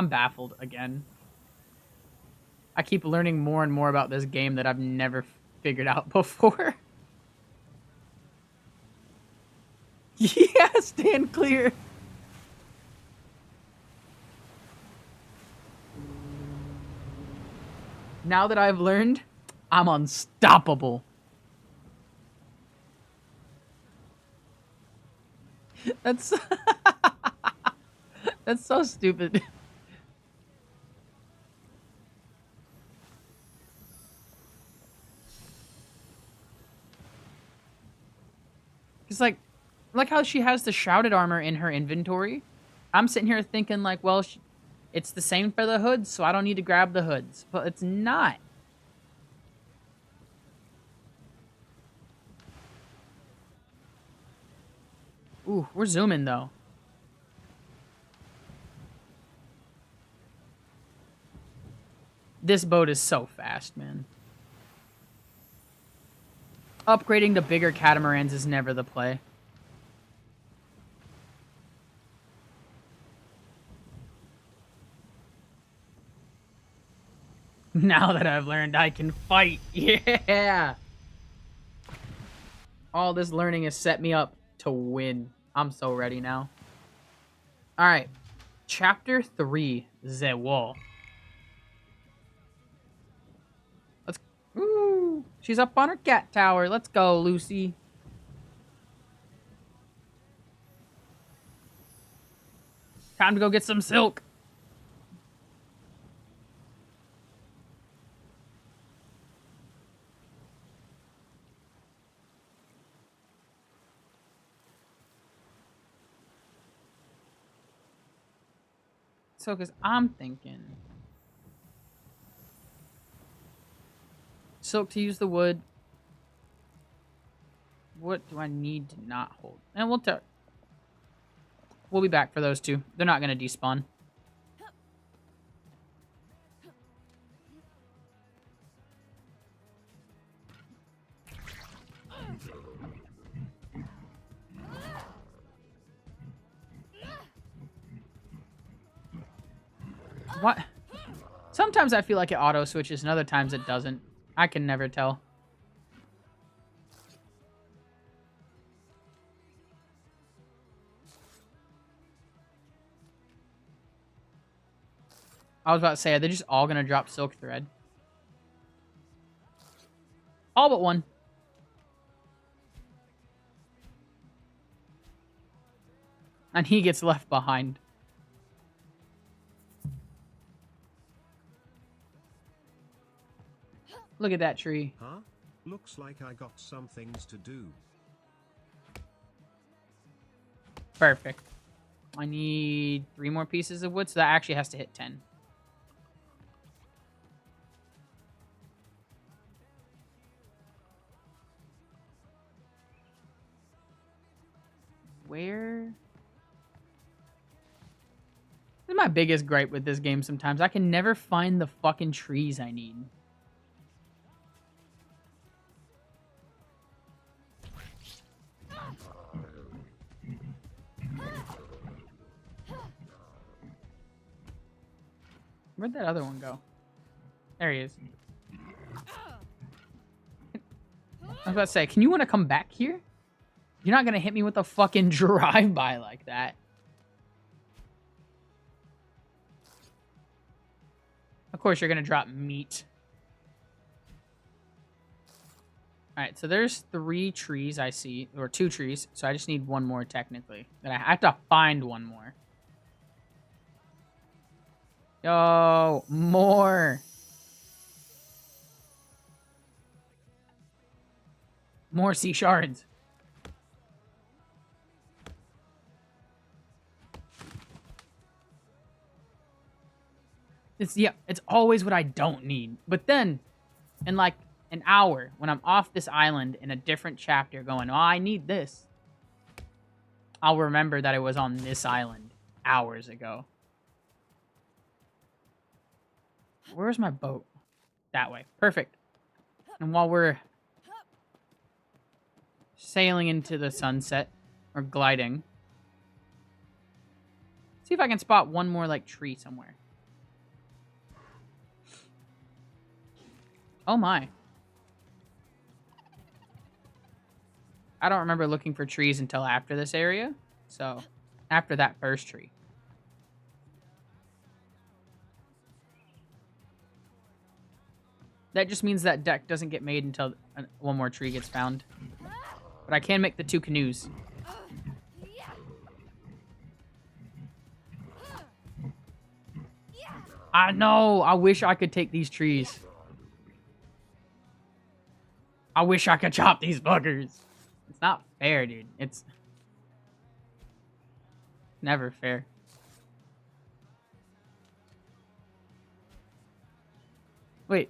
baffled again. I keep learning more and more about this game that I've never figured out before. Yeah, stand clear. Now that I've learned, I'm unstoppable. That's that's so stupid. It's like how she has the shrouded armor in her inventory. I'm sitting here thinking like, well, it's the same for the hoods, so I don't need to grab the hoods. But it's not. Ooh, we're zooming though. This boat is so fast, man. Upgrading to bigger catamarans is never the play. Now that I've learned I can fight. Yeah. All this learning has set me up to win. I'm so ready now. All right. Chapter 3, The Wall. Let's... Ooh, she's up on her cat tower. Let's go, Lucy. Time to go get some silk. So, because I'm thinking... Silk to use the wood. What do I need to not hold? And we'll be back for those two. They're not going to despawn. What? Sometimes I feel like it auto switches and other times it doesn't. I can never tell. I was about to say, are they just all going to drop silk thread? All but one. And he gets left behind. Look at that tree. Huh? Looks like I got some things to do. Perfect. I need 3 more pieces of wood, so that actually has to hit 10. Where? This is my biggest gripe with this game sometimes. I can never find the fucking trees I need. Where'd that other one go? There he is. I was about to say, can you want to come back here? You're not going to hit me with a fucking drive-by like that. Of course, you're going to drop meat. Alright, so there's 3 trees I see. Or 2 trees. So I just need 1 more, technically. And I have to find 1 more. Yo, more. More sea shards. It's always what I don't need. But then, in like an hour, when I'm off this island in a different chapter going, oh, I need this, I'll remember that it was on this island hours ago. Where's my boat? That way. Perfect. And while we're sailing into the sunset, or gliding, see if I can spot 1 more, like, tree somewhere. Oh my. I don't remember looking for trees until after this area. So, after that first tree. That just means that deck doesn't get made until 1 more tree gets found. But I can make the 2 canoes. I know! I wish I could take these trees. I wish I could chop these buggers. It's not fair, dude. It's never fair. Wait.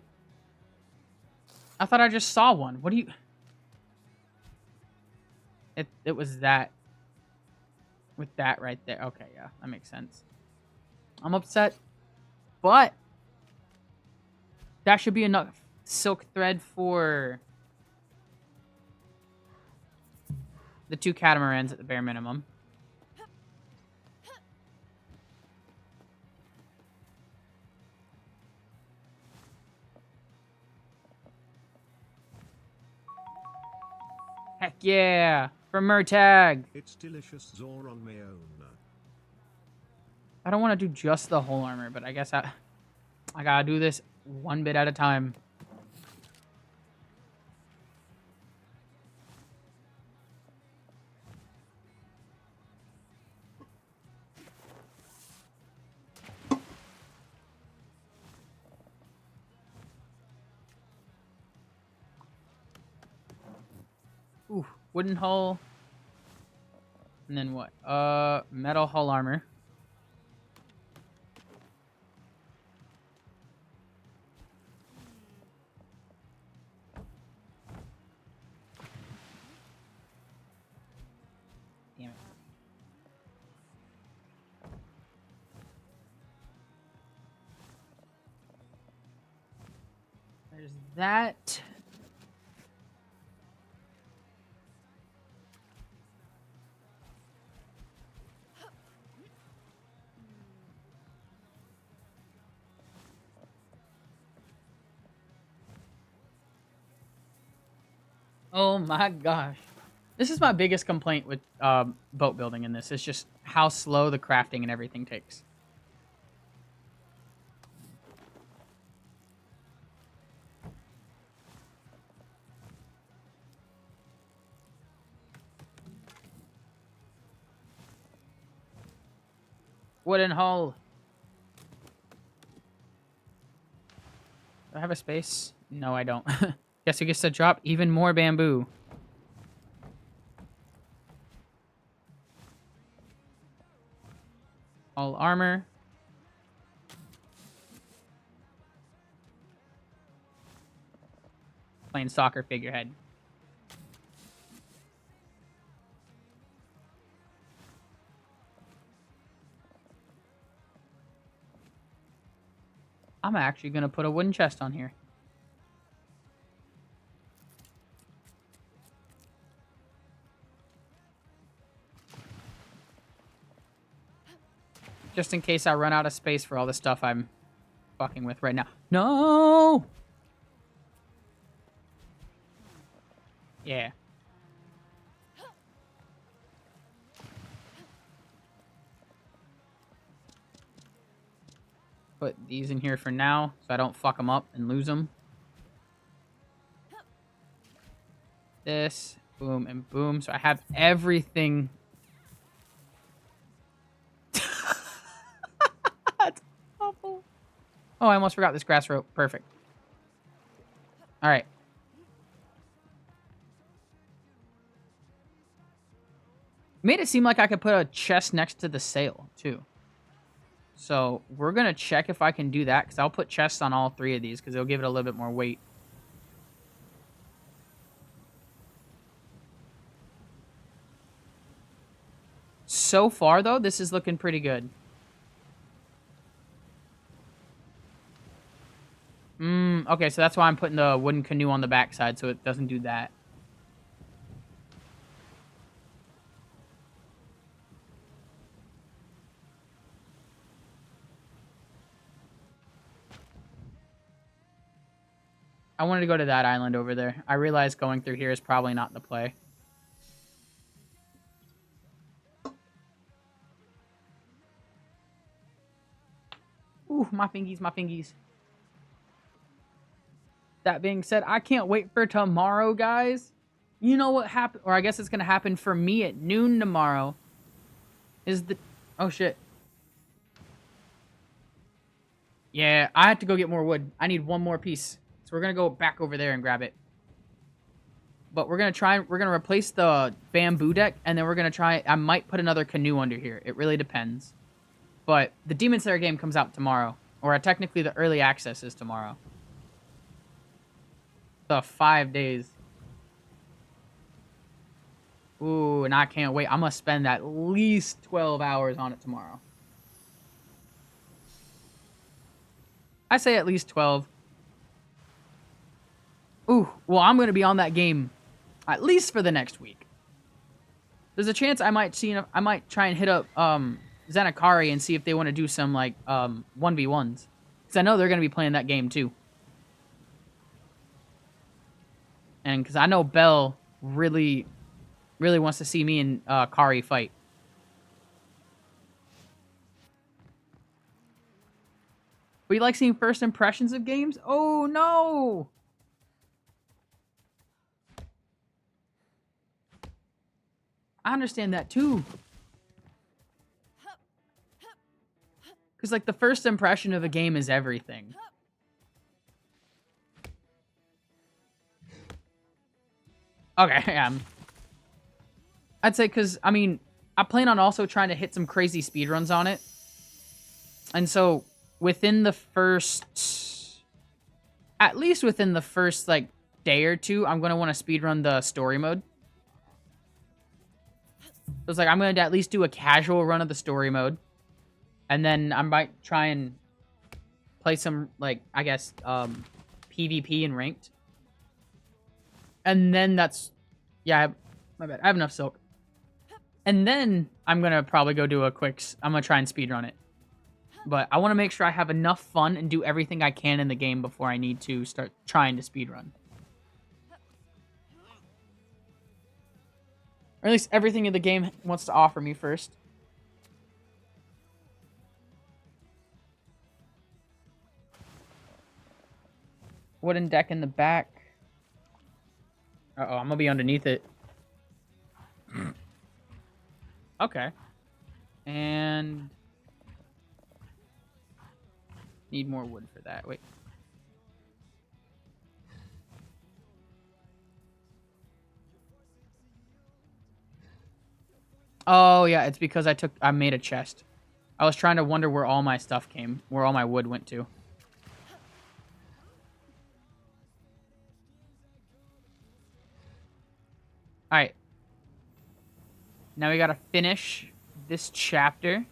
I thought I just saw one. What do you... It was that. With that right there. Okay, yeah. That makes sense. I'm upset. But that should be enough silk thread for the 2 catamarans at the bare minimum. Heck yeah! From Murtag! It's delicious Zor on my own. I don't want to do just the whole armor, but I guess I gotta do this one bit at a time. Ooh, wooden hull. And then what? Metal hull armor. Damn it. There's that. Oh my gosh. This is my biggest complaint with boat building in this. It's just how slow the crafting and everything takes. Wooden hull. Do I have a space? No, I don't. Guess who gets to drop even more bamboo? All armor. Playing soccer figurehead. I'm actually going to put a wooden chest on here. Just in case I run out of space for all the stuff I'm fucking with right now. No! Yeah. Put these in here for now so I don't fuck them up and lose them. This, boom, and boom. So I have everything. That's awful. Oh, I almost forgot this grass rope. Perfect. All right. Made it seem like I could put a chest next to the sail, too. So we're going to check if I can do that, because I'll put chests on all three of these, because it'll give it a little bit more weight. So far, though, this is looking pretty good. Okay, so that's why I'm putting the wooden canoe on the backside, so it doesn't do that. I wanted to go to that island over there. I realized going through here is probably not the play. Ooh, my fingies, my fingies. That being said, I can't wait for tomorrow, guys. You know what happened? Or I guess it's going to happen for me at noon tomorrow. Is the... Oh, shit. Yeah, I have to go get more wood. I need one more piece. So we're going to go back over there and grab it. But we're going to try... We're going to replace the bamboo deck. And then we're going to try... I might put another canoe under here. It really depends. But the Demon Slayer game comes out tomorrow. Or technically the early access is tomorrow. The 5 days. Ooh, and I can't wait. I'm going to spend at least 12 hours on it tomorrow. I say at least 12. Ooh, well, I'm going to be on that game at least for the next week. There's a chance I might try and hit up Zenakari and see if they want to do some like 1v1s. Because I know they're going to be playing that game too. And because I know Belle really wants to see me and Kari fight. We like seeing first impressions of games? Oh no! I understand that too. Because, like, the first impression of a game is everything. Okay, I'd say because, I mean, I plan on also trying to hit some crazy speedruns on it. And so, within the first... At least within the first, like, day or two, I'm going to want to speedrun the story mode. So it's like, I'm going to at least do a casual run of the story mode. And then I might try and play some, like, I guess, PvP and ranked. And then that's... Yeah, my bad. I have enough silk. And then I'm going to probably go do a quick... I'm going to try and speedrun it. But I want to make sure I have enough fun and do everything I can in the game before I need to start trying to speedrun. Or at least everything in the game wants to offer me first. Wooden deck in the back. Uh-oh, I'm gonna be underneath it. Okay. And... need more wood for that. Wait. Oh, yeah, it's because I made a chest. I was trying to wonder where all my stuff where all my wood went to. Alright. Now we gotta finish this chapter.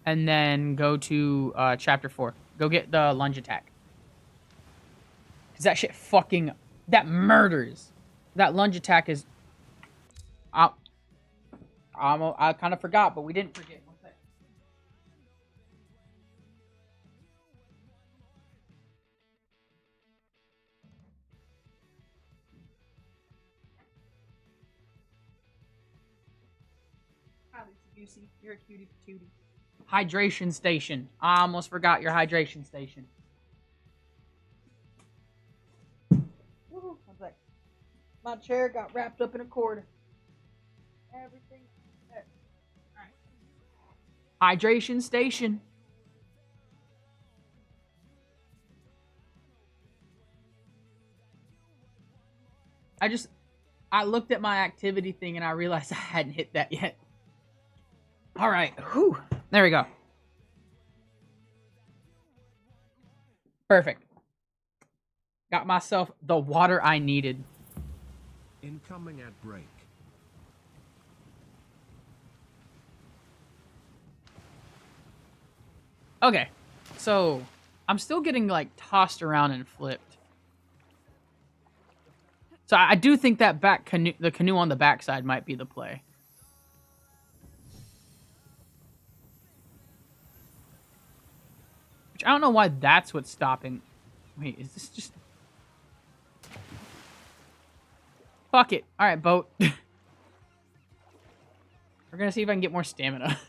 And then go to chapter 4. Go get the lunge attack. Because that shit fucking... That murders. That lunge attack is... I kind of forgot, but we didn't forget. One sec. Hi, Lucy. You're a cutie patootie. Hydration station. I almost forgot your hydration station. Woohoo. One sec. My chair got wrapped up in a cord. Everything. Alright. Hydration station. I looked at my activity thing and I realized I hadn't hit that yet. Alright. Whew. There we go. Perfect. Got myself the water I needed. Incoming ad break. Okay. So, I'm still getting, like, tossed around and flipped. So, I do think that the canoe on the backside might be the play. I don't know why that's what's stopping. Wait, is this just... Fuck it. Alright, boat. We're gonna see if I can get more stamina.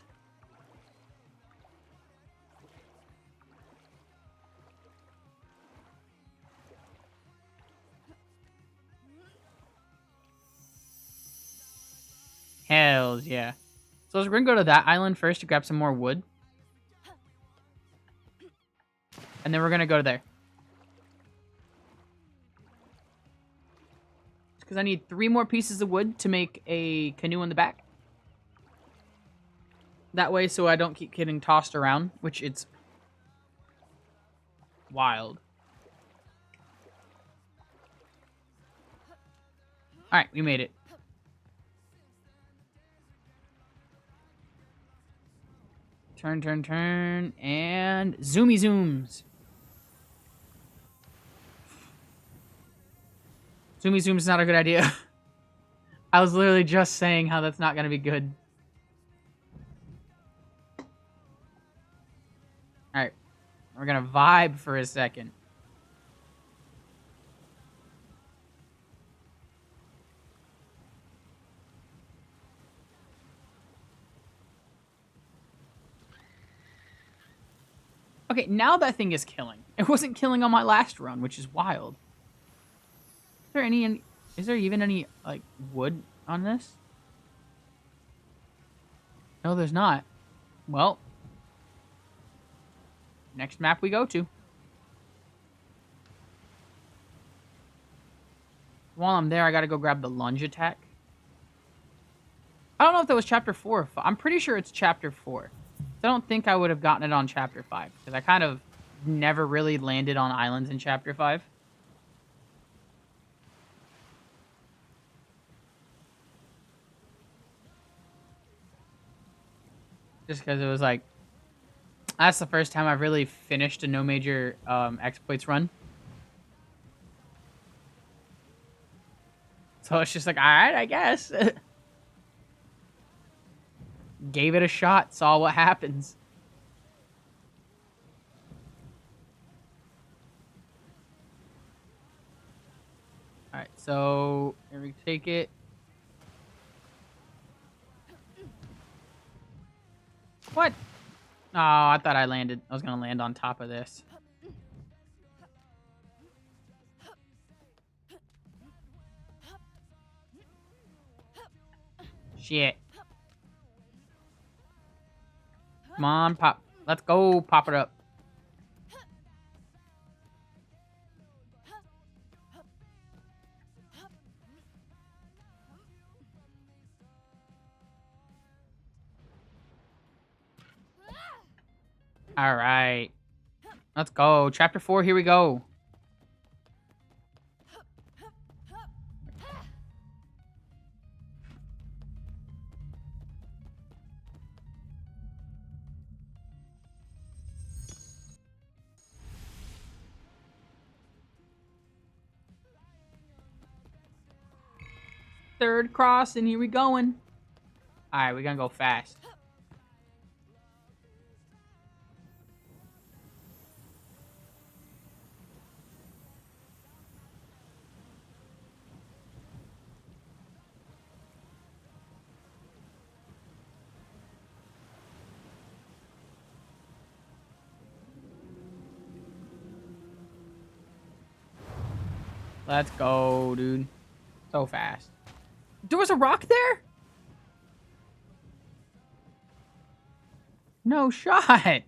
Hells yeah. So we're gonna go to that island first to grab some more wood. And then we're gonna go to there. Because I need 3 more pieces of wood to make a canoe in the back. That way, so I don't keep getting tossed around, which it's wild. Alright, we made it. Turn, turn, turn, and zoomy zooms. Zoomy zooms is not a good idea. I was literally just saying how that's not going to be good. Alright. We're going to vibe for a second. Okay, now that thing is killing. It wasn't killing on my last run, which is wild. Is there even any, like, wood on this? No, there's not. Well, next map we go to. While I'm there, I gotta go grab the lunge attack. I don't know if that was chapter 4 or 5. I'm pretty sure it's chapter 4. I don't think I would have gotten it on chapter 5, because I kind of never really landed on islands in chapter 5. Just because it was like, that's the first time I've really finished a no major exploits run. So it's just like, alright, I guess. Gave it a shot, saw what happens. Alright, so here we take it. What? Oh, I thought I was gonna land on top of this. Shit. Come on, pop. Let's go, pop it up. All right. Let's go. Chapter 4, here we go. Third cross, and here we going. All right, we're gonna go fast. Let's go, dude. So fast. There was a rock there? No shot. I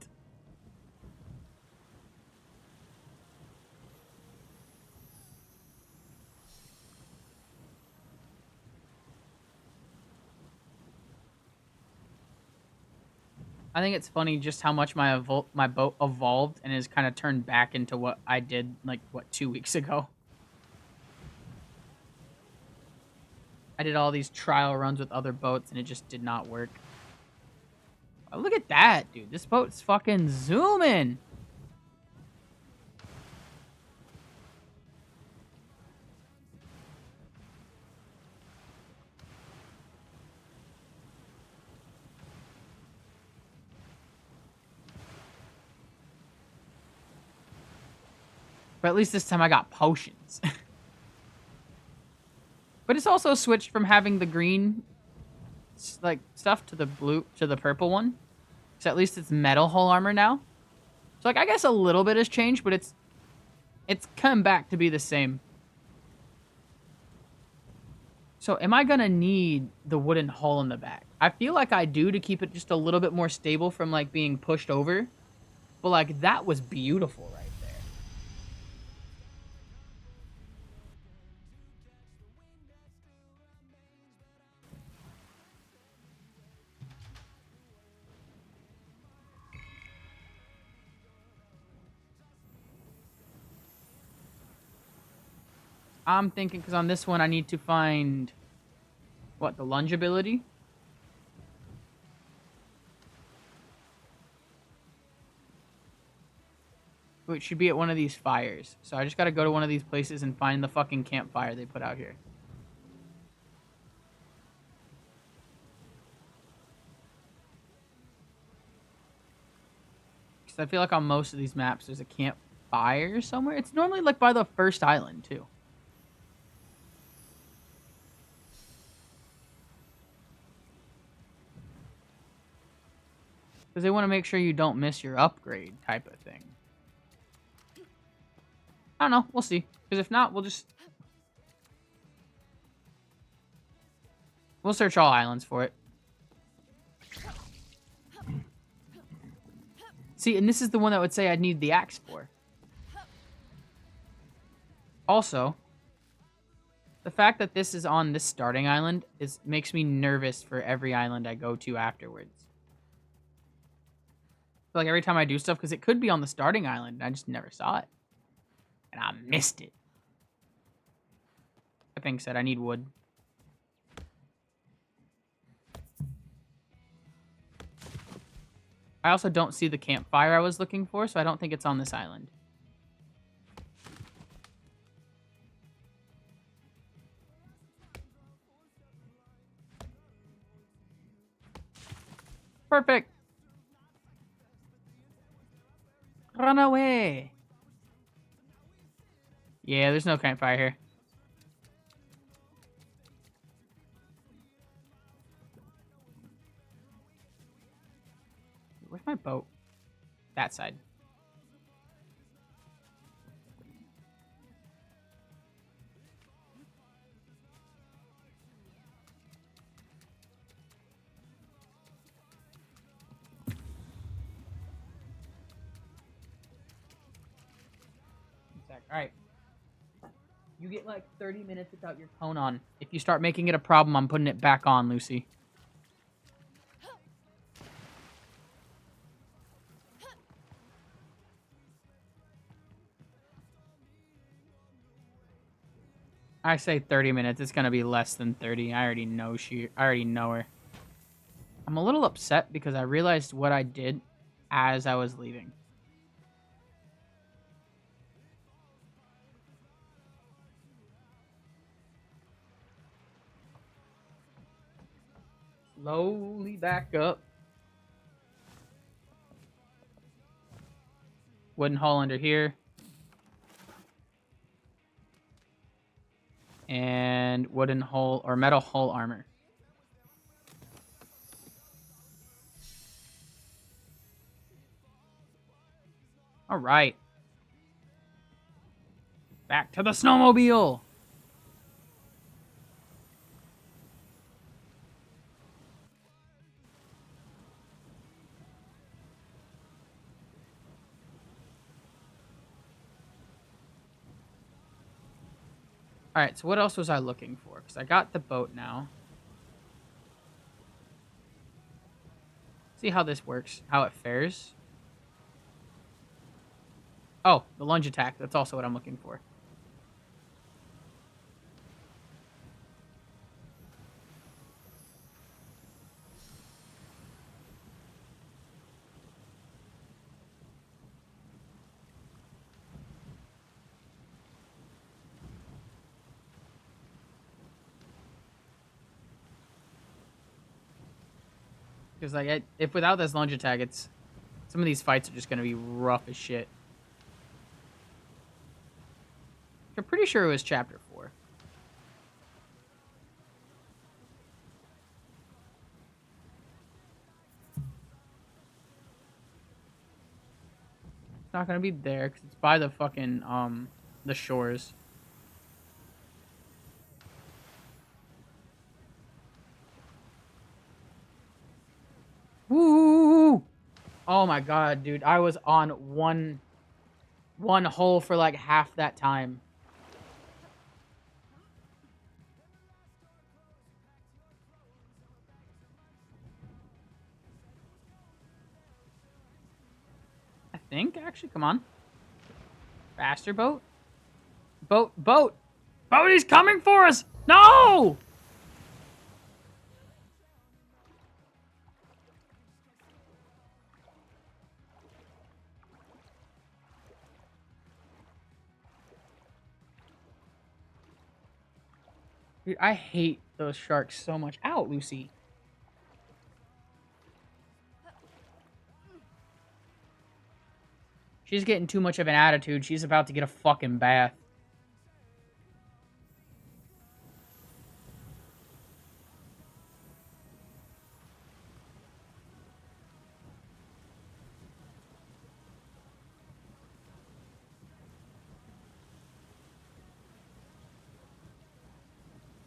think it's funny just how much my boat evolved and has kind of turned back into what I did, like, what, 2 weeks ago. I did all these trial runs with other boats, and it just did not work. Oh, look at that, dude. This boat's fucking zooming. But at least this time I got potions. But it's also switched from having the green, like, stuff to the blue, to the purple one. So at least it's metal hull armor now. So, like, I guess a little bit has changed, but it's come back to be the same. So am I gonna need the wooden hull in the back? I feel like I do to keep it just a little bit more stable from, like, being pushed over. But, like, that was beautiful right there. I'm thinking, because on this one I need to find, what, the lunge ability? Which should be at one of these fires. So I just gotta go to one of these places and find the fucking campfire they put out here. Because I feel like on most of these maps there's a campfire somewhere. It's normally, like, by the first island, too. Because they want to make sure you don't miss your upgrade type of thing. I don't know. We'll see. Because if not, we'll search all islands for it. See, and this is the one that would say I'd need the axe for. Also, the fact that this is on this starting island makes me nervous for every island I go to afterwards. Like every time I do stuff, because it could be on the starting island, and I just never saw it. And I missed it. That being said, I need wood. I also don't see the campfire I was looking for, so I don't think it's on this island. Perfect. Run away. Yeah, there's no campfire here. Where's my boat? That side. All right. You get like 30 minutes without your cone on. If you start making it a problem, I'm putting it back on, Lucy. I say 30 minutes. It's going to be less than 30. I already know her. I'm a little upset because I realized what I did as I was leaving. Slowly back up. Wooden hull under here. And wooden hull or metal hull armor. All right. Back to the snowmobile. All right, so what else was I looking for? Because I got the boat now. See how this works, how it fares. Oh, the lunge attack. That's also what I'm looking for. Because like, if without this lunge attack, some of these fights are just gonna be rough as shit. I'm pretty sure it was chapter 4. It's not gonna be there because it's by the fucking the shores. Woo! Oh my god, dude. I was on one hole for like half that time. I think, actually. Come on. Faster, boat. Boat! Boat, he's coming for us! No! Dude, I hate those sharks so much. Ow, Lucy. She's getting too much of an attitude. She's about to get a fucking bath.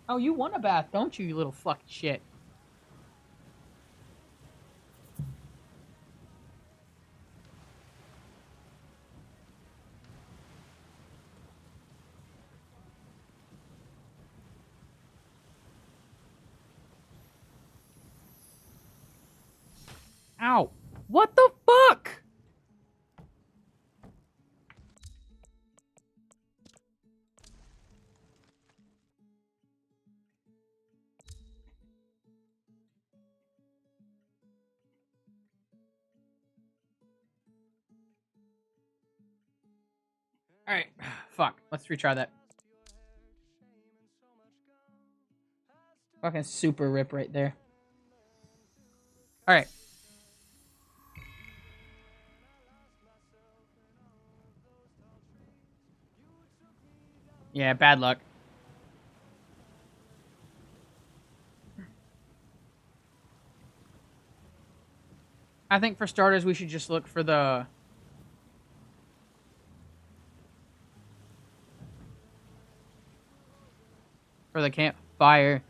Oh, you want a bath, don't you little fucking shit? Ow. What the fuck? Alright. Fuck. Let's retry that. Fucking super rip right there. Alright. Yeah, bad luck. I think for starters, we should just look for the... campfire.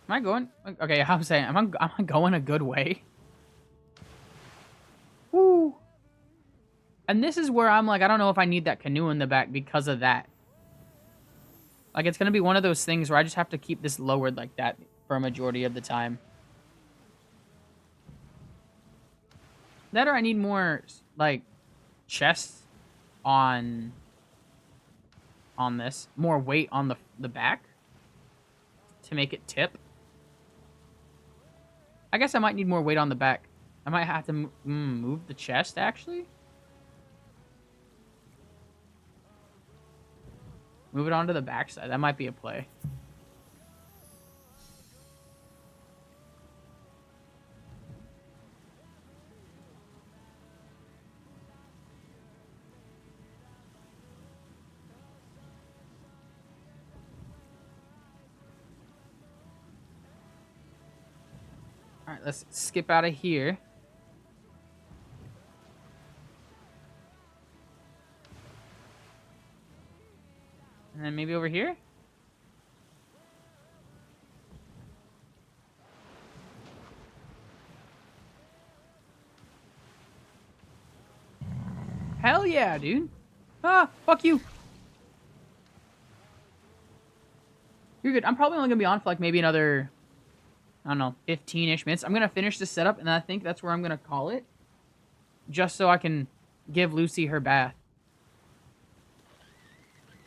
Am I going? Okay, I'm saying, am I going a good way? Woo! And this is where I'm like, I don't know if I need that canoe in the back because of that. Like, it's gonna be one of those things where I just have to keep this lowered like that for a majority of the time. That or I need more, like, chests on this. More weight on the back to make it tip. I guess I might need more weight on the back. I might have to move the chest, actually. Move it onto the backside. That might be a play. Alright, let's skip out of here. And then maybe over here? Hell yeah, dude. Ah, fuck you. You're good. I'm probably only going to be on for like maybe another, I don't know, 15-ish minutes. I'm going to finish this setup, and I think that's where I'm going to call it. Just so I can give Lucy her bath.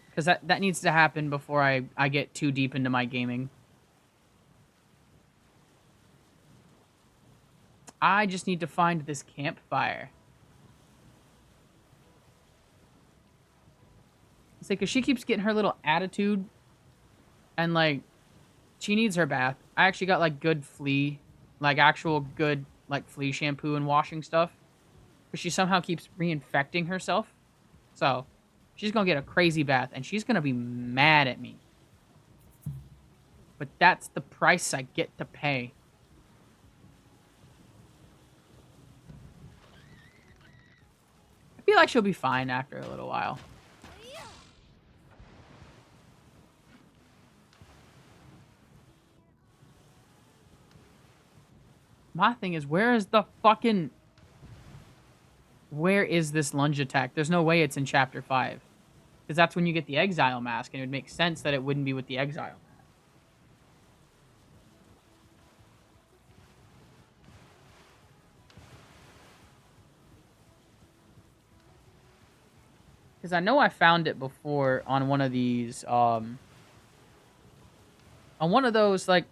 Because that needs to happen before I get too deep into my gaming. I just need to find this campfire. It's like, because she keeps getting her little attitude. And, like, she needs her bath. I actually got, like, good flea. Like, actual good, like, flea shampoo and washing stuff. But she somehow keeps reinfecting herself. So, she's going to get a crazy bath. And she's going to be mad at me. But that's the price I get to pay. I feel like she'll be fine after a little while. My thing is, where is the fucking... Where is this lunge attack? There's no way it's in Chapter 5. Because that's when you get the Exile Mask, and it would make sense that it wouldn't be with the Exile Mask. Because I know I found it before on one of these, on one of those, like,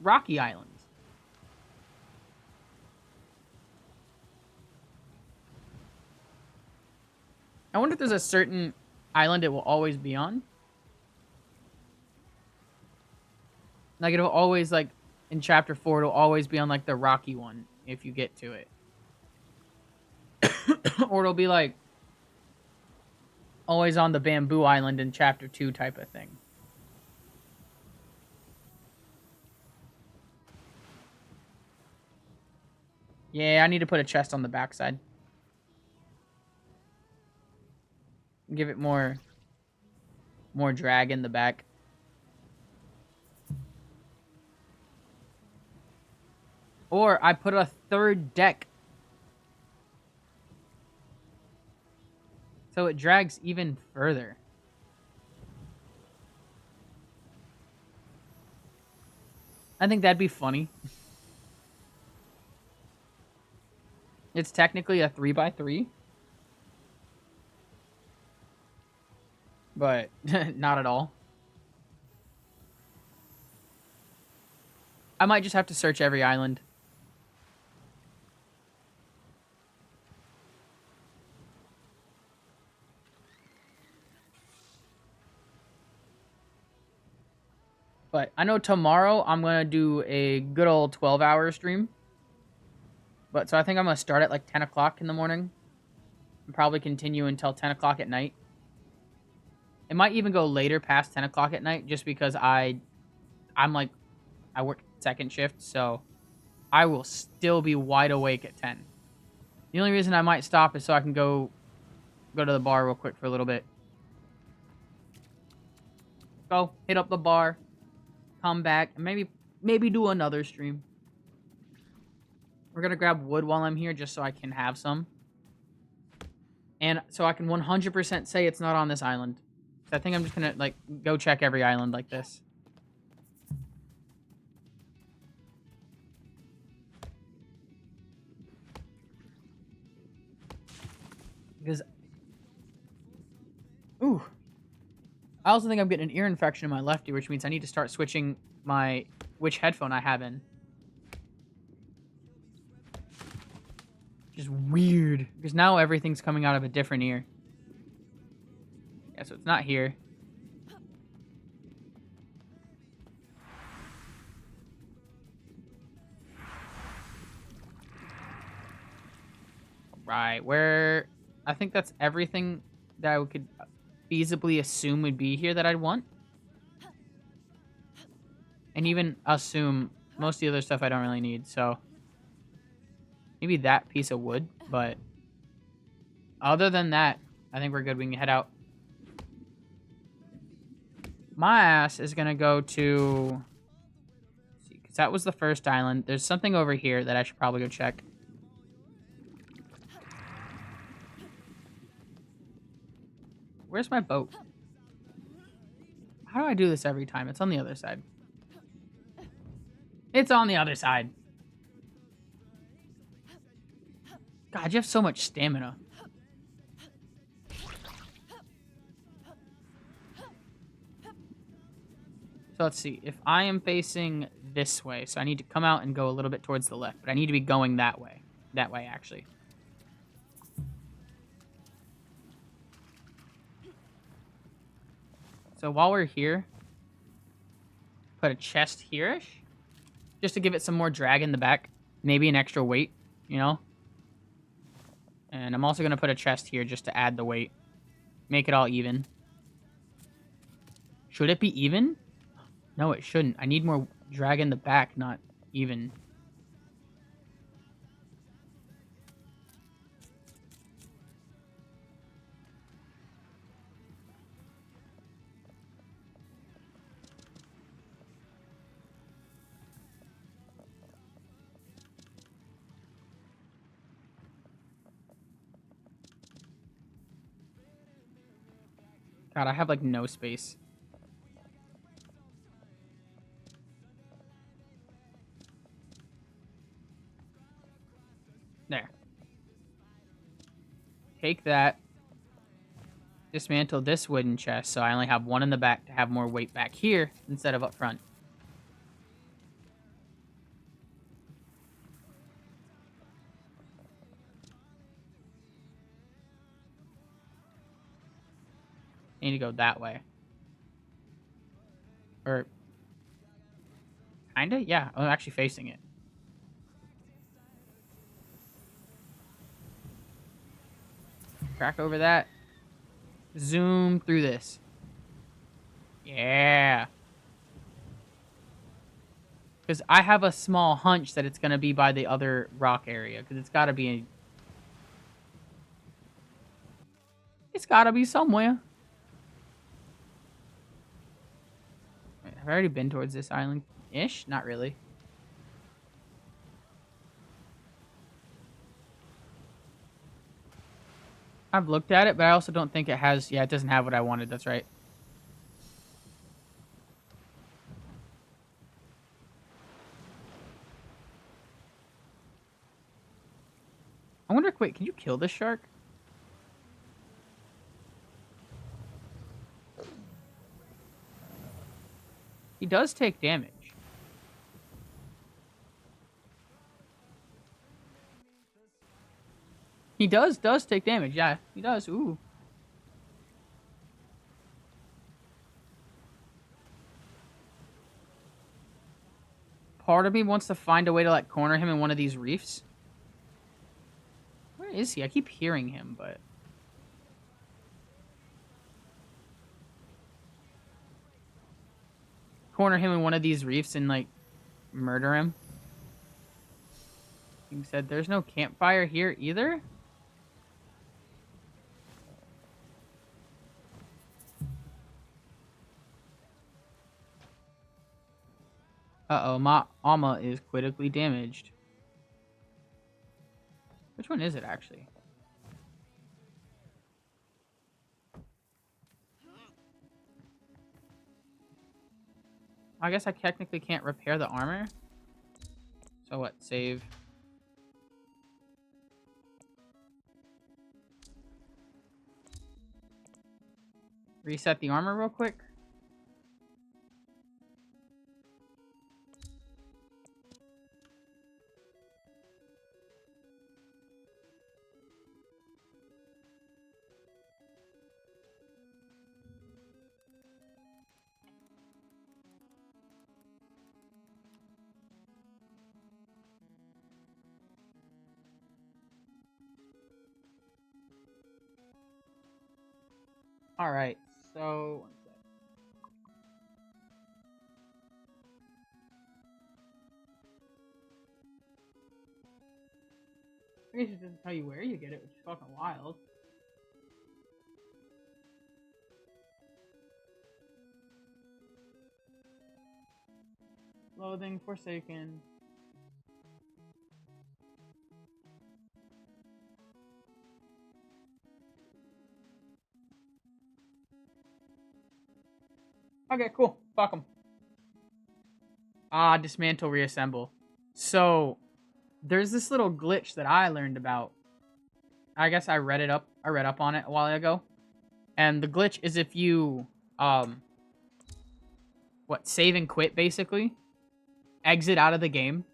rocky islands. I wonder if there's a certain island it will always be on. Like, it'll always, like, in Chapter 4, it'll always be on, like, the rocky one, if you get to it. Or it'll be, like... Always on the bamboo island in chapter 2 type of thing. Yeah, I need to put a chest on the backside. Give it more drag in the back. Or I put a third deck. So it drags even further. I think that'd be funny. It's technically a 3x3. But not at all. I might just have to search every island. But I know tomorrow I'm going to do a good old 12-hour stream. But so I think I'm going to start at like 10 o'clock in the morning. And probably continue until 10 o'clock at night. It might even go later past 10 o'clock at night just because I work second shift. So I will still be wide awake at 10. The only reason I might stop is so I can go to the bar real quick for a little bit. Go hit up the bar. Come back and maybe do another stream. We're gonna grab wood while I'm here just so I can have some. And so I can 100% say it's not on this island. So I think I'm just gonna like go check every island like this. Because ooh. I also think I'm getting an ear infection in my left ear, which means I need to start switching which headphone I have in. Just weird. Because now everything's coming out of a different ear. Yeah, so it's not here. Right, where... I think that's everything that I could feasibly assume would be here that I'd want. And even assume most of the other stuff I don't really need, so... Maybe that piece of wood, but... Other than that, I think we're good. We can head out. My ass is gonna go to... See, because that was the first island. There's something over here that I should probably go check. Where's my boat? How do I do this every time? It's on the other side. It's on the other side. God, you have so much stamina. So let's see. If I am facing this way, so I need to come out and go a little bit towards the left, but I need to be going that way. That way, actually. So while we're here, put a chest here-ish, just to give it some more drag in the back. Maybe an extra weight, you know? And I'm also going to put a chest here just to add the weight. Make it all even. Should it be even? No, it shouldn't. I need more drag in the back, not even. God, I have like no space. There. Take that. Dismantle this wooden chest so I only have one in the back to have more weight back here instead of up front. I need to go that way. Or... Kinda? Yeah, I'm actually facing it. Crack over that. Zoom through this. Yeah. Because I have a small hunch that it's going to be by the other rock area. Because it's got to be... It's got to be somewhere. Wait, have I already been towards this island-ish? Not really. I've looked at it, but I also don't think it has... Yeah, it doesn't have what I wanted. That's right. I wonder... Wait, can you kill this shark? He does take damage. He does take damage. Yeah, he does. Ooh. Part of me wants to find a way to, like, corner him in one of these reefs. Where is he? I keep hearing him, but... Corner him in one of these reefs and, like, murder him. He said there's no campfire here either? Uh-oh, my Alma is critically damaged. Which one is it, actually? I guess I technically can't repair the armor. So what? Save. Reset the armor real quick. Alright, so... one sec. I guess it doesn't tell you where you get it, which is fucking wild. Loathing, Forsaken. Okay, cool. Fuck them. Dismantle, reassemble. So, there's this little glitch that I learned about. I guess I read up on it a while ago. And the glitch is if you, save and quit, basically. Exit out of the game.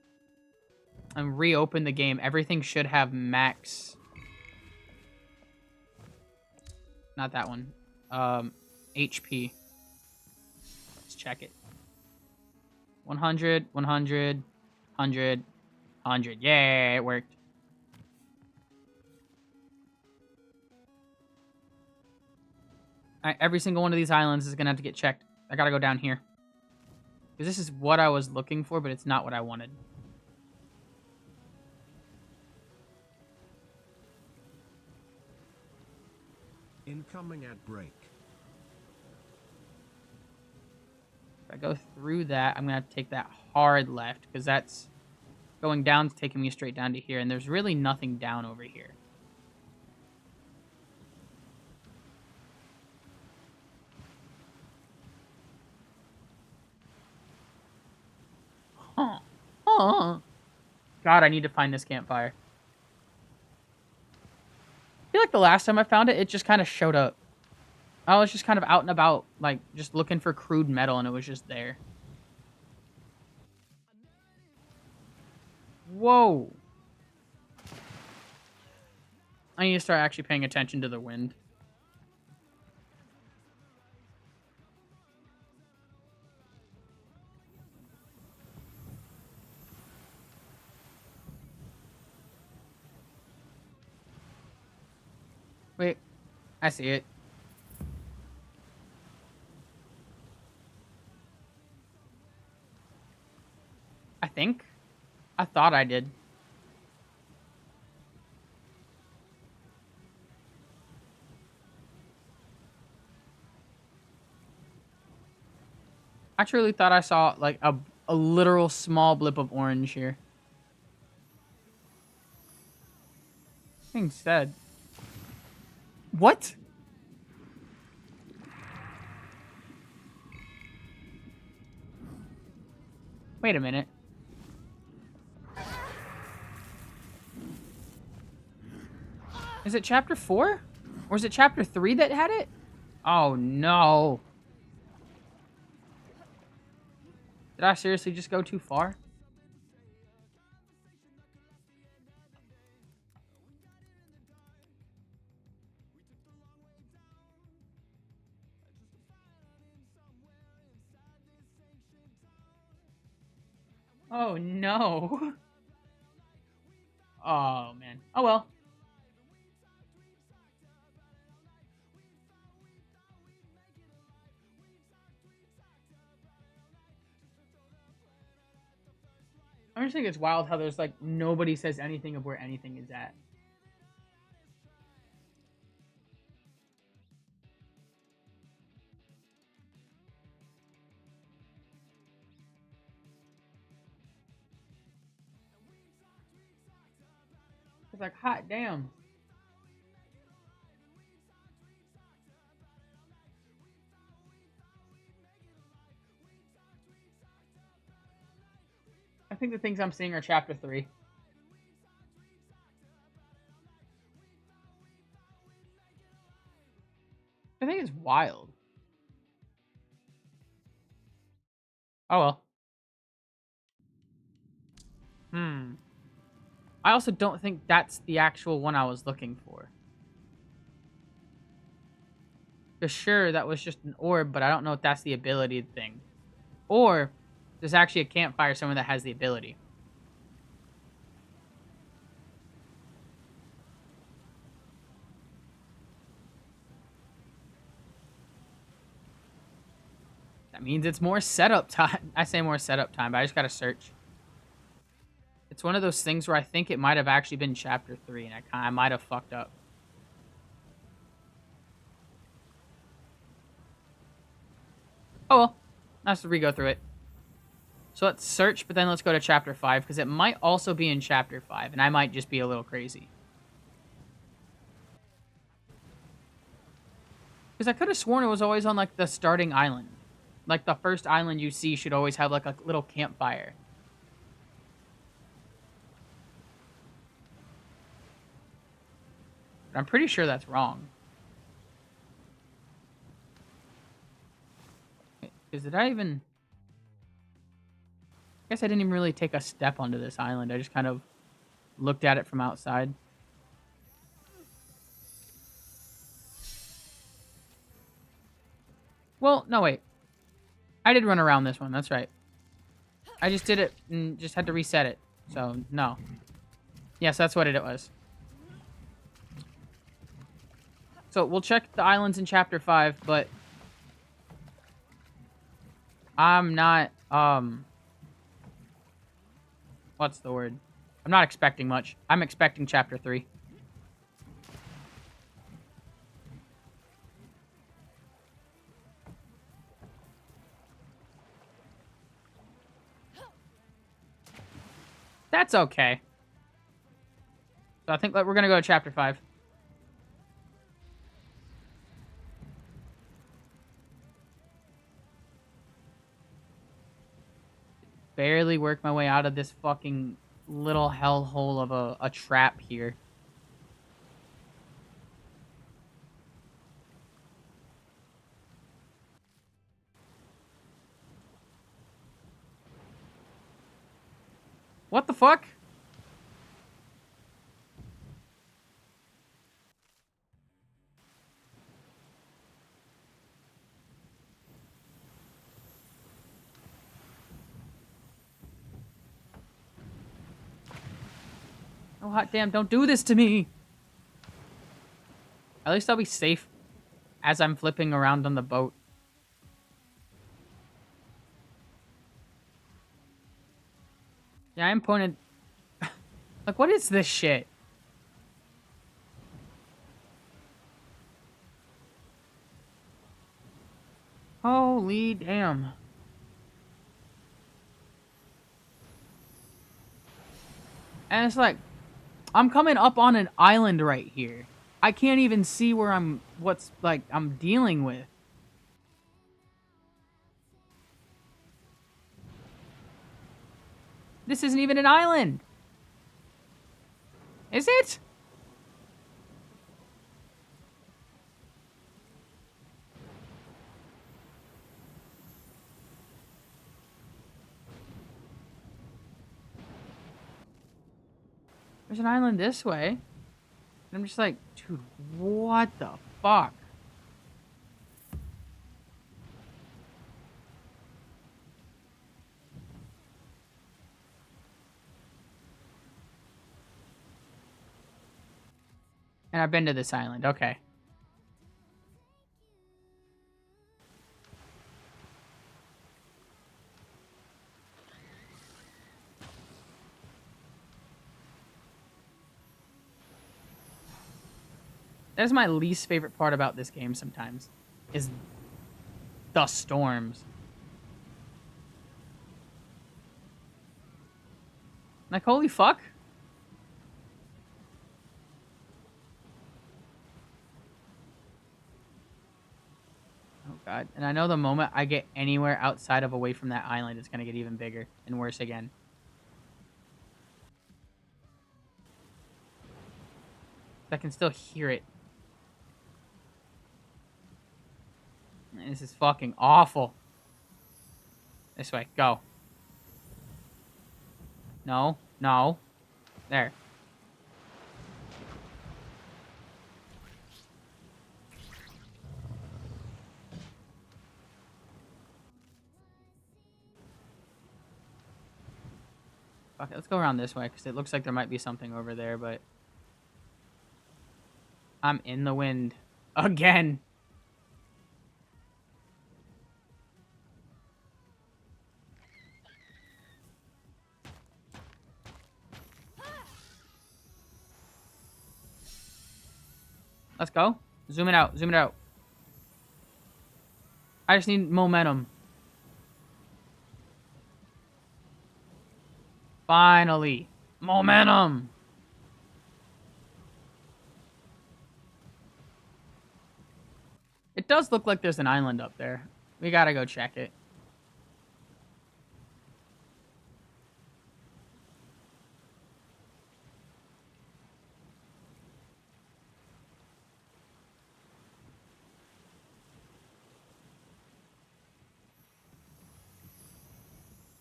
And reopen the game. Everything should have max... Not that one. HP. Let's check it. 100, 100, 100, 100. Yeah, it worked. Alright, every single one of these islands is gonna have to get checked. I gotta go down here. Because this is what I was looking for, but it's not what I wanted. Incoming ad break. If I go through that, I'm gonna have to take that hard left, because that's going down, it's taking me straight down to here, and there's really nothing down over here. God, I need to find this campfire. I feel like the last time I found it, it just kind of showed up. I was just kind of out and about, like, just looking for crude metal, and it was just there. Whoa. I need to start actually paying attention to the wind. Wait, I see it. think. I thought I did. I truly thought I saw, like, a literal small blip of orange here. Being said. What? Wait a minute. Is it chapter 4? Or is it chapter 3 that had it? Oh, no. Did I seriously just go too far? Oh, no. Oh, man. Oh, well. I just think it's wild how there's, like, nobody says anything of where anything is at. It's like, hot damn. I think the things I'm seeing are chapter 3. I think it's wild. Oh, well. I also don't think that's the actual one I was looking for. For sure, that was just an orb, but I don't know if that's the ability thing. Or, there's actually a campfire somewhere that has the ability. That means it's more setup time. I say more setup time, but I just gotta search. It's one of those things where I think it might have actually been chapter 3, and I might have fucked up. Oh well, let's re-go through it. So let's search, but then let's go to chapter 5, because it might also be in chapter 5, and I might just be a little crazy. Because I could have sworn it was always on, like, the starting island. Like, the first island you see should always have, like, a little campfire. But I'm pretty sure that's wrong. Because did I even... I guess I didn't even really take a step onto this island. I just kind of looked at it from outside. Well, no, wait. I did run around this one. That's right. I just did it and just had to reset it. So, no. Yes, that's what it was. So, we'll check the islands in Chapter 5, but... I'm not, what's the word? I'm not expecting much. I'm expecting Chapter 3. That's okay. So I think we're going to go to Chapter 5. Barely work my way out of this fucking little hellhole of a trap here. What the fuck? Oh, hot damn, don't do this to me! At least I'll be safe as I'm flipping around on the boat. Yeah, I'm pointed. Like, what is this shit? Holy damn. And it's like, I'm coming up on an island right here. I can't even see where I'm dealing with. This isn't even an island. Is it? There's an island this way. And I'm just like, dude, what the fuck? And I've been to this island. Okay. That's my least favorite part about this game sometimes. Is the storms. Like, holy fuck. Oh god. And I know the moment I get anywhere outside of away from that island, it's gonna get even bigger and worse again. I can still hear it. This is fucking awful. This way, go. No, no. There. Fuck it, let's go around this way, because it looks like there might be something over there, but... I'm in the wind. Again! Let's go. Zoom it out, zoom it out. I just need momentum. Finally. Momentum! It does look like there's an island up there. We gotta go check it.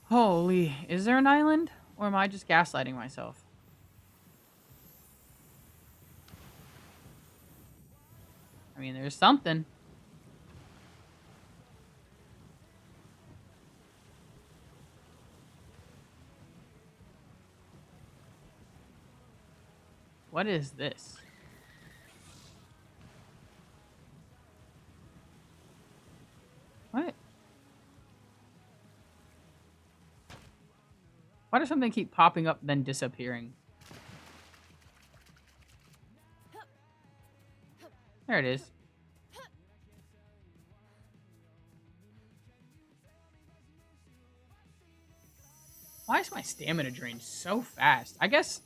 Holy, is there an island? Or am I just gaslighting myself? I mean, there's something. What is this? What? Why does something keep popping up then disappearing? There it is. Why is my stamina drained so fast? I guess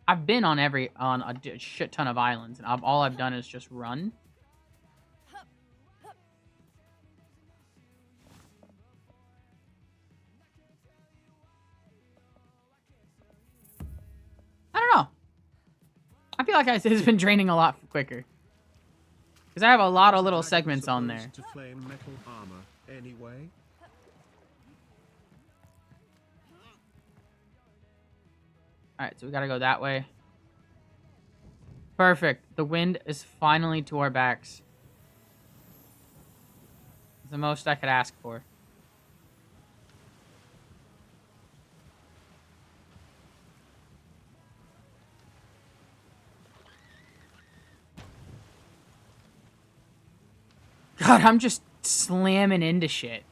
I've been on a shit ton of islands, and all I've done is just run. I don't know. I feel like it's been draining a lot quicker. Because I have a lot of little segments on there. To flame metal armor anyway? Alright, so we gotta go that way. Perfect. The wind is finally to our backs. It's the most I could ask for. God, I'm just slamming into shit.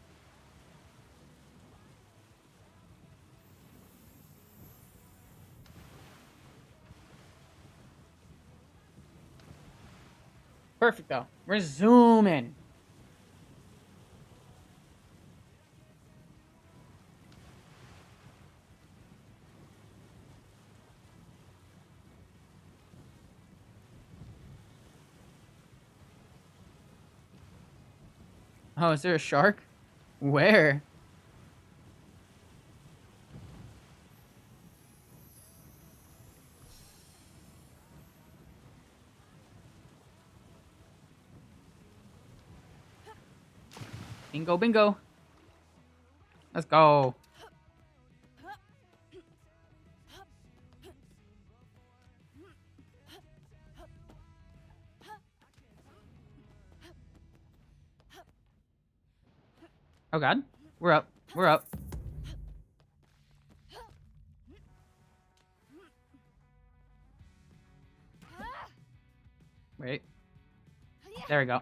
Perfect, though. We're zooming. Oh, is there a shark? Where? Bingo, bingo. Let's go. Oh, God. We're up. We're up. Wait. There we go.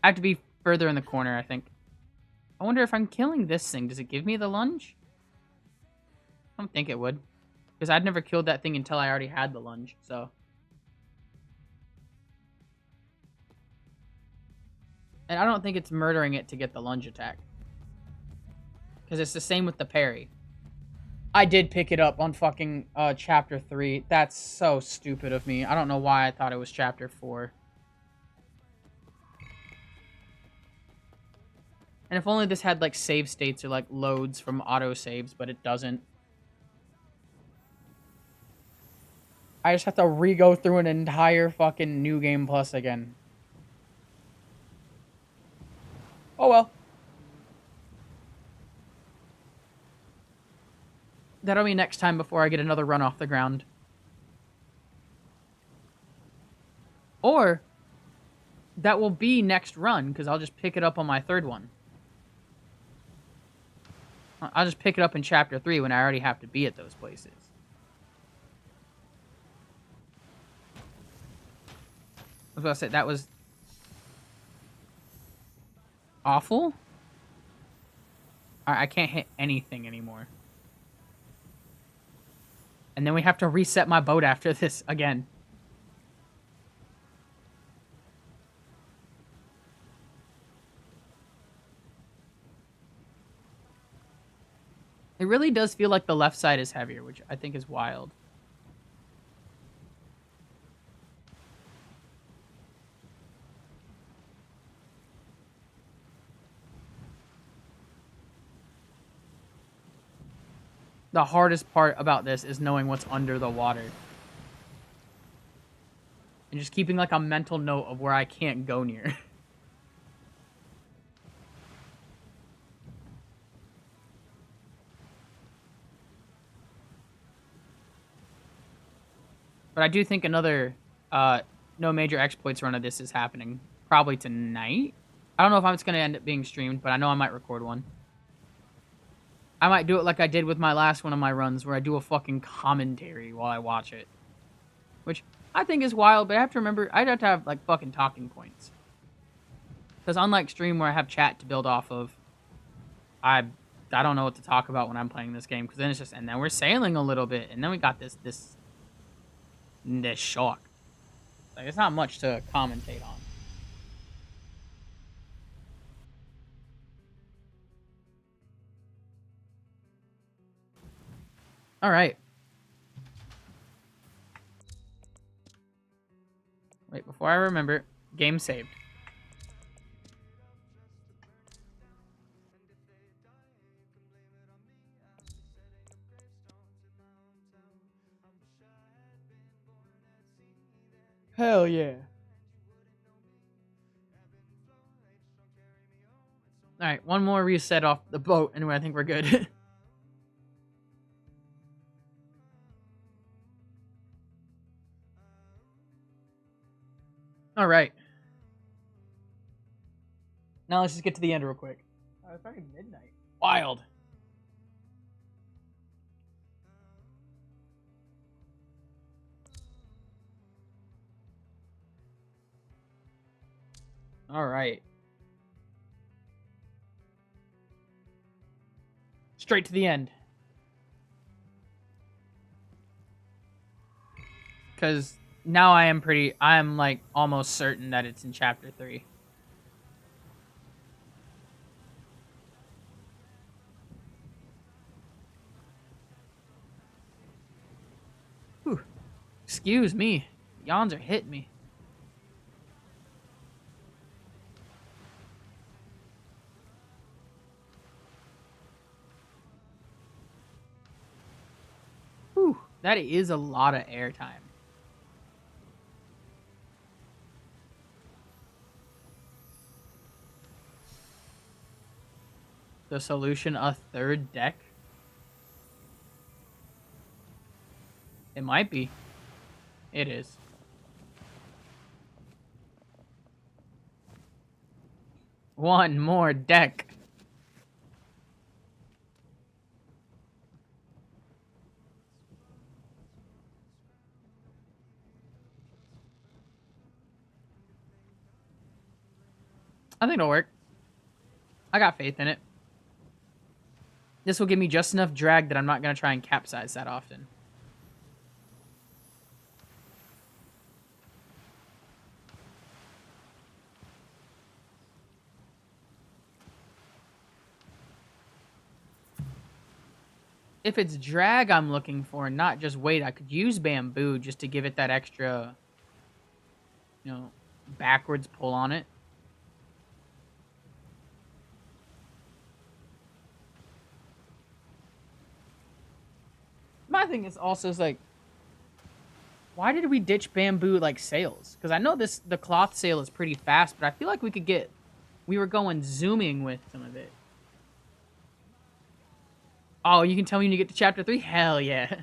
I have to be further in the corner, I think. I wonder if I'm killing this thing. Does it give me the lunge? I don't think it would. Because I'd never killed that thing until I already had the lunge, so. And I don't think it's murdering it to get the lunge attack. Because it's the same with the parry. I did pick it up on fucking chapter 3. That's so stupid of me. I don't know why I thought it was chapter 4. And if only this had like save states or like loads from auto saves, but it doesn't. I just have to re-go through an entire fucking New Game Plus again. Oh well. That'll be next time before I get another run off the ground. Or that will be next run, because I'll just pick it up on my third one. I'll just pick it up in chapter 3 when I already have to be at those places. I was about to say, that was awful. I can't hit anything anymore. And then we have to reset my boat after this again. It really does feel like the left side is heavier, which I think is wild. The hardest part about this is knowing what's under the water. And just keeping like a mental note of where I can't go near. But I do think another no major exploits run of this is happening. Probably tonight. I don't know if it's going to end up being streamed, but I know I might record one. I might do it like I did with my last one of my runs, where I do a fucking commentary while I watch it. Which I think is wild, but I have to remember, I'd have to have, like, fucking talking points. Because unlike stream where I have chat to build off of, I don't know what to talk about when I'm playing this game, because then it's just, and then we're sailing a little bit, and then we got this shark. Like, it's not much to commentate on. All right. Wait, before I remember, game saved. Hell yeah. All right, one more reset off the boat, and I think we're good. All right. Now let's just get to the end real quick. Oh, it's already midnight. Wild. All right. Straight to the end. Because Now I am like almost certain that it's in chapter 3. Whew. Excuse me. Yawns are hitting me. Whew. That is a lot of airtime. The solution, a third deck? It might be. It is. One more deck. I think it'll work. I got faith in it. This will give me just enough drag that I'm not going to try and capsize that often. If it's drag I'm looking for, not just weight, I could use bamboo just to give it that extra, backwards pull on it. My thing is also like, why did we ditch bamboo like sails? Because I know the cloth sail is pretty fast, but I feel like we were going zooming with some of it. Oh, you can tell me when you get to chapter 3? Hell yeah. I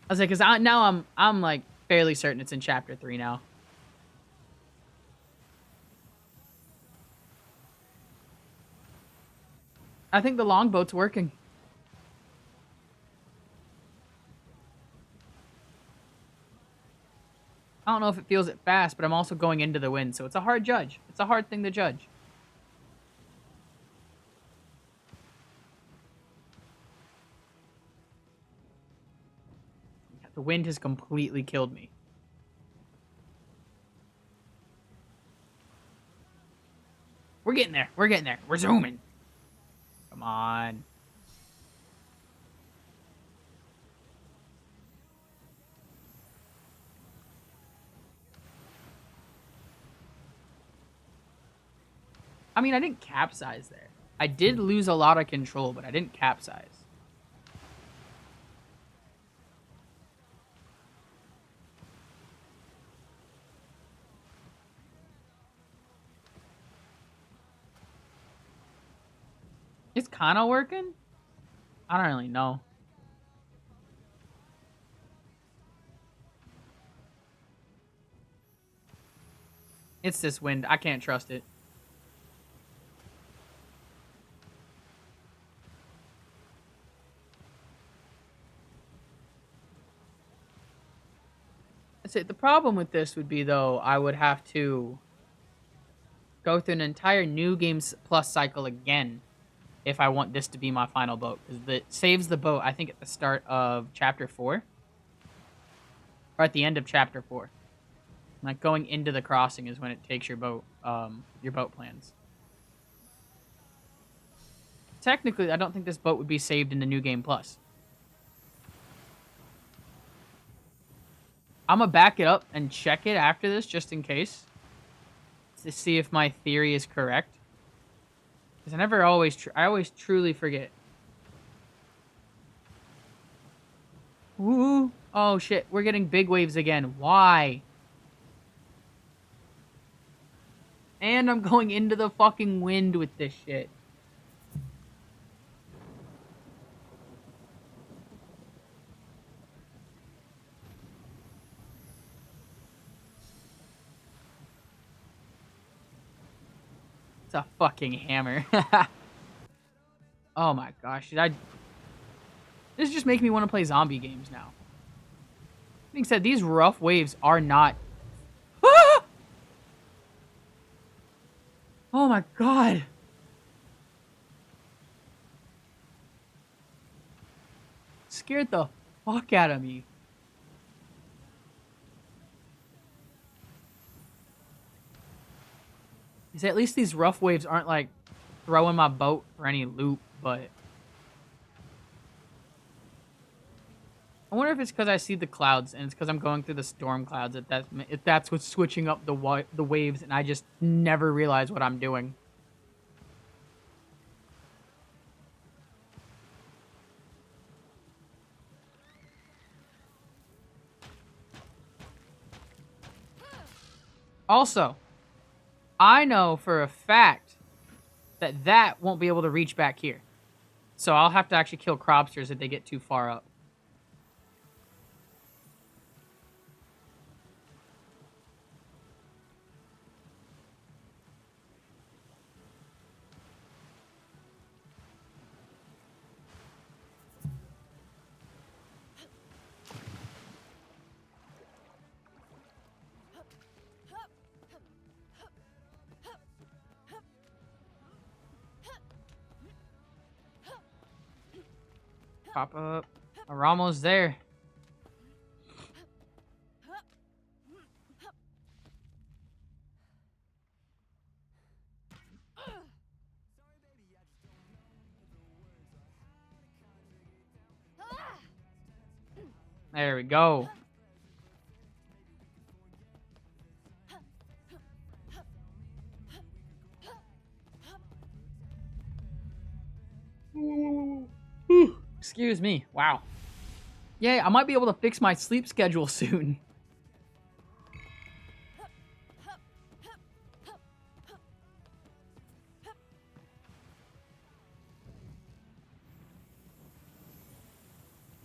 was like, because now I'm like fairly certain it's in chapter 3 now. I think the longboat's working. I don't know if it feels it fast, but I'm also going into the wind, so it's a hard judge. It's a hard thing to judge. The wind has completely killed me. We're getting there. We're getting there. We're zooming. Come on. I mean, I didn't capsize there. I did lose a lot of control, but I didn't capsize. It's kind of working. I don't really know. It's this wind. I can't trust it. That's it. The problem with this would be, though, I would have to go through an entire new games plus cycle again if I want this to be my final boat, because it saves the boat, I think, at the start of chapter 4 or at the end of chapter 4. Like going into the crossing is when it takes your boat plans. Technically, I don't think this boat would be saved in the new game plus. I'm gonna back it up and check it after this just in case to see if my theory is correct. Because I always truly forget. Ooh. Oh shit, we're getting big waves again. Why? And I'm going into the fucking wind with this shit. It's a fucking hammer. Oh my gosh, this just makes me want to play zombie games now. Being said, these rough waves are not... Ah! Oh my god. Scared the fuck out of me. Is at least these rough waves aren't like throwing my boat for any loop, but I wonder if it's because I see the clouds and it's because I'm going through the storm clouds if that's what's switching up the waves and I just never realize what I'm doing. Also, I know for a fact that that won't be able to reach back here. So I'll have to actually kill cropsters if they get too far up. Pop up. We're almost there. There we go. Excuse me. Wow. Yay, I might be able to fix my sleep schedule soon.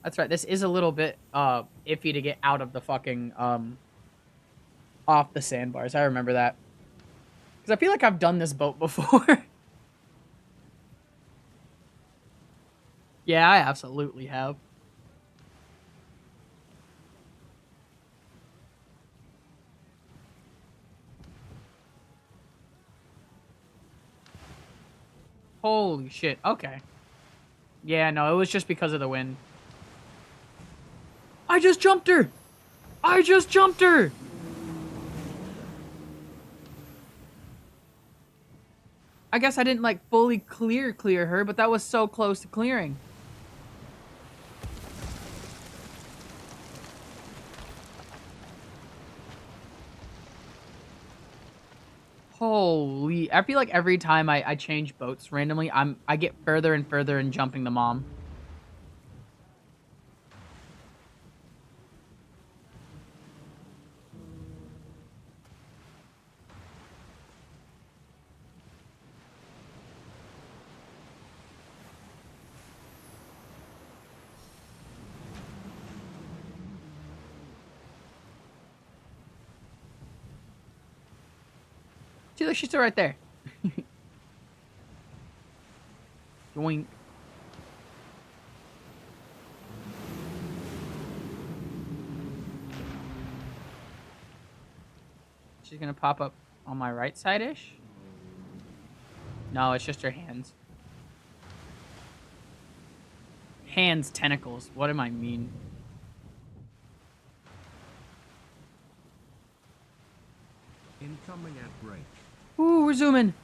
That's right. This is a little bit iffy to get out of the fucking off the sandbars. I remember that. Cuz I feel like I've done this boat before. Yeah, I absolutely have. Holy shit. Okay. Yeah, no, it was just because of the wind. I just jumped her! I just jumped her! I guess I didn't, like, fully clear her, but that was so close to clearing. Holy, I feel like every time I change boats randomly, I get further and further in jumping the mom. See, look, she's still right there. Doink. She's gonna pop up on my right side-ish? No, it's just her hands. Hands, tentacles. What am I mean? Incoming at break. Ooh, we're zooming.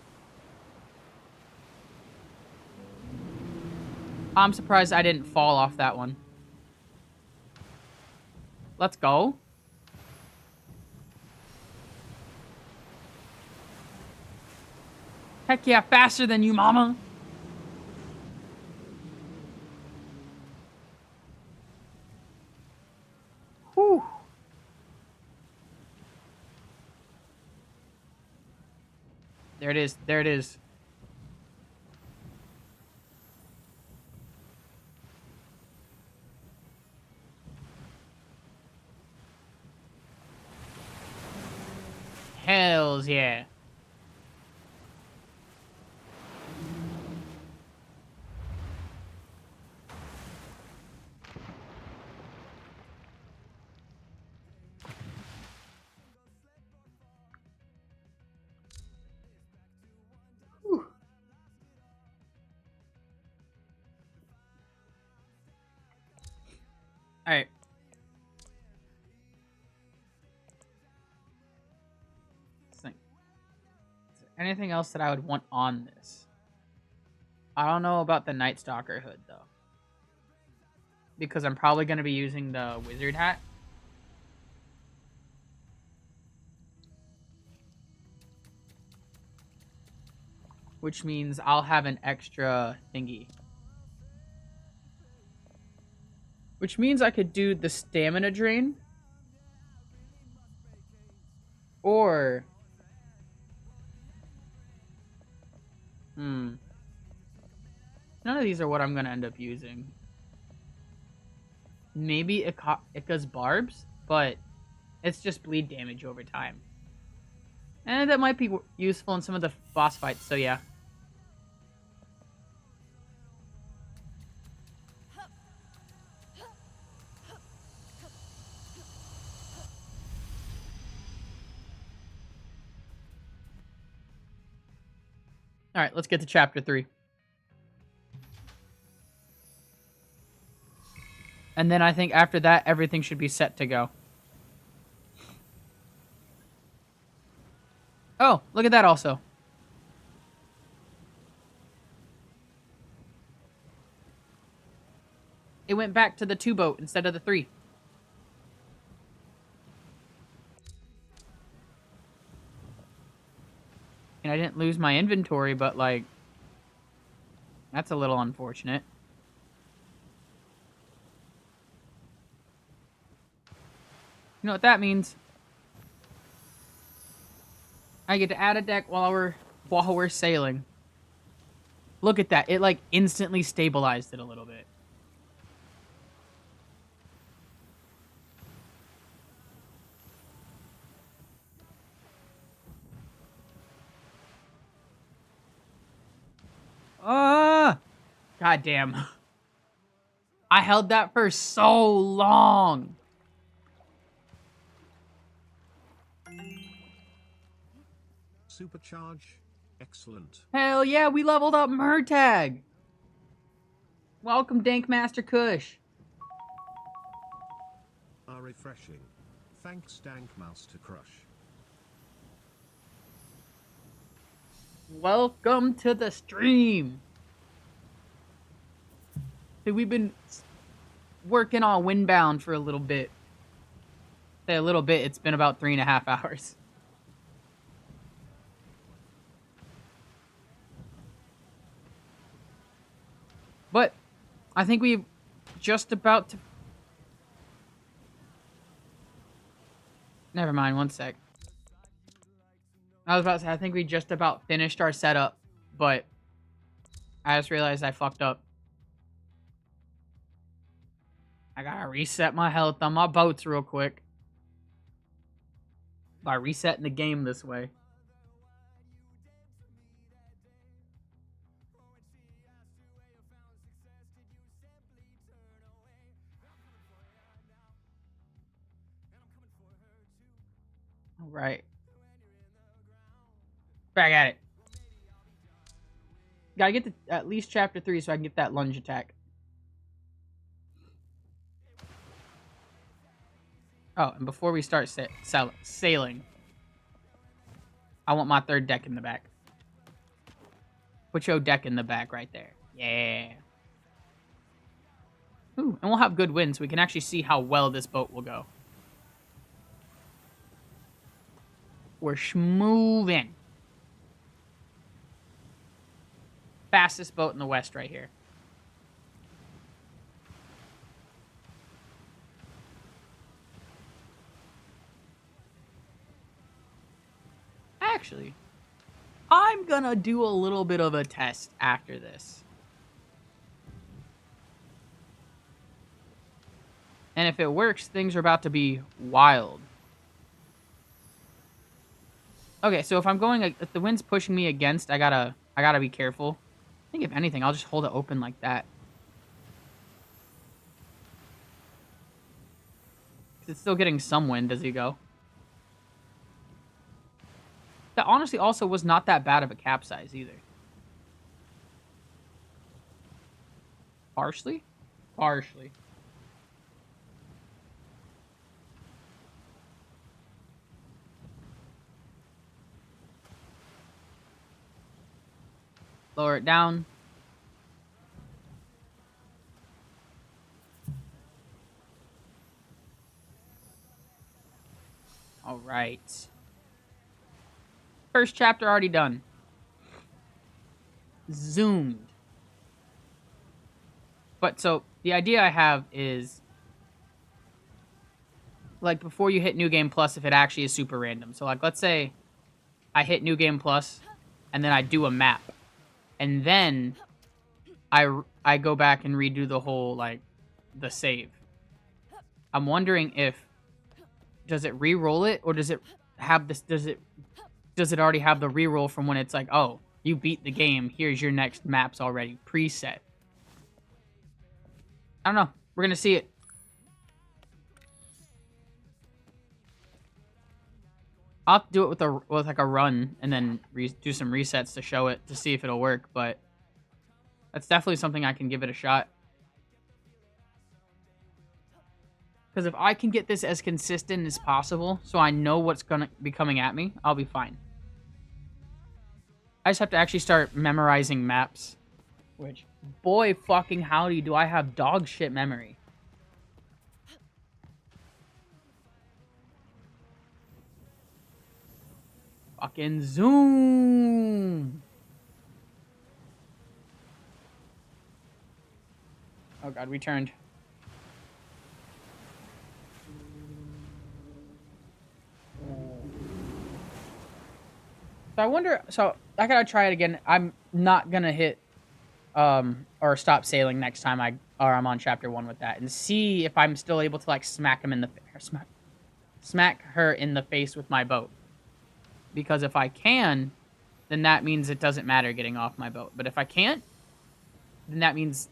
I'm surprised I didn't fall off that one. Let's go. Heck yeah, faster than you, mama. Whew. There it is. There it is. Hells yeah. Whew. All right. Anything else that I would want on this? I don't know about the Night Stalker hood, though. Because I'm probably going to be using the wizard hat. Which means I'll have an extra thingy. Which means I could do the stamina drain. Or... None of these are what I'm going to end up using. Maybe Ika's barbs, but it's just bleed damage over time. And that might be useful in some of the boss fights, so yeah. Alright, let's get to chapter 3. And then I think after that, everything should be set to go. Oh, look at that also. It went back to the 2 boat instead of the 3. And I didn't lose my inventory, but like... That's a little unfortunate. You know what that means? I get to add a deck while we're sailing. Look at that. It like instantly stabilized it a little bit. God damn. I held that for so long. Supercharge. Excellent. Hell yeah, we leveled up Murtag. Welcome, Dankmaster Kush. Are refreshing. Thanks, Dankmaster Crush. Welcome to the stream. So we've been working on Windbound for a little bit. Say a little bit, it's been about 3.5 hours. But I think we've just about to... Never mind, one sec. I was about to say, I think we just about finished our setup, but I just realized I fucked up. I gotta reset my health on my boats real quick. By resetting the game this way. Alright. Back at it. Gotta get to at least chapter 3 so I can get that lunge attack. Oh, and before we start sailing, I want my 3rd deck in the back. Put your deck in the back right there. Yeah. Ooh, and we'll have good winds so we can actually see how well this boat will go. We're schmoving. Fastest boat in the West right here. Actually, I'm gonna do a little bit of a test after this. And if it works, things are about to be wild. Okay, so if I'm going, if the wind's pushing me against, I gotta be careful. I think if anything, I'll just hold it open like that. It's still getting some wind as you go. That honestly also was not that bad of a capsize either. Partially? Partially. Lower it down. All right. First chapter already done. Zoomed. But so the idea I have is like before you hit New Game Plus, if it actually is super random. So like let's say I hit New Game Plus and then I do a map. And then I go back and redo the whole like the save. I'm wondering if does it re-roll it or does it have this does it already have the re-roll from when it's like, oh, you beat the game, here's your next maps already preset. I don't know. We're gonna see it. I'll have to do it with like a run and then do some resets to show it to see if it'll work, but that's definitely something I can give it a shot. Because if I can get this as consistent as possible, so I know what's gonna be coming at me, I'll be fine. I just have to actually start memorizing maps. Which, boy fucking howdy, do I have dog shit memory. Fucking zoom! Oh god, we turned. So I wonder, so I gotta try it again. I'm not gonna hit, or stop sailing next time I'm on chapter 1 with that, and see if I'm still able to like smack him in the, smack her in the face with my boat. Because if I can, then that means it doesn't matter getting off my boat. But if I can't, then that means,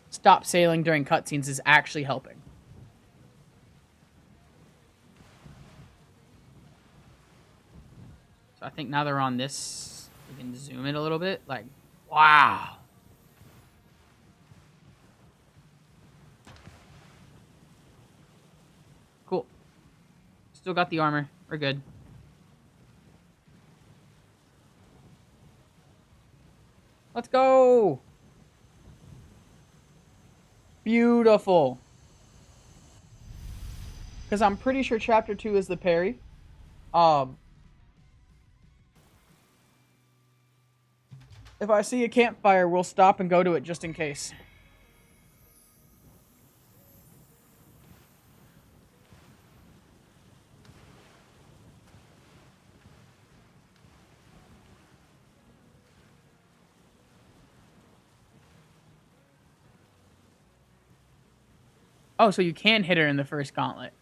stop sailing during cutscenes is actually helping. So I think now they're on this, we can zoom it a little bit. Like, wow. Cool. Still got the armor. We're good. Let's go. Beautiful. Because I'm pretty sure chapter 2 is the parry. If I see a campfire, we'll stop and go to it just in case. Oh, so you can hit her in the first gauntlet.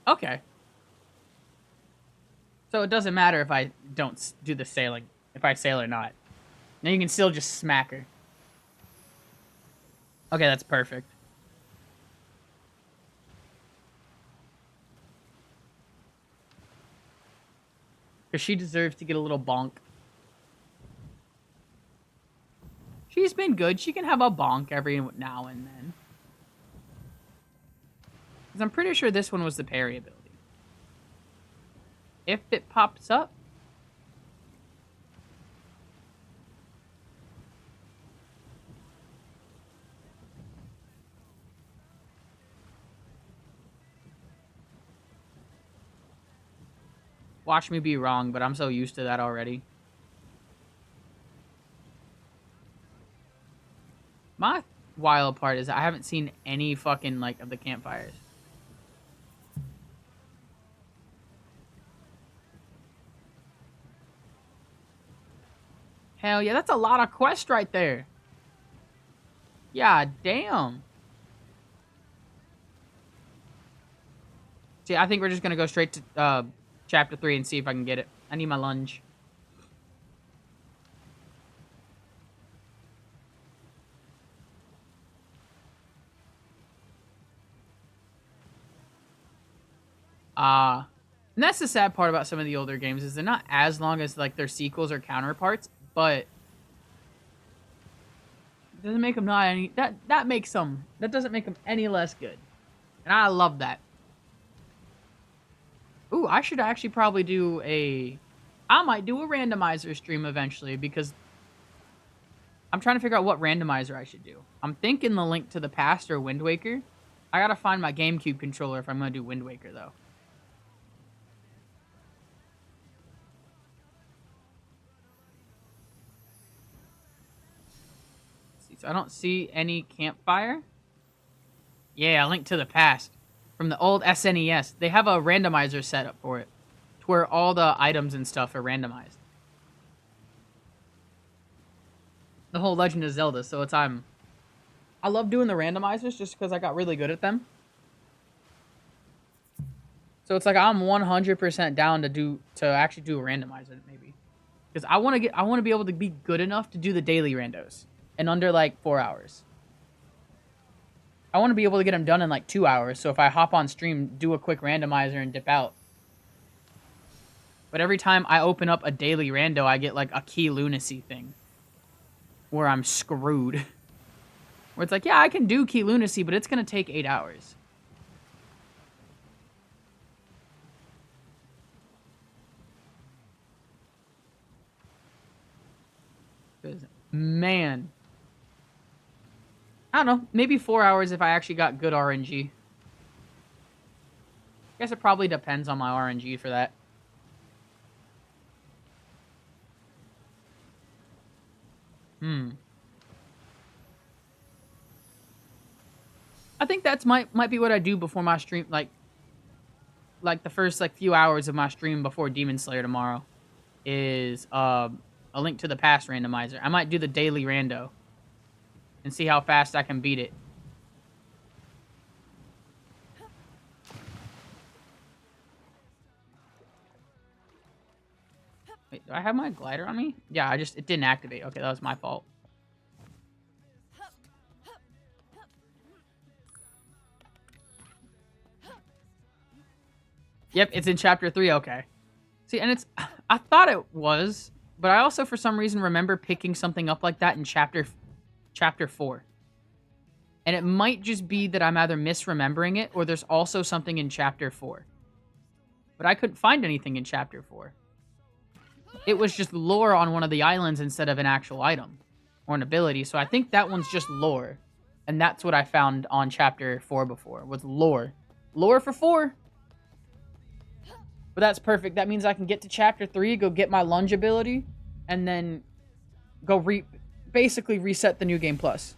Okay. So it doesn't matter if I don't do the sailing, if I sail or not. Now you can still just smack her. Okay, that's perfect. Because she deserves to get a little bonk. She's been good. She can have a bonk every now and then. Because I'm pretty sure this one was the parry ability. If it pops up. Watch me be wrong, but I'm so used to that already. My wild part is I haven't seen any fucking, like, of the campfires. Hell yeah, that's a lot of quest right there. Yeah, damn. See, I think we're just gonna go straight to chapter 3 and see if I can get it. I need my lunge. And that's the sad part about some of the older games is they're not as long as like their sequels or counterparts, but it doesn't make them not any that makes them that doesn't make them any less good. And I love that. Ooh, I should actually probably do a... I might do a randomizer stream eventually because I'm trying to figure out what randomizer I should do. I'm thinking the Link to the Past or Wind Waker. I gotta find my GameCube controller if I'm gonna do Wind Waker, though. Let's see, so I don't see any campfire. Yeah, Link to the Past. From the old SNES. They have a randomizer set up for it. To where all the items and stuff are randomized. The whole Legend of Zelda, so it's I love doing the randomizers just because I got really good at them. So it's like I'm 100% down to actually do a randomizer maybe. Because I want to be able to be good enough to do the daily randos in under like 4 hours. I want to be able to get them done in like 2 hours. So if I hop on stream, do a quick randomizer and dip out. But every time I open up a daily rando, I get like a key lunacy thing. Where I'm screwed. Where it's like, yeah, I can do key lunacy, but it's going to take 8 hours. Man. I don't know. Maybe 4 hours if I actually got good RNG. I guess it probably depends on my RNG for that. I think that's might be what I do before my stream, like the first like few hours of my stream before Demon Slayer tomorrow is a Link to the Past randomizer. I might do the daily rando and see how fast I can beat it. Wait, do I have my glider on me? Yeah, it didn't activate. Okay, that was my fault. Yep, it's in chapter 3. Okay. See, and I thought it was, but I also for some reason remember picking something up like that in chapter 4. And it might just be that I'm either misremembering it or there's also something in chapter 4. But I couldn't find anything in chapter 4. It was just lore on one of the islands instead of an actual item or an ability. So I think that one's just lore. And that's what I found on chapter 4 before, was lore. Lore for 4. But that's perfect. That means I can get to chapter 3, go get my lunge ability, and then go basically reset the New Game Plus.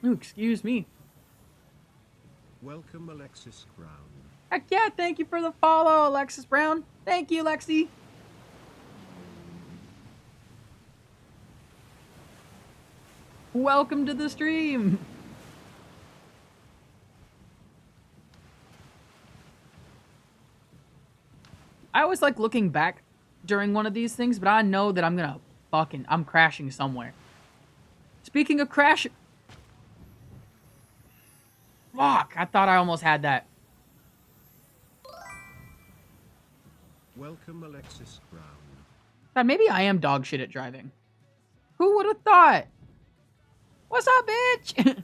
Ooh, excuse me. Welcome, Alexis Brown. Heck yeah, thank you for the follow, Alexis Brown. Thank you, Lexi. Welcome to the stream. I always like looking back during one of these things, but I know that I'm crashing somewhere. Speaking of crash... Fuck, I thought I almost had that. Welcome, Alexis Brown. God, maybe I am dog shit at driving. Who would have thought? What's up, bitch?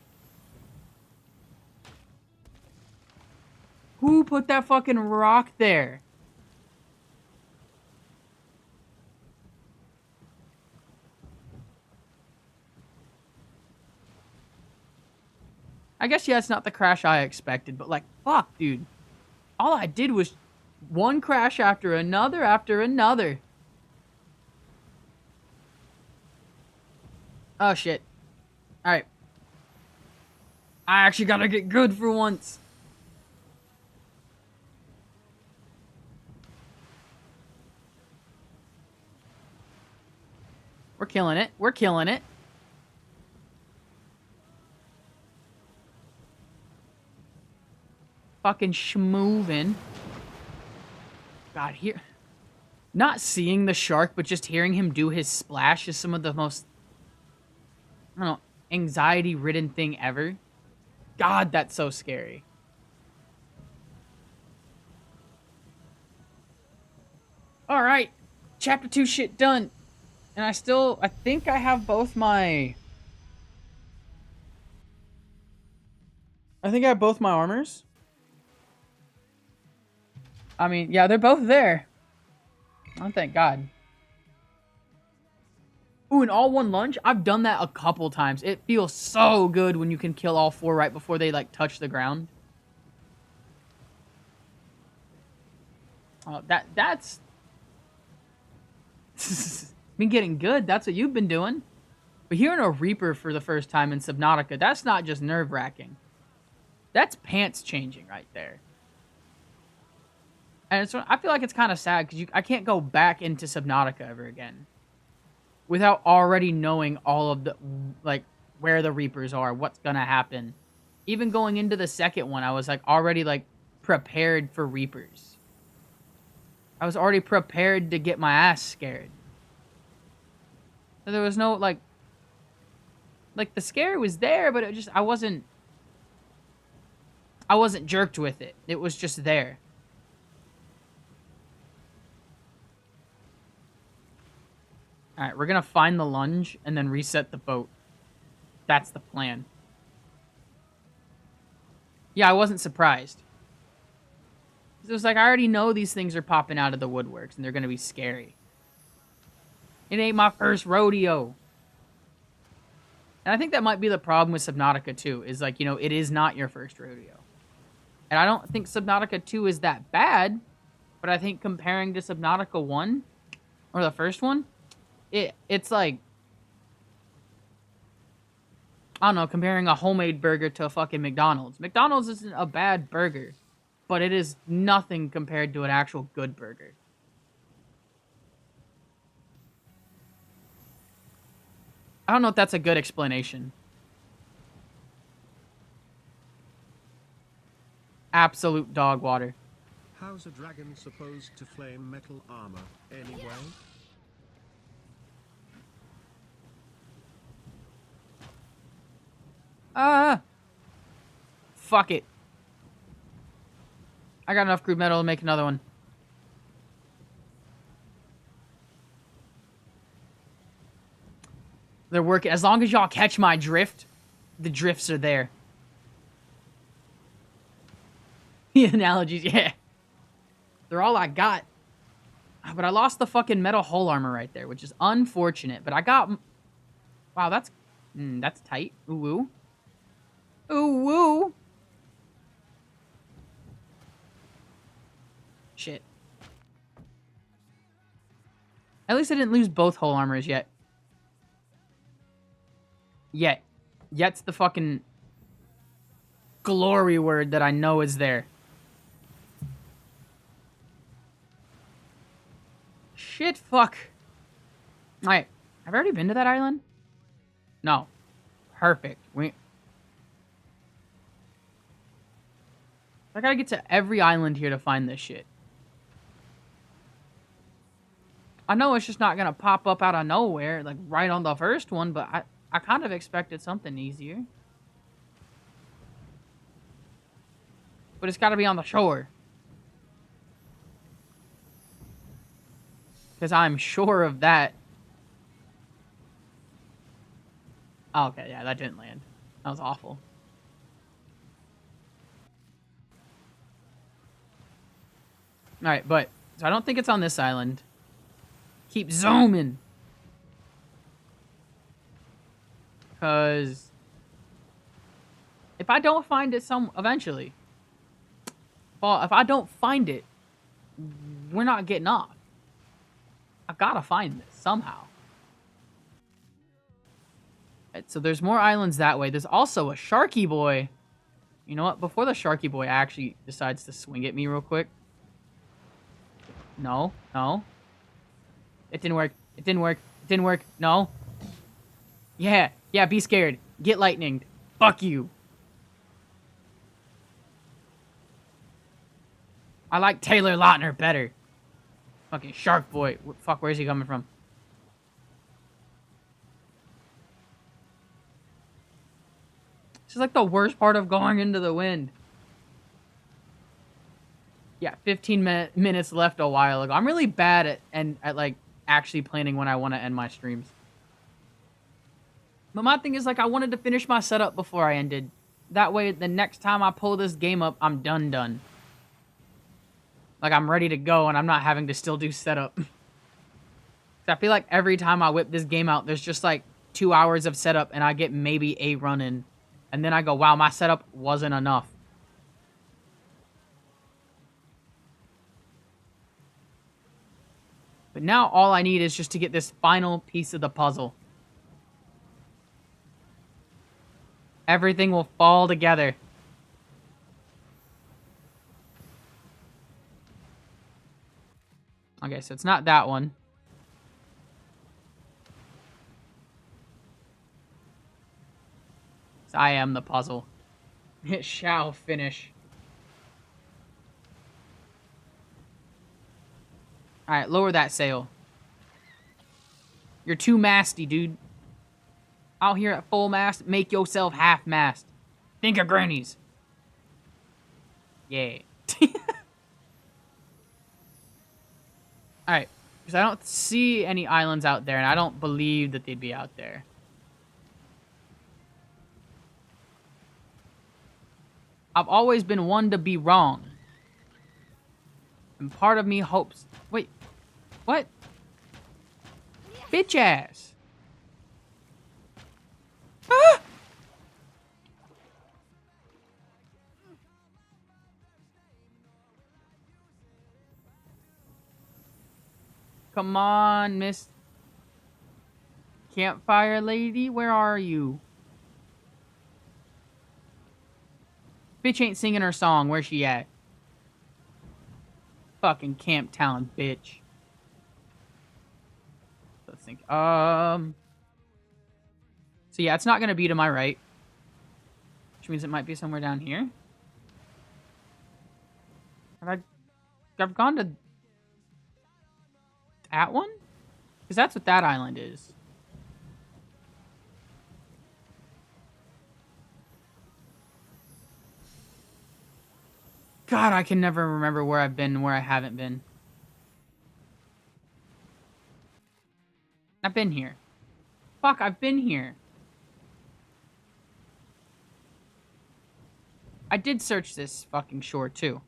Who put that fucking rock there? I guess, yeah, it's not the crash I expected, but like, fuck, dude. All I did was one crash after another after another. Oh, shit. Alright. I actually gotta get good for once. We're killing it. We're killing it. Fucking schmoovin'. God, here... Not seeing the shark, but just hearing him do his splash is some of the most... I don't know, anxiety-ridden thing ever. God, that's so scary. Alright. chapter 2 shit done. And I think I have both my... I think I have both my armors. I mean, yeah, they're both there. Oh, thank God. Ooh, in all one lunge? I've done that a couple times. It feels so good when you can kill all 4 right before they, like, touch the ground. Oh, that's... been getting good. That's what you've been doing. But hearing a Reaper for the first time in Subnautica, that's not just nerve-wracking. That's pants changing right there. And I feel like it's kind of sad because I can't go back into Subnautica ever again without already knowing all of the, like, where the Reapers are, what's gonna happen. Even going into the second one, I was, like, already, like, prepared for Reapers. I was already prepared to get my ass scared. So there was no, like, the scare was there, but it just, I wasn't jerked with it. It was just there. Alright, we're gonna find the lunge and then reset the boat. That's the plan. Yeah, I wasn't surprised. It was like, I already know these things are popping out of the woodworks and they're gonna be scary. It ain't my first rodeo. And I think that might be the problem with Subnautica 2, is like, you know, it is not your first rodeo. And I don't think Subnautica 2 is that bad, but I think comparing to Subnautica 1, or the first one, it's like, I don't know, comparing a homemade burger to a fucking McDonald's. McDonald's isn't a bad burger, but it is nothing compared to an actual good burger. I don't know if that's a good explanation. Absolute dog water. How's a dragon supposed to flame metal armor anyway? Fuck it. I got enough crude metal to make another one. They're working. As long as y'all catch my drift, the drifts are there. The analogies, yeah. They're all I got. But I lost the fucking metal hull armor right there, which is unfortunate. But I got... Wow, that's tight. Ooh, woo. Ooh, woo. Shit. At least I didn't lose both hull armors yet. Yet's the fucking glory word that I know is there. Shit, fuck. Alright, have I already been to that island? No. Perfect. I gotta get to every island here to find this shit. I know it's just not gonna pop up out of nowhere, like right on the first one, but I kind of expected something easier. But it's gotta be on the shore. Because I'm sure of that. Oh, okay, yeah, that didn't land. That was awful. Alright, but... So I don't think it's on this island. Keep zooming. Because... if I don't find it eventually... Well, if I don't find it... we're not getting off. I gotta find this somehow. Right, so there's more islands that way. There's also a Sharky Boy. You know what? Before the Sharky Boy actually decides to swing at me real quick. No. It didn't work. It didn't work. It didn't work. No. Yeah, be scared. Get lightninged. Fuck you. I like Taylor Lautner better. Fucking Shark Boy. Fuck, where's he coming from? This is like the worst part of going into the wind. Yeah, 15 minutes left a while ago. I'm really bad at like actually planning when I want to end my streams. But my thing is, like, I wanted to finish my setup before I ended. That way, the next time I pull this game up, I'm done. Like, I'm ready to go, and I'm not having to still do setup. I feel like every time I whip this game out, there's just, like, 2 hours of setup, and I get maybe a run in. And then I go, wow, my setup wasn't enough. But now all I need is just to get this final piece of the puzzle. Everything will fall together. Okay, so it's not that one. So I am the puzzle. It shall finish. Alright, lower that sail. You're too masty, dude. Out here at full mast, make yourself half mast. Think of grannies. Yeah. Alright, because I don't see any islands out there, and I don't believe that they'd be out there. I've always been one to be wrong. And part of me hopes... Wait. What? Bitch ass. Ah! Come on, Miss Campfire Lady. Where are you? Bitch ain't singing her song. Where's she at? Fucking Camp Town, bitch. Let's think. So yeah, it's not gonna be to my right. Which means it might be somewhere down here. I've gone to that one? Because that's what that island is. God, I can never remember where I've been and where I haven't been. I've been here. Fuck, I've been here. I did search this fucking shore, too.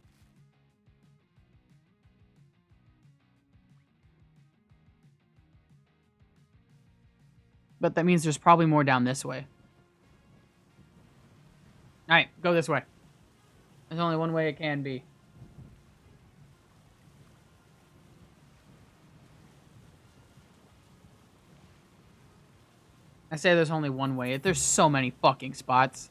But that means there's probably more down this way. Alright, go this way. There's only one way it can be. I say there's only one way. There's so many fucking spots.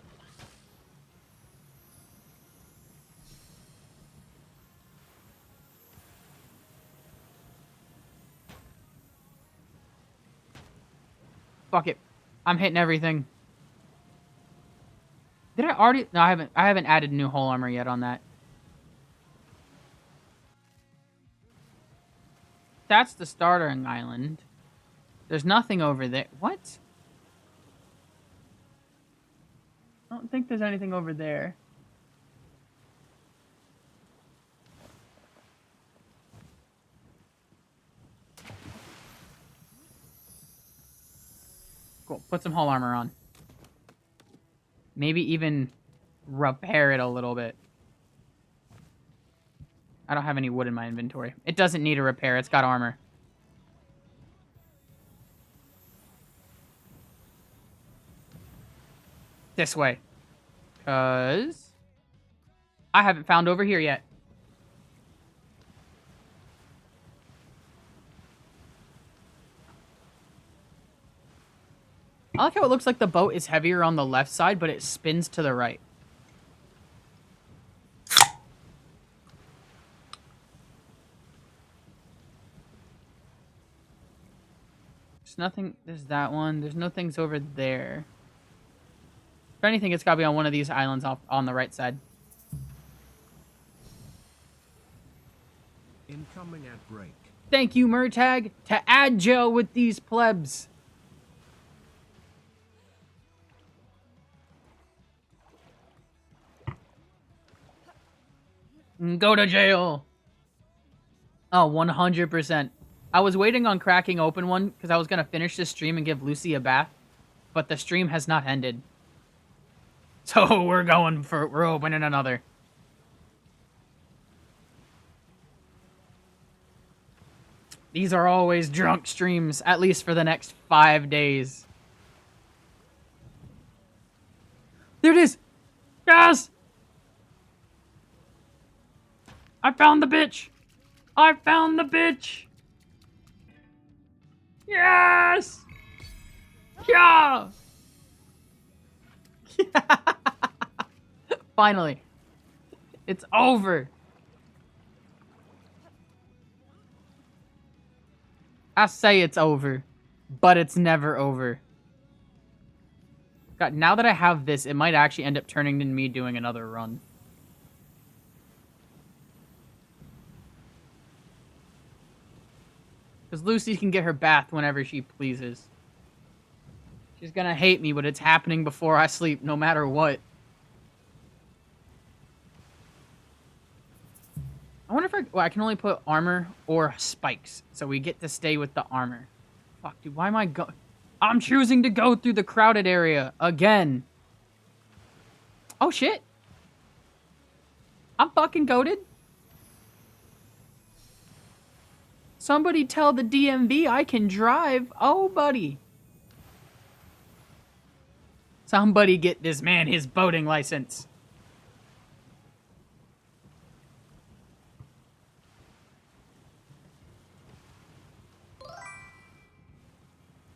Fuck it. I'm hitting everything. Did I already? No, I haven't added new hull armor yet on that. That's the starting island. There's nothing over there. What? I don't think there's anything over there. Cool. Put some hull armor on. Maybe even repair it a little bit. I don't have any wood in my inventory. It doesn't need a repair. It's got armor. This way. Because I haven't found over here yet. I like how it looks like the boat is heavier on the left side, but it spins to the right. There's nothing... There's that one. There's no things over there. If anything, it's gotta be on one of these islands off on the right side. Incoming ad break. Thank you, Murtag, to add gel with these plebs. Go to jail. Oh, 100%. I was waiting on cracking open one because I was going to finish this stream and give Lucy a bath, but the stream has not ended. So we're opening another. These are always drunk streams, at least for the next 5 days. There it is! Yes! I found the bitch! I found the bitch! Yes! Yeah! Finally. It's over. I say it's over, but it's never over. God, now that I have this, it might actually end up turning into me doing another run. Because Lucy can get her bath whenever she pleases. She's gonna hate me, but it's happening before I sleep, no matter what. I wonder if I can only put armor or spikes, so we get to stay with the armor. Fuck, dude, why am I I'm choosing to go through the crowded area again. Oh, shit. I'm fucking goated. Somebody tell the DMV I can drive. Oh, buddy. Somebody get this man his boating license.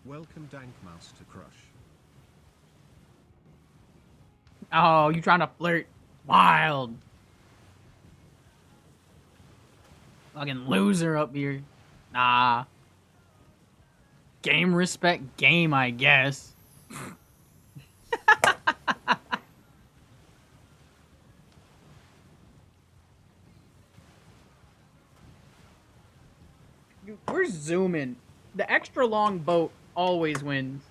Welcome Dank Master Crush. Oh, you trying to flirt? Wild. Fucking loser up here. Nah. Game respect game, I guess. We're zooming. The extra long boat always wins.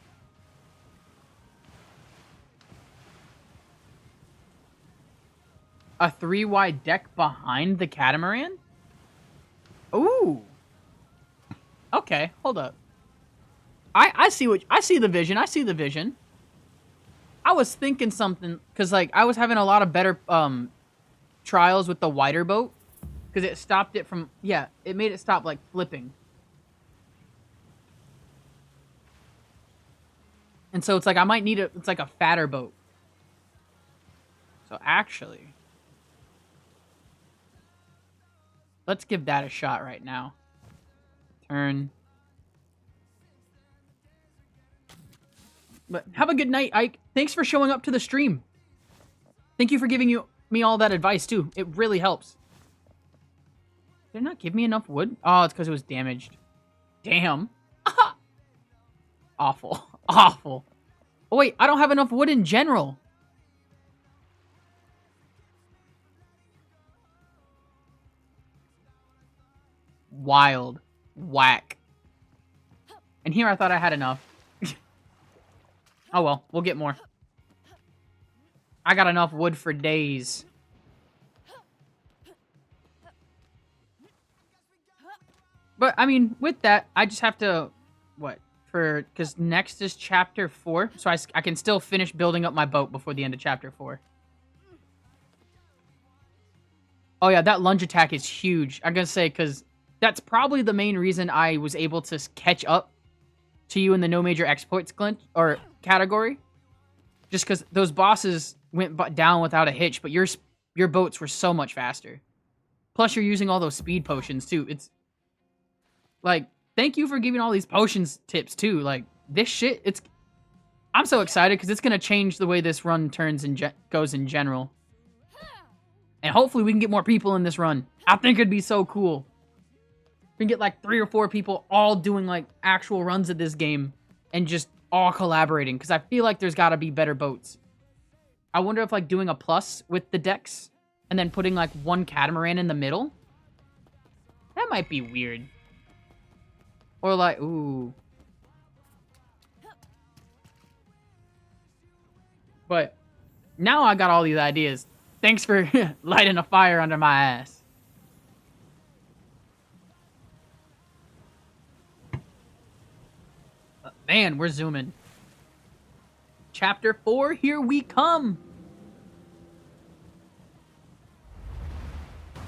A 3-wide deck behind the catamaran? Ooh. Okay, hold up. I see the vision. I see the vision. I was thinking something because like I was having a lot of better trials with the wider boat because it stopped it from it made it stop like flipping. And so it's like I might need it's like a fatter boat. So actually, let's give that a shot right now. Turn. But have a good night, Ike. Thanks for showing up to the stream. Thank you for giving me all that advice, too. It really helps. Did it not give me enough wood? Oh, it's because it was damaged. Damn. Awful. Awful. Oh, wait. I don't have enough wood in general. Wild. Whack. And here I thought I had enough. Oh well, we'll get more. I got enough wood for days. But, I mean, with that, I just have to... What? Because next is Chapter 4. So I can still finish building up my boat before the end of Chapter 4. Oh yeah, that lunge attack is huge. I'm gonna say, because that's probably the main reason I was able to catch up to you in the no major exploits glitch or category, just because those bosses went down without a hitch, but your boats were so much faster. Plus, you're using all those speed potions too. It's like, thank you for giving all these potions tips too. Like this shit, I'm so excited because it's gonna change the way this run turns and goes in general. And hopefully we can get more people in this run. I think it'd be so cool. We can get like 3 or 4 people all doing like actual runs of this game and just all collaborating, because I feel like there's got to be better boats. I wonder if like doing a plus with the decks and then putting like one catamaran in the middle, that might be weird. Or like, ooh. But now I got all these ideas. Thanks for lighting a fire under my ass. Man, we're zooming. Chapter 4, here we come.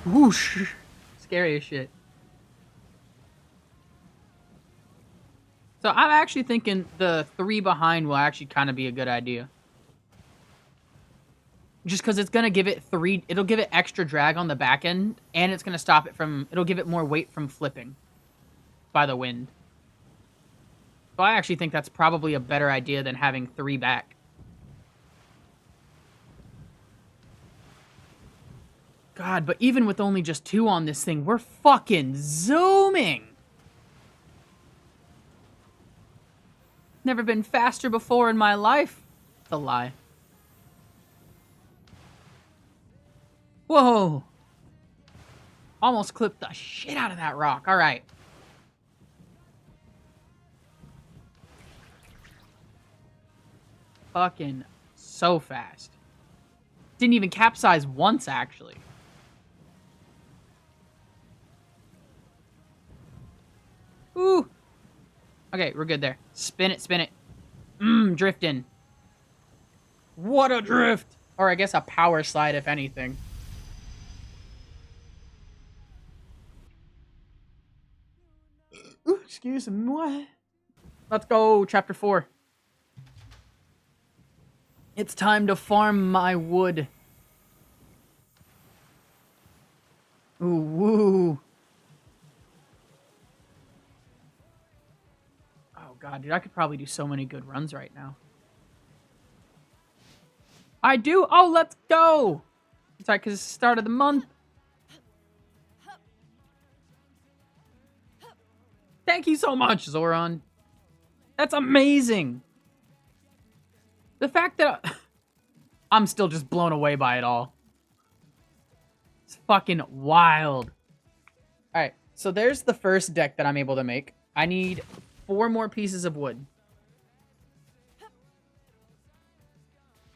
Whoosh. Scary as shit. So I'm actually thinking the 3 behind will actually kind of be a good idea. Just because it's going to give it it'll give it extra drag on the back end, and it's going to stop it from, it'll give it more weight from flipping by the wind. So I actually think that's probably a better idea than having 3 back. God, but even with only just 2 on this thing, we're fucking zooming. Never been faster before in my life. It's a lie. Whoa. Almost clipped the shit out of that rock. All right. Fucking so fast. Didn't even capsize once, actually. Ooh. Okay, we're good there. Spin it, spin it. Drifting. What a drift! Or I guess a power slide, if anything. Ooh, excuse me. Let's go, chapter 4. It's time to farm my wood. Ooh, woo. Oh, God, dude, I could probably do so many good runs right now. I do? Oh, let's go! It's right, because it's the start of the month. Thank you so much, Zoran. That's amazing. The fact that I'm still just blown away by it all. It's fucking wild. Alright, so there's the first deck that I'm able to make. I need 4 more pieces of wood.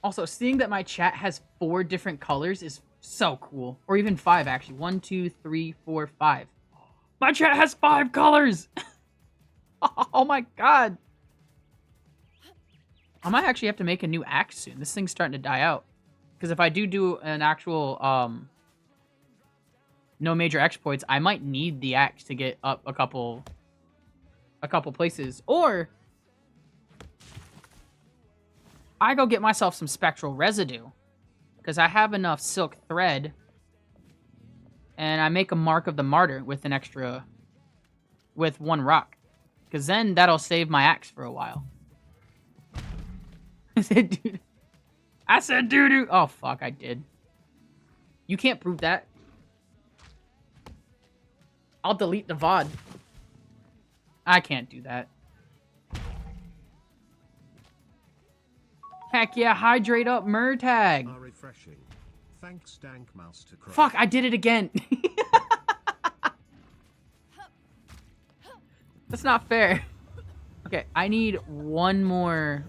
Also, seeing that my chat has 4 different colors is so cool. Or even 5, actually. 1, 2, 3, 4, 5. My chat has 5 colors! Oh my god. I might actually have to make a new axe soon. This thing's starting to die out. Because if I do an actual, no major exploits, I might need the axe to get up a couple places. Or I go get myself some spectral residue. Because I have enough silk thread. And I make a mark of the martyr with an extra, with 1 rock. Because then that'll save my axe for a while. I said, dude. I said, doo-doo. Oh, fuck, I did. You can't prove that. I'll delete the VOD. I can't do that. Heck yeah, hydrate up Murtag. Refreshing. Thanks, Dank Master Craft. Fuck, I did it again. That's not fair. Okay, I need 1 more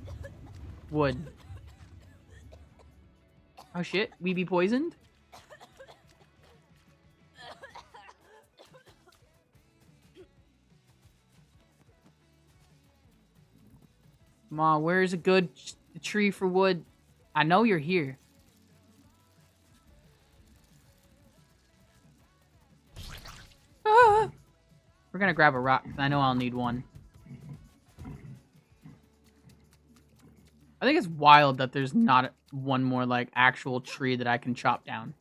wood. Oh shit, we be poisoned? Come on, where's a good tree for wood? I know you're here. Ah! We're gonna grab a rock, 'cause I know I'll need 1. I think it's wild that there's not 1 more, like, actual tree that I can chop down.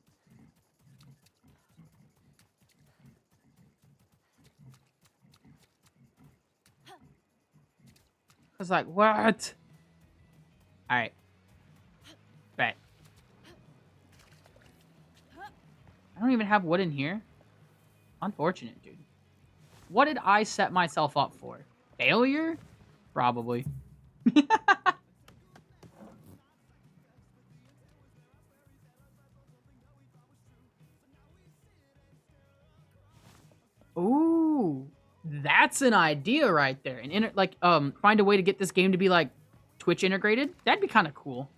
I was like, what? Alright. Bet. I don't even have wood in here. Unfortunate, dude. What did I set myself up for? Failure? Probably. Ooh, that's an idea right there. And find a way to get this game to be like Twitch integrated. That'd be kind of cool.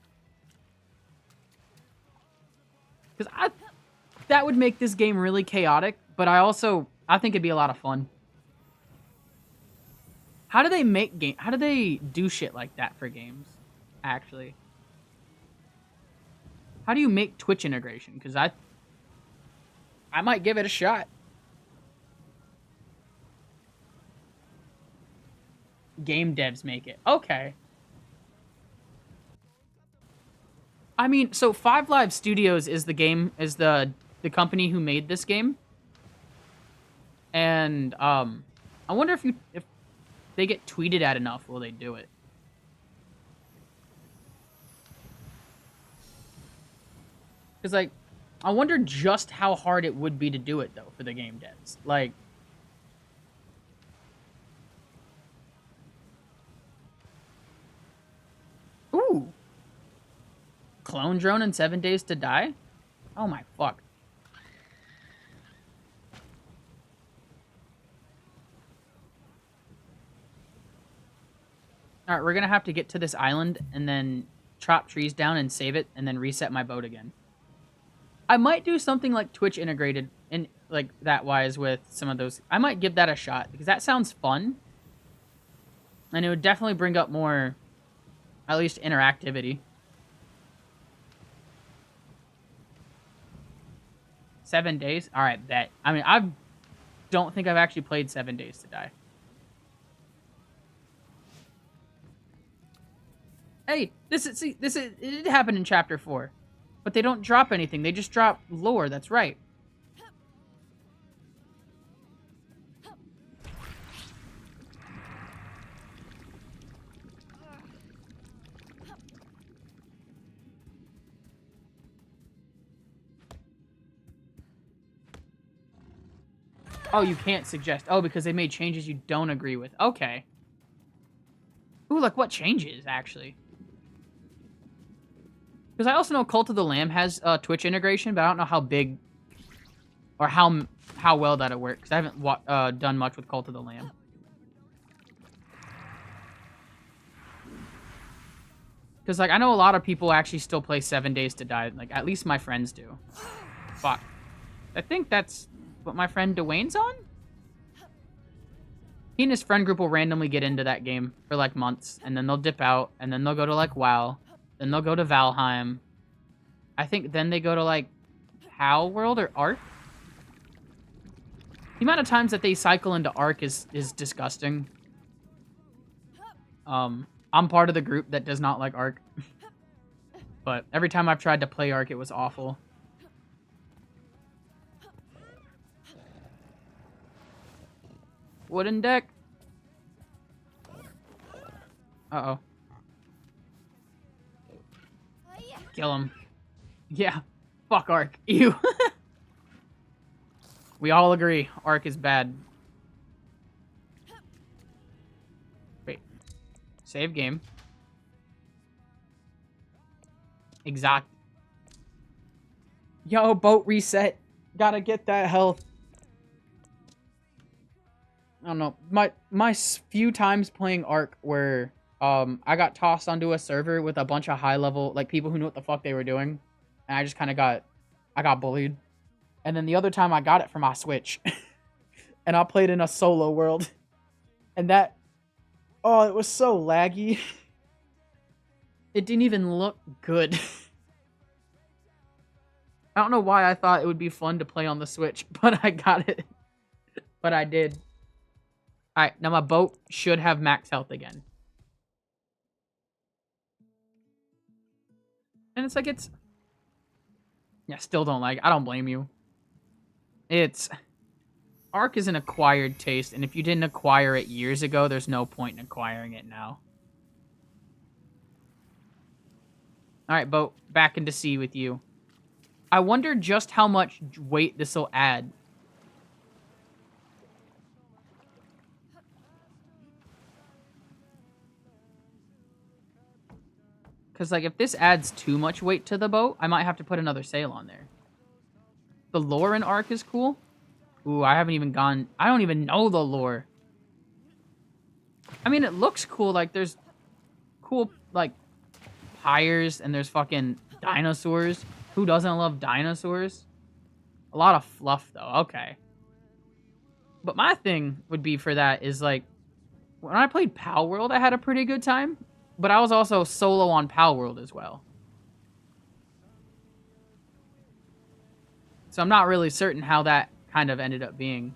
Because that would make this game really chaotic, but I think it'd be a lot of fun. How do they make game? How do they do shit like that for games? Actually, how do you make Twitch integration? Because I might give it a shot. Game devs make it. Okay. I mean, so Five Live Studios is the company who made this game. And I wonder if they get tweeted at enough, will they do it? Cuz like I wonder just how hard it would be to do it though for the game devs. Like ooh. Clone drone in 7 days to die? Oh my fuck. Alright, we're gonna have to get to this island and then chop trees down and save it and then reset my boat again. I might do something like Twitch integrated in like that wise with some of those. I might give that a shot because that sounds fun. And it would definitely bring up more, at least interactivity. 7 days? Alright, bet. I mean, I don't think I've actually played 7 days to die. Hey, it did happen in chapter 4. But they don't drop anything. They just drop lore, that's right. Oh, you can't suggest. Oh, because they made changes you don't agree with. Okay. Ooh, like what changes, actually? Because I also know Cult of the Lamb has Twitch integration, but I don't know how big or how well that'll work. Because I haven't done much with Cult of the Lamb. Because like I know a lot of people actually still play 7 days to die. Like at least my friends do. Fuck. I think that's what my friend Dwayne's on? He and his friend group will randomly get into that game for like months. And then they'll dip out. And then they'll go to like WoW. Then they'll go to Valheim. I think then they go to, like, Pal World or Ark. The amount of times that they cycle into Ark is disgusting. I'm part of the group that does not like Ark. But every time I've tried to play Ark, it was awful. Wooden deck. Uh-oh. Kill him. Yeah. Fuck Ark. Ew. We all agree. Ark is bad. Wait. Save game. Exact. Yo, boat reset. Gotta get that health. I don't know. My few times playing Ark where I got tossed onto a server with a bunch of high level, like, people who knew what the fuck they were doing. And I just kind of got bullied. And then the other time I got it for my Switch. And I played in a solo world. And that, oh, it was so laggy. It didn't even look good. I don't know why I thought it would be fun to play on the Switch, but I got it. But I did. Alright, now my boat should have max health again. And it's like, yeah, still don't like it. I don't blame you. Ark is an acquired taste, and if you didn't acquire it years ago, there's no point in acquiring it now. Alright, boat, back into sea with you. I wonder just how much weight this will add. Because, like, if this adds too much weight to the boat, I might have to put another sail on there. The lore in Ark is cool. Ooh, I haven't even gone... I don't even know the lore. I mean, it looks cool. Like, there's cool, like, pyres, and there's fucking dinosaurs. Who doesn't love dinosaurs? A lot of fluff, though. Okay. But my thing would be for that is, like, When I played Pal World, I had a pretty good time. But I was also solo on Pal World as well. So I'm not really certain how that kind of ended up being.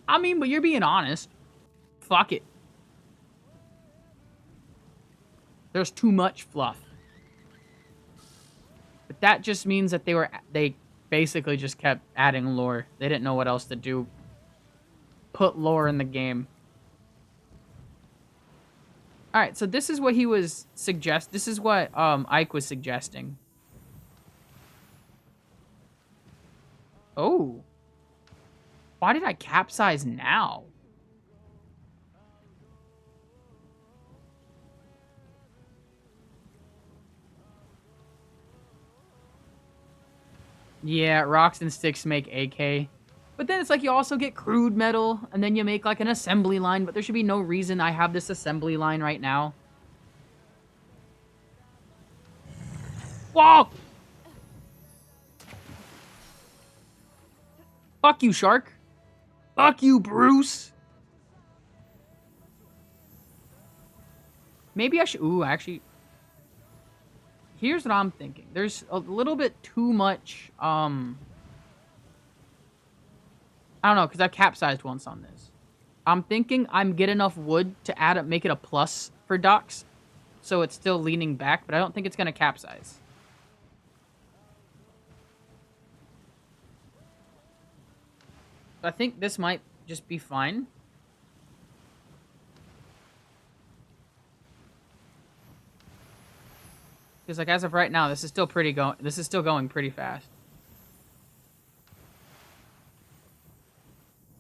I mean, but you're being honest. Fuck it. There's too much fluff. But that just means that they basically just kept adding lore. They didn't know what else to do. Put lore in the game. Alright, so this is what he was this is what Ike was suggesting. Oh. Why did I capsize now? Yeah, rocks and sticks make AK. But then it's like you also get crude metal, and then you make like an assembly line, but there should be no reason I have this assembly line right now. Whoa! Fuck you, shark. Fuck you, Bruce. Maybe I should... Ooh, actually... Here's what I'm thinking. There's a little bit too much, I don't know, because I've capsized once on this. I'm thinking I'm get enough wood to make it a plus for docks, so it's still leaning back, but I don't think it's going to capsize. I think this might just be fine. Because like as of right now, this is still going pretty fast.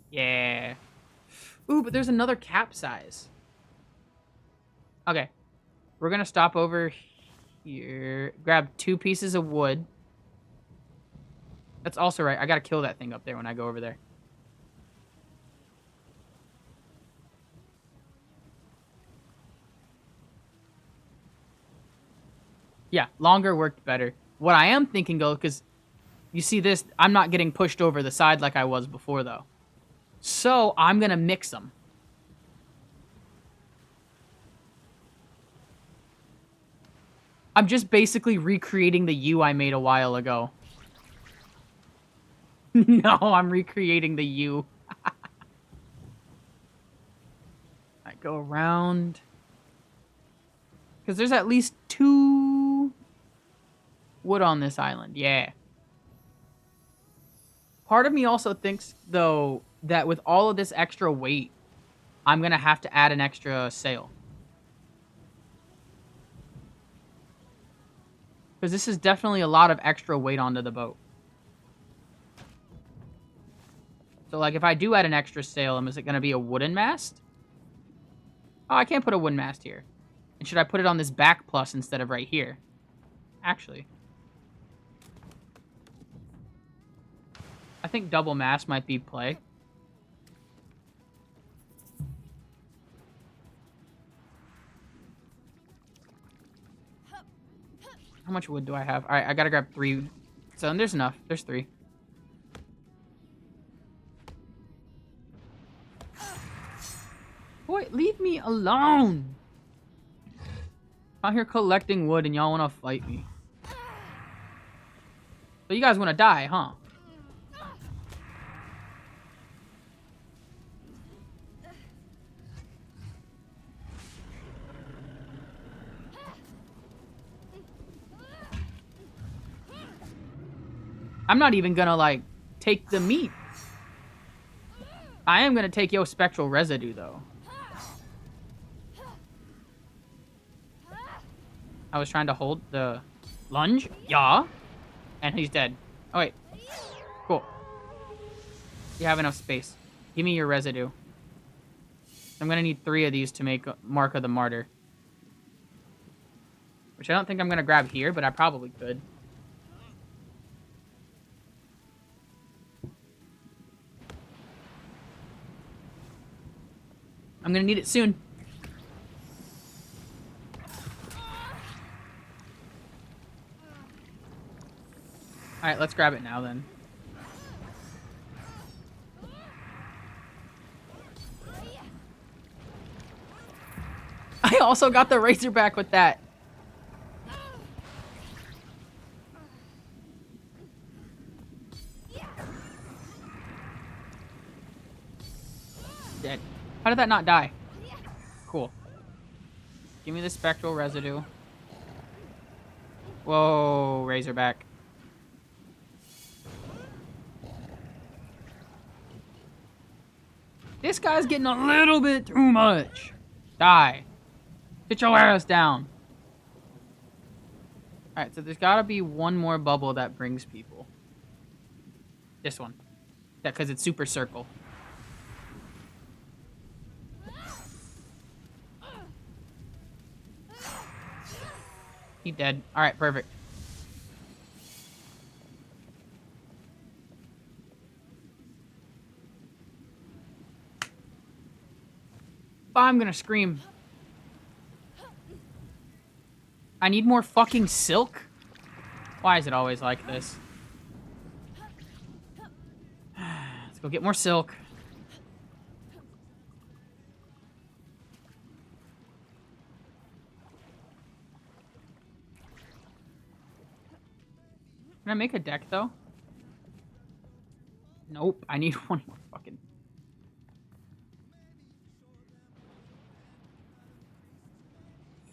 Yeah. Ooh, but there's another capsize. Okay. We're gonna stop over here. Grab 2 pieces of wood. That's also right. I gotta kill that thing up there when I go over there. Yeah, longer worked better. What I am thinking, though, because you see this, I'm not getting pushed over the side like I was before, though. So, I'm going to mix them. I'm just basically recreating the U I made a while ago. No, I'm recreating the U. I go around. Because there's at least 2 wood on this island. Yeah. Part of me also thinks, though, that with all of this extra weight, I'm going to have to add an extra sail. Because this is definitely a lot of extra weight onto the boat. So, like, if I do add an extra sail, is it going to be a wooden mast? Oh, I can't put a wooden mast here. And should I put it on this back plus instead of right here? Actually. I think double mast might be play. How much wood do I have? Alright, I gotta grab 3. So there's enough. There's 3. Boy, leave me alone! I'm out here collecting wood and y'all wanna fight me. So you guys wanna die, huh? I'm not even gonna, like, take the meat. I am gonna take your spectral residue, though. I was trying to hold the lunge. Yeah. And he's dead. Oh, wait. Cool. You have enough space. Give me your residue. I'm gonna need 3 of these to make Mark of the Martyr. Which I don't think I'm gonna grab here, but I probably could. I'm gonna need it soon. Alright, let's grab it now then. I also got the Razorback with that. Dead. How did that not die? Cool. Give me the spectral residue. Whoa, Razorback. This guy's getting a little bit too much. Die. Sit your ass down. Alright, so there's gotta be one more bubble that brings people. This one. That, because it's super circle. He dead. Alright, perfect. I'm gonna scream. I need more fucking silk? Why is it always like this? Let's go get more silk. Can I make a deck, though? Nope, I need one more fucking...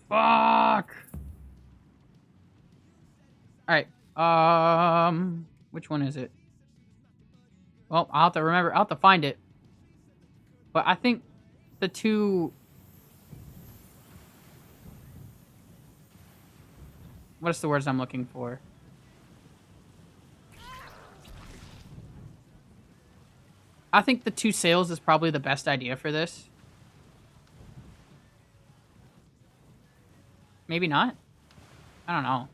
Fuck! Alright, which one is it? Well, I'll have to remember, I'll have to find it. But I think the two... What's the words I'm looking for? I think the 2 sails is probably the best idea for this. Maybe not? I don't know.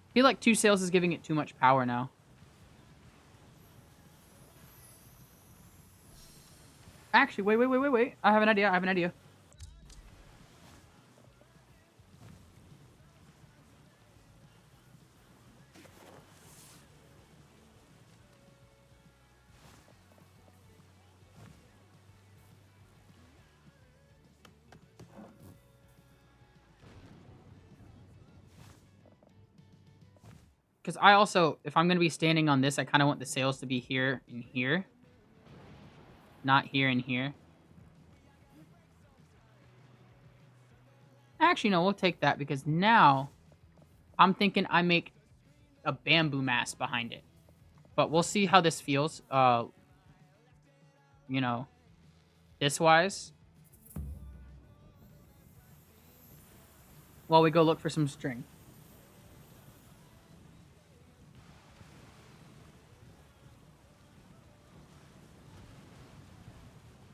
I feel like 2 sails is giving it too much power now. Actually, wait. I have an idea. Because I also, if I'm going to be standing on this, I kind of want the sails to be here and here. Not here and here. Actually, no, we'll take that because now I'm thinking I make a bamboo mast behind it. But we'll see how this feels, you know, this-wise. While we go look for some string.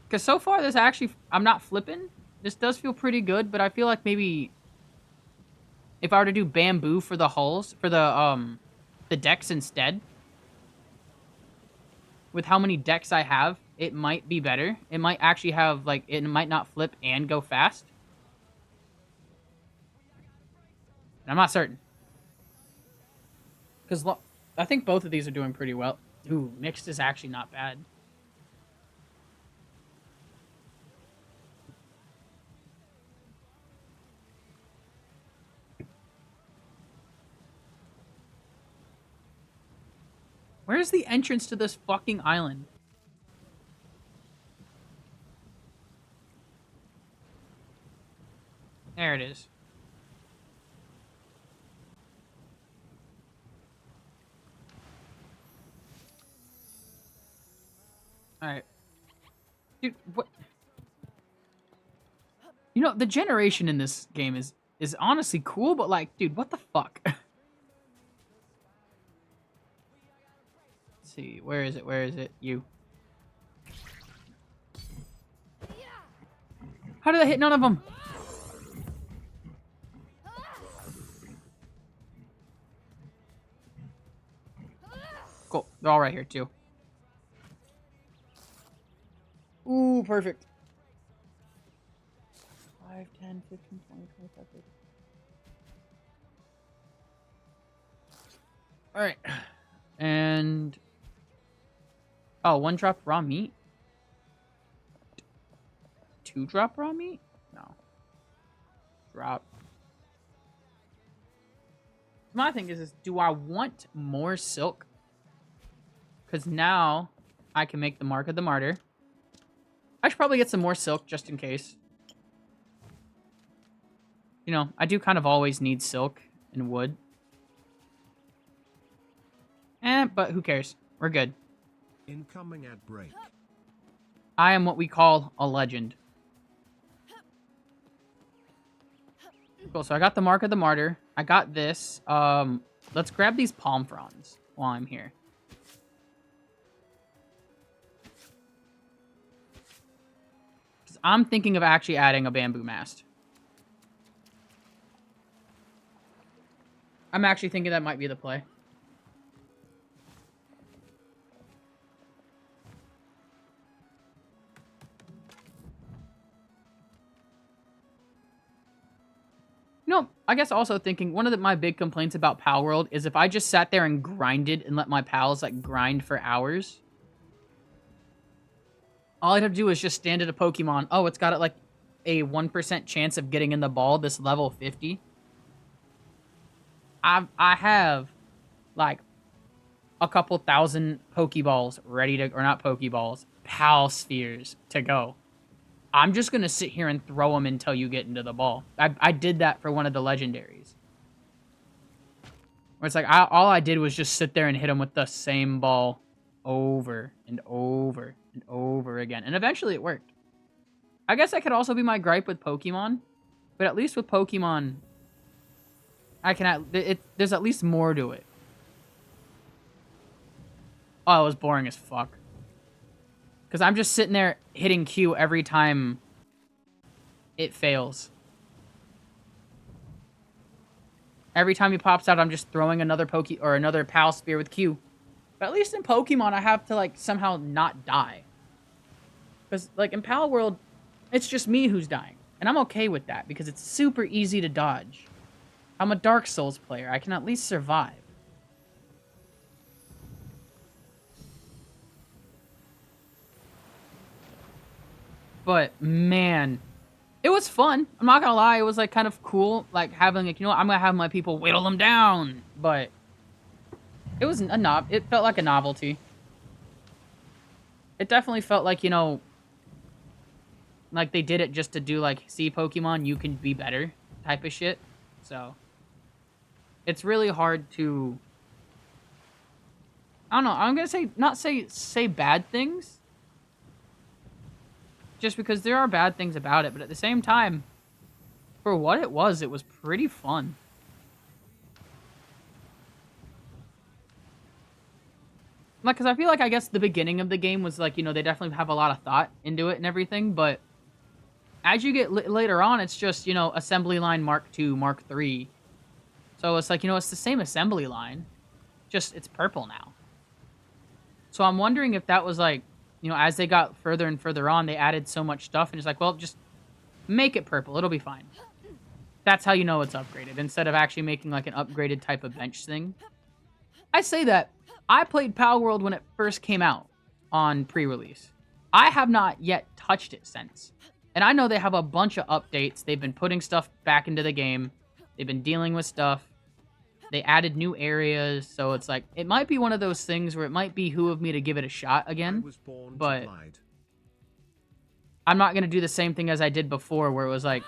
Because so far, this actually... I'm not flipping. This does feel pretty good, but I feel like maybe... If I were to do bamboo for the hulls... For the decks instead... With how many decks I have, it might be better. It might actually have, like... It might not flip and go fast. I'm not certain. Because I think both of these are doing pretty well. Ooh, mixed is actually not bad. Where's the entrance to this fucking island? There it is. Alright. Dude, what? You know, the generation in this game is honestly cool, but like, dude, what the fuck? See, where is it? You. How did I hit none of them? Cool, they're all right here too. Ooh, perfect. 5, 10, 15, 20, 25, 30. All right. And oh, 1 drop raw meat? 2 drop raw meat? No. Drop. My thing is do I want more silk? Because now I can make the Mark of the Martyr. I should probably get some more silk just in case. You know, I do kind of always need silk and wood. But who cares? We're good. Incoming ad break. I am what we call a legend. Cool, so I got the Mark of the Martyr. I got this. Let's grab these palm fronds while I'm here. I'm thinking of actually adding a bamboo mast. I'm actually thinking that might be the play. No, I guess also thinking one of my big complaints about Pal World is if I just sat there and grinded and let my pals like grind for hours, all I'd have to do is just stand at a Pokemon. Oh, it's got like a 1% chance of getting in the ball, this level 50. I have like a couple thousand Pokeballs ready to, or not Pokeballs, Pal Spheres to go. I'm just going to sit here and throw them until you get into the ball. I did that for one of the legendaries. Where it's like, all I did was just sit there and hit them with the same ball over and over and over again. And eventually it worked. I guess that could also be my gripe with Pokemon. But at least with Pokemon, I can there's at least more to it. Oh, it was boring as fuck. Because I'm just sitting there hitting Q every time it fails. Every time he pops out, I'm just throwing another another Pal Spear with Q. But at least in Pokemon, I have to like somehow not die. Because like in Pal World, it's just me who's dying. And I'm okay with that because it's super easy to dodge. I'm a Dark Souls player. I can at least survive. But, man, it was fun. I'm not gonna lie, it was, like, kind of cool, like, having, like, you know what, I'm gonna have my people whittle them down. But it was it felt like a novelty. It definitely felt like, you know, like they did it just to do, like, see Pokemon, you can be better type of shit. So, it's really hard to, I don't know, I'm gonna not say bad things. Just because there are bad things about it, but at the same time, for what it was pretty fun. Like, because I feel like, I guess, the beginning of the game was, like, you know, they definitely have a lot of thought into it and everything, but as you get later on, it's just, you know, assembly line Mark II, Mark III. So it's like, you know, it's the same assembly line, just it's purple now. So I'm wondering if that was, like, you know, as they got further and further on, they added so much stuff, and it's like, well, just make it purple. It'll be fine. That's how you know it's upgraded, instead of actually making, like, an upgraded type of bench thing. I say that. I played Pal World when it first came out on pre-release. I have not yet touched it since. And I know they have a bunch of updates. They've been putting stuff back into the game. They've been dealing with stuff. They added new areas, so it's like, it might be one of those things where it might behoove me to give it a shot again, but I'm not going to do the same thing as I did before, where it was like,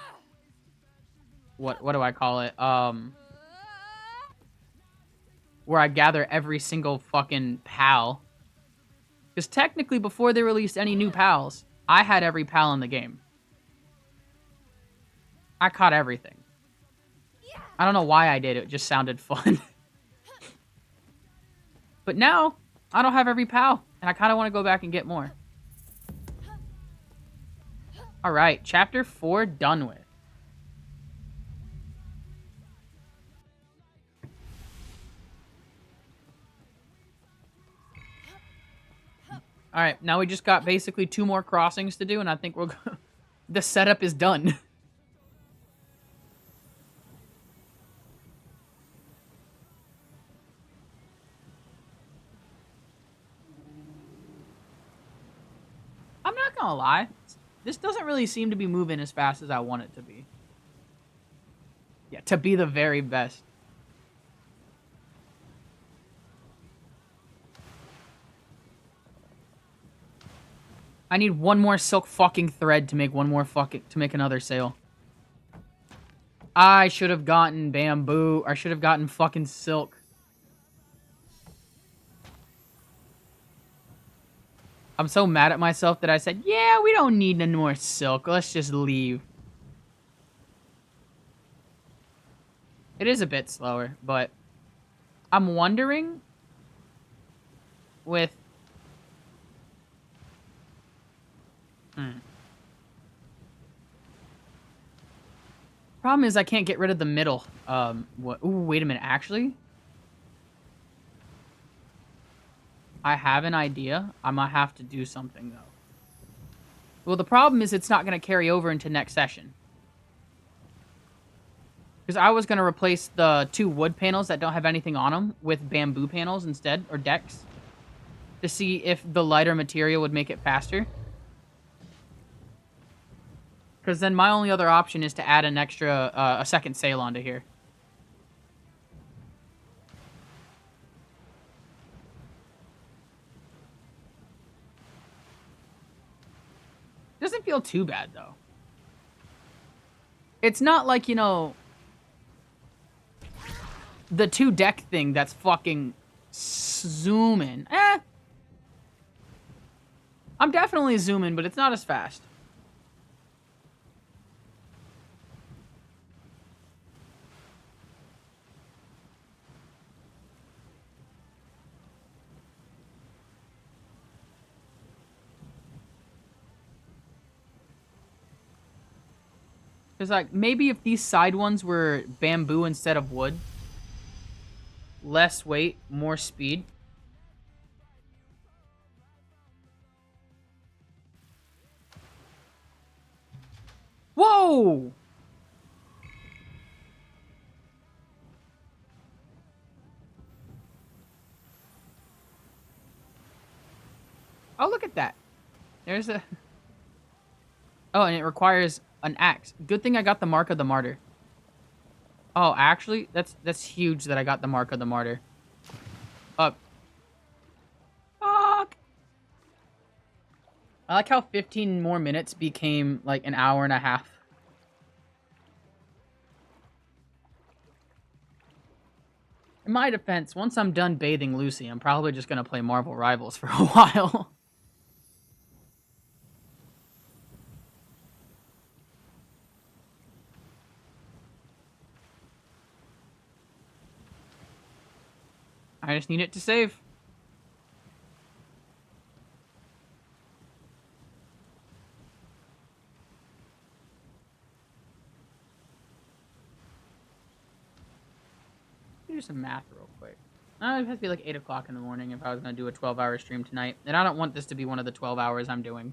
what do I call it? Where I gather every single fucking pal. Because technically, before they released any new pals, I had every pal in the game. I caught everything. I don't know why I did it. It just sounded fun. But now, I don't have every pal. And I kind of want to go back and get more. Alright, Chapter 4 done with. Alright, now we just got basically 2 more crossings to do, and I think we'll go... The setup is done. gonna lie. This doesn't really seem to be moving as fast as I want it to be. Yeah, to be the very best. I need one more silk fucking thread to make another sail. I should have gotten bamboo. I should have gotten fucking silk. I'm so mad at myself that I said, yeah, we don't need any more silk. Let's just leave. It is a bit slower, but I'm wondering with... Problem is I can't get rid of the middle. What? Ooh, wait a minute. Actually, I have an idea. I might have to do something, though. Well, the problem is it's not going to carry over into next session. Because I was going to replace the 2 wood panels that don't have anything on them with bamboo panels instead, or decks, to see if the lighter material would make it faster. Because then my only other option is to add an extra, a second sail onto here. Doesn't feel too bad, though. It's not like, you know, the 2 deck thing that's fucking zooming. I'm definitely zooming, but it's not as fast. Because, like, maybe if these side ones were bamboo instead of wood, less weight, more speed. Whoa! Oh, look at that. There's a... Oh, and it requires an axe. Good thing I got the Mark of the Martyr. Oh, actually, that's huge that I got the Mark of the Martyr. Fuck. I like how 15 more minutes became like an hour and a half. In my defense, once I'm done bathing Lucy, I'm probably just gonna play Marvel Rivals for a while. I just need it to save. Do some math real quick. It has to be like 8 o'clock in the morning if I was going to do a 12-hour stream tonight. And I don't want this to be one of the 12 hours I'm doing.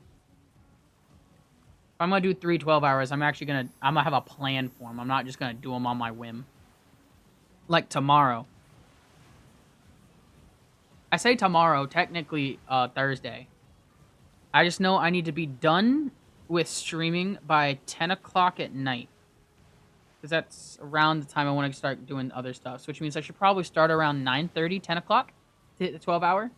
If I'm going to do 3 12 hours, I'm actually going to have a plan for them. I'm not just going to do them on my whim. Like tomorrow. I say tomorrow, technically Thursday. I just know I need to be done with streaming by 10 o'clock at night. Because that's around the time I want to start doing other stuff. So which means I should probably start around 9:30, 10 o'clock to hit the 12-hour.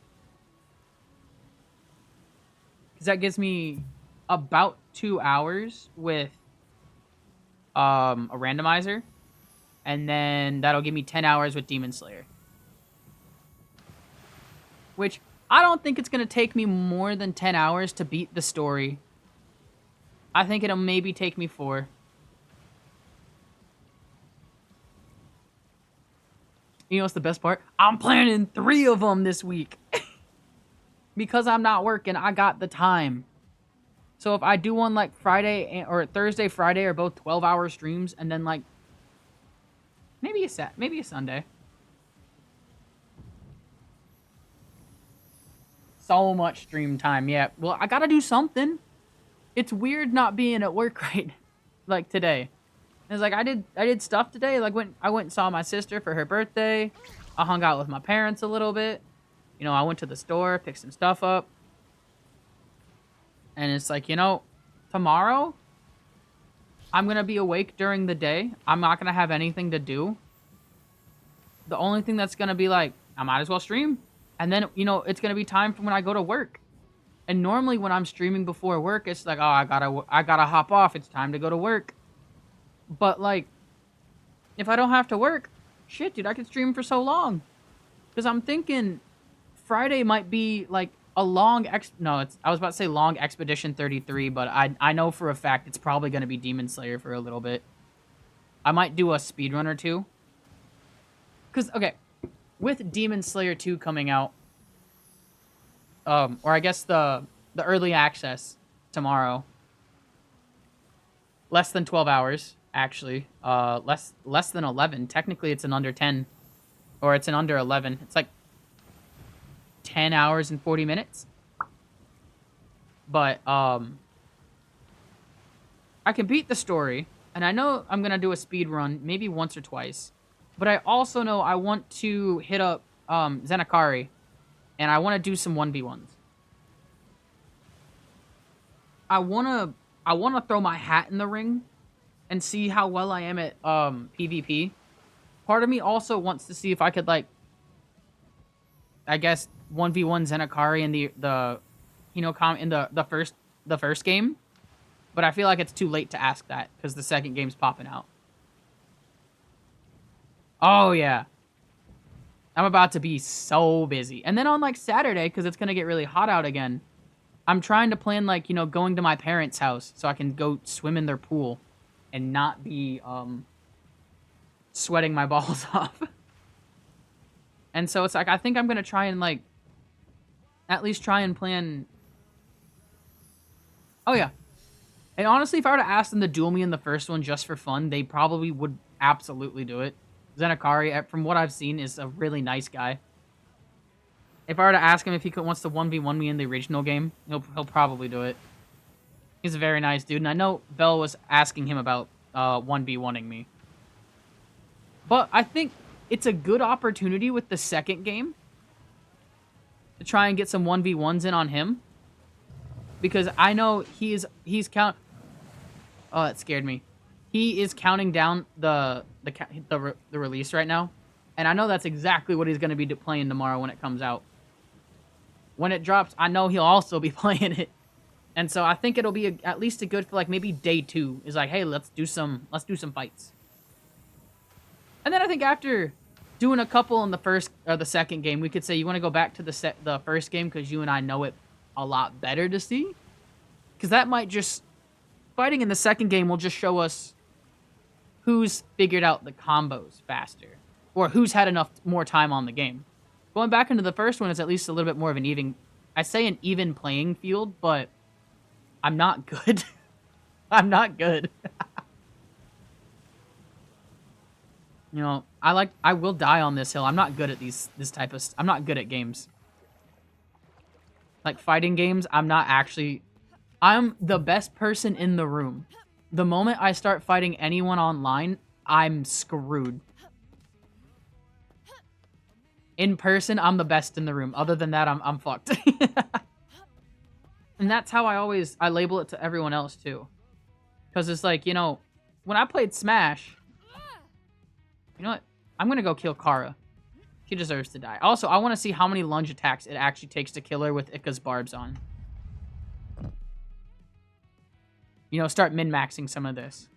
Because that gives me about 2 hours with a randomizer. And then that'll give me 10 hours with Demon Slayer. Which, I don't think it's going to take me more than 10 hours to beat the story. I think it'll maybe take me 4. You know what's the best part? I'm planning 3 of them this week. Because I'm not working, I got the time. So if I do one like Friday or Thursday, Friday are both 12-hour streams, and then like maybe a Sunday. So much stream time, yeah. Well, I gotta do something. It's weird not being at work right like today. It's like I did stuff today. Like I went and saw my sister for her birthday. I hung out with my parents a little bit. You know, I went to the store, picked some stuff up. And it's like, you know, tomorrow, I'm going to be awake during the day. I'm not going to have anything to do. The only thing that's going to be like, I might as well stream. And then, you know, it's going to be time for when I go to work. And normally when I'm streaming before work, it's like, oh, I gotta hop off. It's time to go to work. But, like, if I don't have to work, shit, dude, I could stream for so long. Because I'm thinking Friday might be, like, a long... I was about to say long Expedition 33, but I know for a fact it's probably going to be Demon Slayer for a little bit. I might do a speedrun or two. Because, okay, with Demon Slayer 2 coming out, or I guess the early access tomorrow, less than 12 hours, actually. Less than 11. Technically, it's an under 10. Or it's an under 11. It's like 10 hours and 40 minutes. But, I can beat the story. And I know I'm going to do a speed run maybe once or twice. But I also know I want to hit up Zenokari. And I want to do some 1v1s. I want to throw my hat in the ring and see how well I am at PvP. Part of me also wants to see if I could, like, I guess 1v1 Zenokari in in the first game. But I feel like it's too late to ask that because the second game's popping out. Oh yeah. I'm about to be so busy. And then on, like, Saturday, because it's going to get really hot out again, I'm trying to plan, like, you know, going to my parents' house so I can go swim in their pool and not be, sweating my balls off. And so it's like, I think I'm going to try and, like, at least try and plan... Oh, yeah. And honestly, if I were to ask them to duel me in the first one just for fun, they probably would absolutely do it. Zenokari, from what I've seen, is a really nice guy. If I were to ask him if he wants to 1v1 me in the original game, he'll probably do it. He's a very nice dude, and I know Bell was asking him about 1v1ing me. But I think it's a good opportunity with the second game to try and get some 1v1s in on him. Because I know he's Oh, that scared me. He is counting down the release right now, and I know that's exactly what he's going to be playing tomorrow when it comes out. When it drops, I know he'll also be playing it, and so I think it'll be at least a good for, like, maybe day 2 is like, hey, let's do some fights. And then I think after doing a couple in the first or the second game, we could say you want to go back to the first game because you and I know it a lot better to see, because that might just fighting in the second game will just show us who's figured out the combos faster, or who's had enough more time on the game. Going back into the first one is at least a little bit more of an an even playing field, but I'm not good. I'm not good. You know, I will die on this hill. I'm not good at I'm not good at games. Like fighting games, I'm the best person in the room. The moment I start fighting anyone online, I'm screwed. In person, I'm the best in the room. Other than that, I'm fucked. And that's how I label it to everyone else too. Because it's like, you know, when I played Smash, you know what? I'm gonna go kill Kara. She deserves to die. Also, I want to see how many lunge attacks it actually takes to kill her with Ika's barbs on. You know, start min-maxing some of this.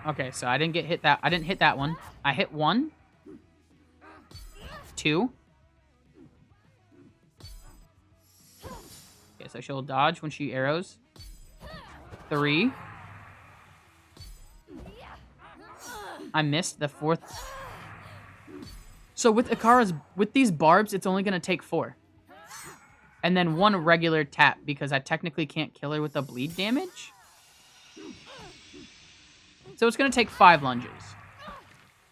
Okay, so I didn't hit that one. I hit 1. 2. Okay, so she'll dodge when she arrows. 3. I missed the 4th. So with these barbs, it's only going to take 4. And then 1 regular tap, because I technically can't kill her with the bleed damage. So it's going to take 5 lunges.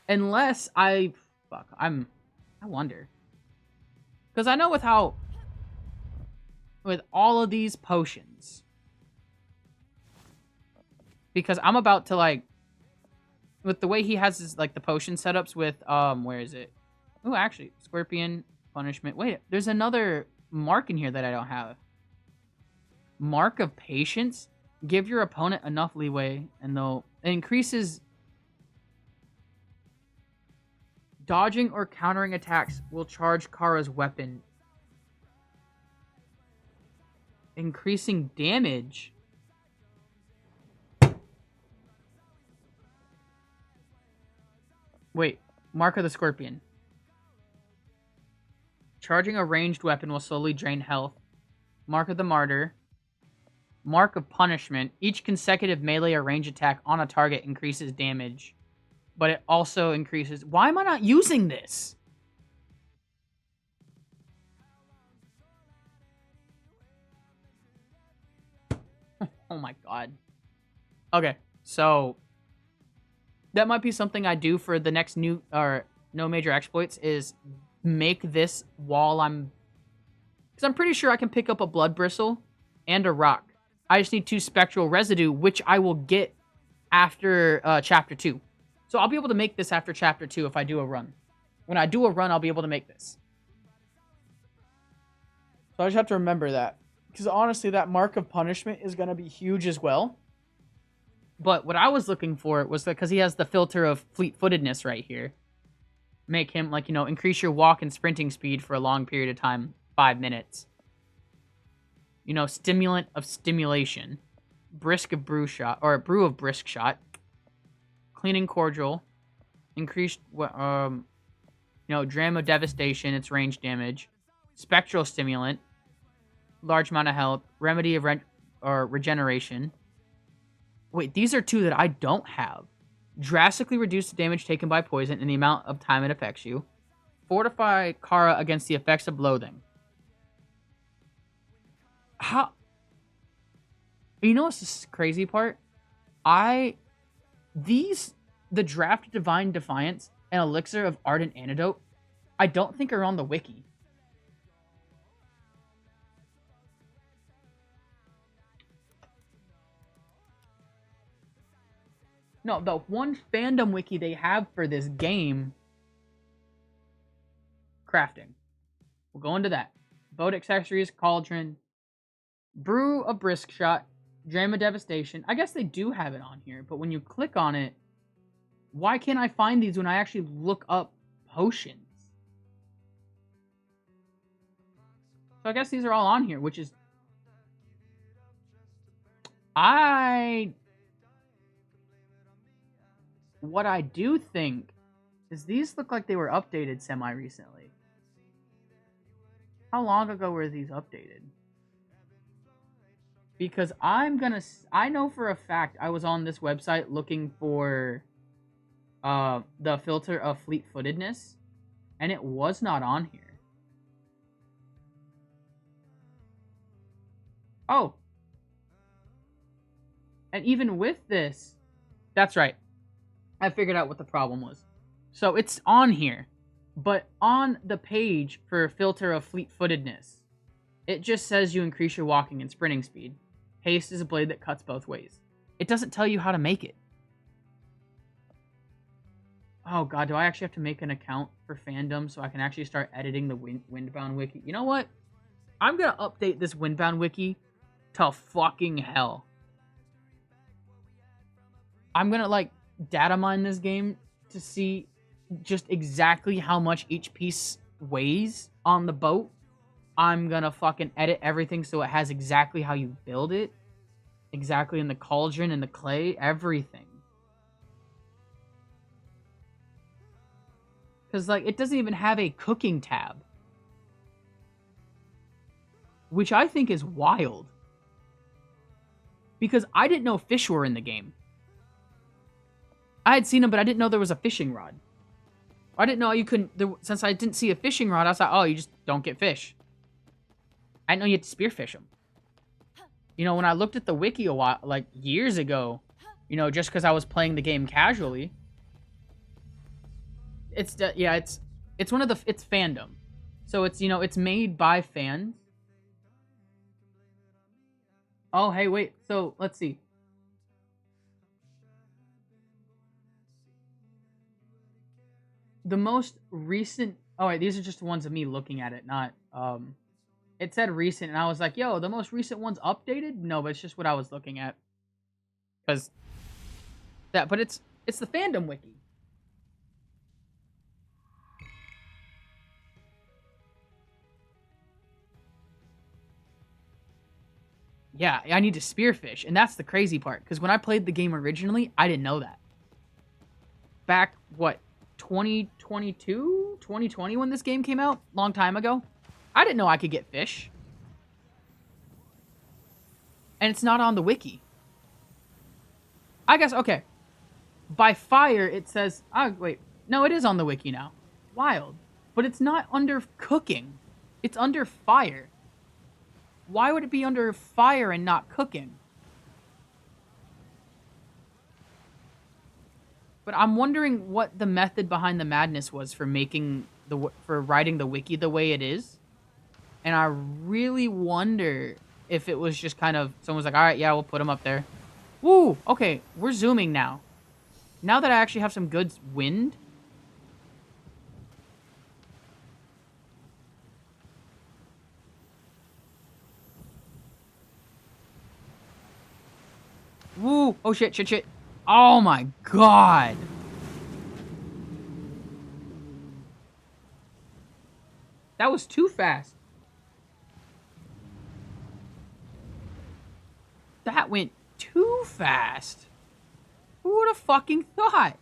Unless I wonder. Because I know with all of these potions. Because I'm about to, like, with the way he has his, like, the potion setups with, where is it? Oh, actually, Scorpion, Punishment. Wait, there's another mark in here that I don't have. Mark of Patience. Give your opponent enough leeway, and it increases dodging or countering attacks will charge Kara's weapon. Increasing damage. Wait, Mark of the Scorpion. Charging a ranged weapon will slowly drain health. Mark of the Martyr. Mark of Punishment. Each consecutive melee or range attack on a target increases damage. But it also increases... Why am I not using this? Oh my god. Okay, so... That might be something I do for the next No Major Exploits, is make this while I'm... Because I'm pretty sure I can pick up a Blood Bristle and a Rock. I just need 2 Spectral Residue, which I will get after Chapter 2. So I'll be able to make this after Chapter 2 if I do a run. When I do a run, I'll be able to make this. So I just have to remember that. Because honestly, that Mark of Punishment is going to be huge as well. But what I was looking for was because he has the filter of fleet-footedness right here. Make him, like, you know, increase your walk and sprinting speed for a long period of time. 5 minutes. You know, stimulant of stimulation. Brisk of brew shot, or brew of brisk shot. Cleaning cordial. Increased, you know, dram of devastation, its range damage. Spectral stimulant. Large amount of health. Remedy of regeneration. Wait, these are 2 that I don't have. Drastically reduce the damage taken by poison and the amount of time it affects you. Fortify Kara against the effects of loathing. How? You know what's the crazy part? The Draft Divine Defiance and Elixir of Ardent Antidote, I don't think are on the wiki. No, the one fandom wiki they have for this game... Crafting. We'll go into that. Boat accessories, cauldron, brew a brisk shot, dram of devastation. I guess they do have it on here, but when you click on it, why can't I find these when I actually look up potions? So I guess these are all on here, which is... What I do think is these look like they were updated semi-recently. How long ago were these updated? Because I know for a fact I was on this website looking for the filter of fleet-footedness, and it was not on here. Oh. And even with this, that's right. I figured out what the problem was. So it's on here, but on the page for filter of fleet-footedness, it just says you increase your walking and sprinting speed. Haste is a blade that cuts both ways. It doesn't tell you how to make it. Oh god, do I actually have to make an account for fandom so I can actually start editing the Windbound wiki? You know what? I'm gonna update this Windbound wiki to fucking hell. I'm gonna, like, data mine this game to see just exactly how much each piece weighs on the boat. I'm gonna fucking edit everything so it has exactly how you build it. Exactly in the cauldron and the clay, everything. Because, like, it doesn't even have a cooking tab. Which I think is wild. Because I didn't know fish were in the game. I had seen them, but I didn't know there was a fishing rod. I didn't know you couldn't... Since I didn't see a fishing rod, I was like, oh, you just don't get fish. I didn't know you had to spearfish them. You know, when I looked at the wiki a while, like, years ago, you know, just because I was playing the game casually, it's one of the... It's fandom. So it's, you know, it's made by fans. Oh, hey, wait. So, let's see. The most recent... Oh, wait, these are just the ones of me looking at it, not... It said recent, and I was like, yo, the most recent one's updated? No, but it's just what I was looking at. Because that, but it's the fandom wiki. Yeah, I need to spearfish, and that's the crazy part. Because when I played the game originally, I didn't know that. Back, what, 2022? 2020 when this game came out? Long time ago? I didn't know I could get fish. And it's not on the wiki. I guess, okay. By fire, it says... Oh, wait. No, it is on the wiki now. Wild. But it's not under cooking. It's under fire. Why would it be under fire and not cooking? But I'm wondering what the method behind the madness was for making for writing the wiki the way it is. And I really wonder if it was just kind of someone's like, all right, yeah, we'll put them up there. Woo! Okay, we're zooming now. Now that I actually have some good wind. Woo! Oh shit, shit, shit. Oh my god. That was too fast. That went too fast. Who would have fucking thought?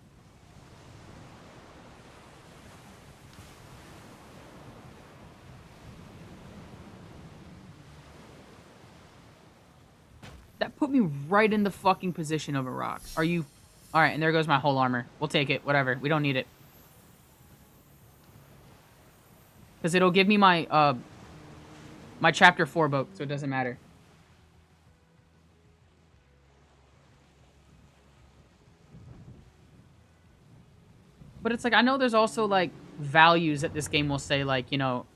That put me right in the fucking position of a rock. Are you... Alright, and there goes my whole armor. We'll take it. Whatever. We don't need it. Because it'll give me my, my chapter 4 boat, so it doesn't matter. But it's like, I know there's also, like, values that this game will say, like, you know,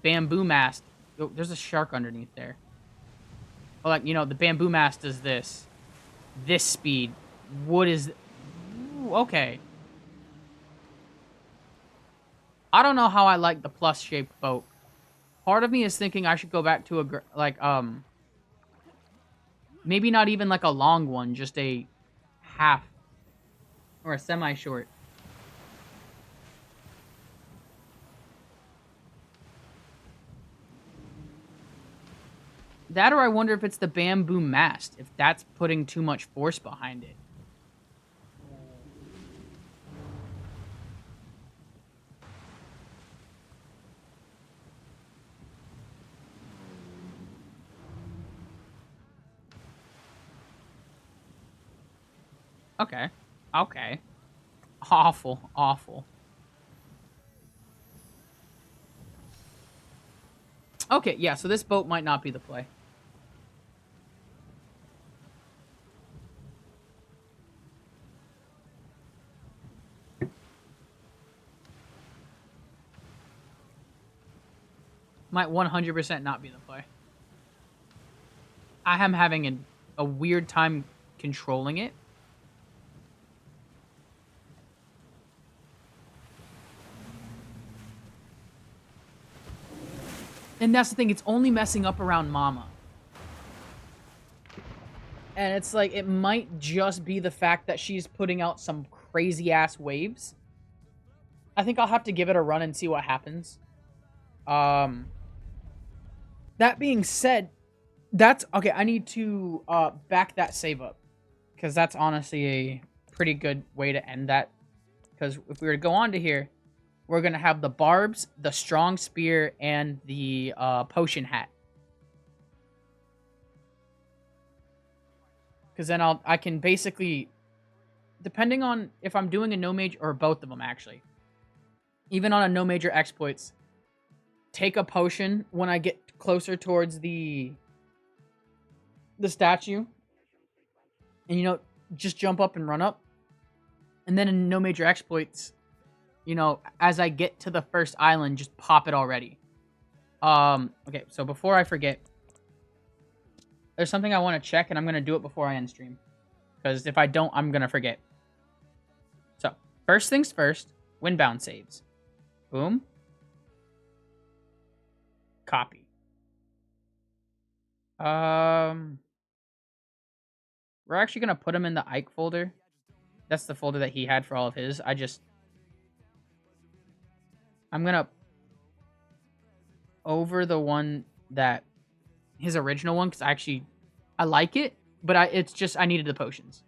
bamboo mast. Oh, there's a shark underneath there. Or, like, you know, the bamboo mast does this. This speed. Wood is... Ooh, okay. I don't know how I like the plus-shaped boat. Part of me is thinking I should go back to a, like, maybe not even, like, a long one. Just a half. Or a semi-short. That, or I wonder if it's the bamboo mast. If that's putting too much force behind it. Okay. Okay. Awful. Awful. Okay, yeah, so this boat might not be the play. Might 100% not be the play. I am having a weird time controlling it. And that's the thing, it's only messing up around Mama. And it's like, it might just be the fact that she's putting out some crazy-ass waves. I think I'll have to give it a run and see what happens. That being said, that's... Okay, I need to back that save up. Because that's honestly a pretty good way to end that. Because if we were to go on to here, we're going to have the barbs, the strong spear, and the potion hat. Because then I can basically, depending on if I'm doing a no major, or both of them actually, even on a no major exploits, take a potion when I get closer towards the statue, and, you know, just jump up and run up. And then in no major exploits, you know, as I get to the first island, just pop it already. Okay, so before I forget, there's something I want to check, and I'm going to do it before I end stream. Because if I don't, I'm going to forget. So, first things first, Windbound saves. Boom. Copy. Um, we're actually gonna put him in the Ike folder. That's the folder that he had for all of his. I'm gonna over the one that his original one because I like it, but it's just I needed the potions.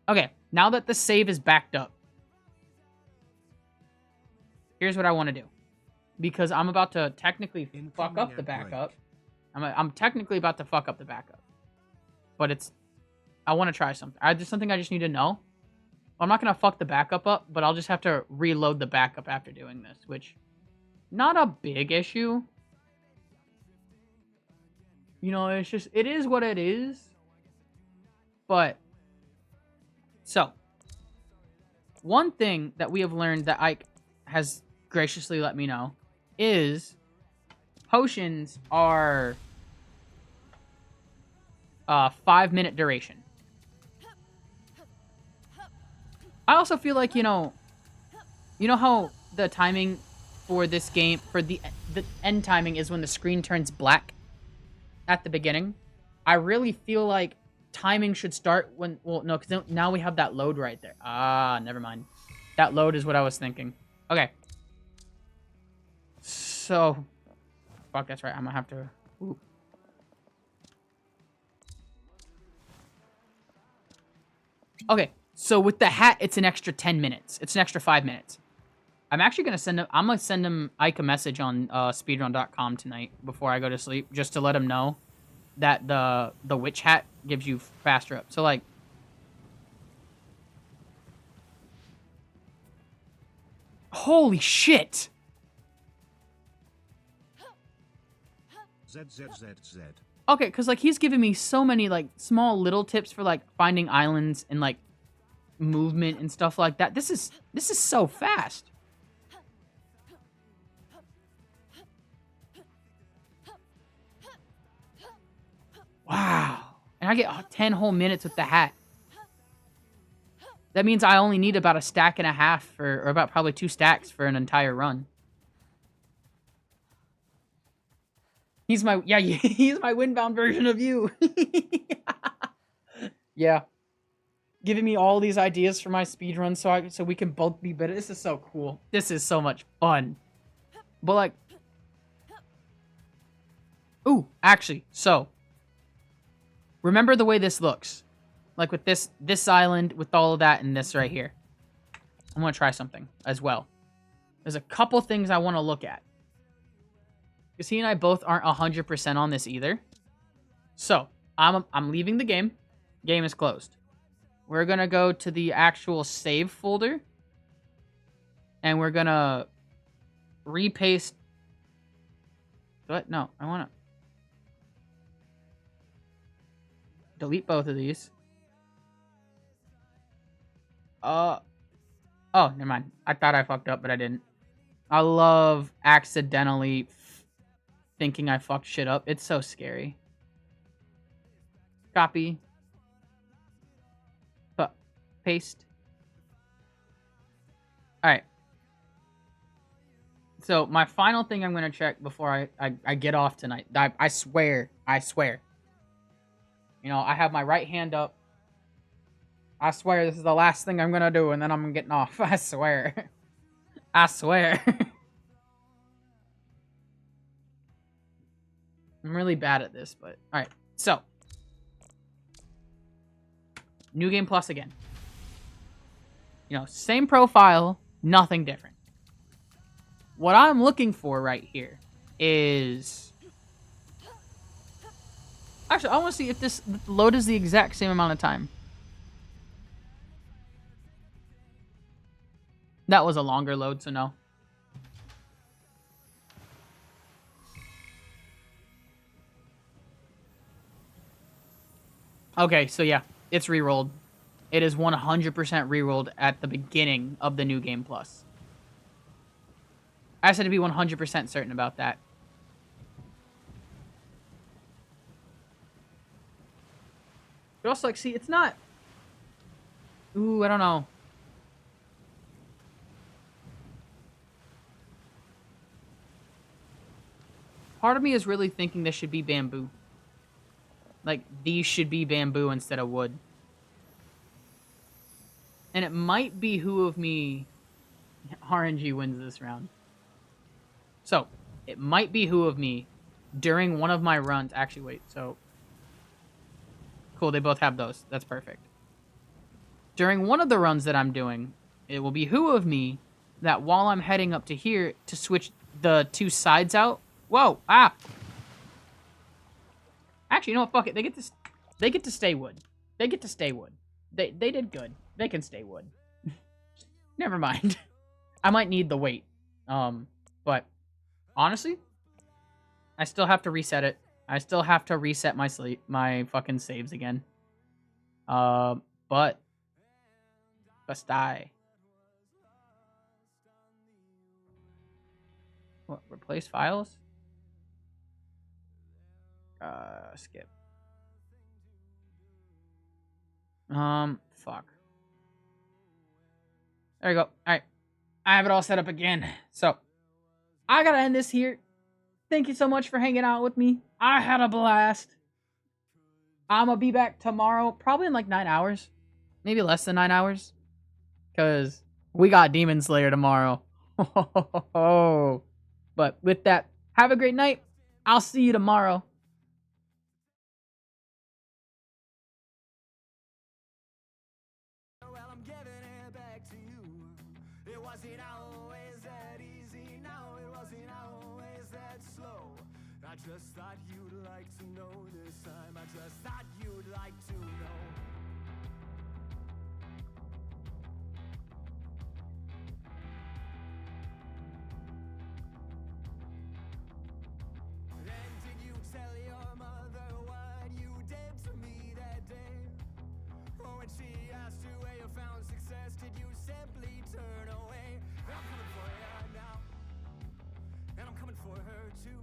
Okay, now that the save is backed up, here's what I want to do. Because I'm about to technically fuck up the backup. I'm technically about to fuck up the backup. But I want to try something. There's something I just need to know. I'm not going to fuck the backup up, but I'll just have to reload the backup after doing this, which, not a big issue. You know, it is what it is. But, so, one thing that we have learned that Ike has graciously let me know is potions are 5-minute duration. I also feel like, you know how the timing for this game, for the end timing is when the screen turns black at the beginning? I really feel like timing should start when, well, no, because now we have that load right there. Ah, never mind. That load is what I was thinking. Okay. So, fuck, that's right. I'm gonna have to... Ooh. Okay, so with the hat, it's an extra 10 minutes. It's an extra 5 minutes. I'm actually gonna send him Ike a message on speedrun.com tonight before I go to sleep, just to let him know that the witch hat gives you faster up. So like, holy shit! ZZZZ. Okay, because like he's giving me so many like small little tips for like finding islands and like movement and stuff like that. This is so fast. Wow. And I get 10 whole minutes with the hat. That means I only need about a stack and a half or about probably 2 stacks for an entire run. He's my Windbound version of you. Yeah. Giving me all these ideas for my speedrun so we can both be better. This is so cool. This is so much fun. But like, ooh, actually, so remember the way this looks. Like with this island, with all of that, and this right here. I'm gonna try something as well. There's a couple things I want to look at. Because he and I both aren't 100% on this either. So, I'm leaving the game. Game is closed. We're gonna go to the actual save folder. And we're gonna repaste. What? No, I wanna delete both of these. Oh, never mind. I thought I fucked up, but I didn't. I love accidentally thinking I fucked shit up. It's so scary. Copy. Paste. Alright. So, my final thing I'm going to check before I get off tonight. I swear. You know, I have my right hand up. I swear this is the last thing I'm going to do, and then I'm getting off. I swear. I swear. I'm really bad at this, but... Alright, so. New Game Plus again. You know, same profile, nothing different. What I'm looking for right here is... Actually, I want to see if this load is the exact same amount of time. That was a longer load, so no. Okay, so yeah, it's re-rolled. It is 100% re-rolled at the beginning of the New Game Plus. I said to be 100% certain about that. But also, like, see, it's not... Ooh, I don't know. Part of me is really thinking this should be bamboo. Like, these should be bamboo instead of wood. And it might behoove me... RNG wins this round. So, it might behoove me during one of my runs... Actually, wait, so... Cool, they both have those. That's perfect. During one of the runs that I'm doing, it will behoove me that while I'm heading up to here to switch the two sides out... Whoa! Ah! Actually, you know what? Fuck it. They get to stay wood. They get to stay wood. They did good. They can stay wood. Never mind. I might need the weight. But honestly, I still have to reset it. I still have to reset my fucking saves again. But die. What? Replace files? Skip. Fuck. There you go. Alright. I have it all set up again. So, I gotta end this here. Thank you so much for hanging out with me. I had a blast. I'm gonna be back tomorrow, probably in like 9 hours. Maybe less than 9 hours. Because we got Demon Slayer tomorrow. But with that, have a great night. I'll see you tomorrow. Well, I'm giving it back to you. It wasn't always that easy, no, it wasn't always that slow. I just thought you'd like to know this time. I just thought you'd like to know. Then did you tell your mother what you did to me that day? Or when she asked you where you found success, did you simply turn away? I'm coming for you now, and I'm coming for her too.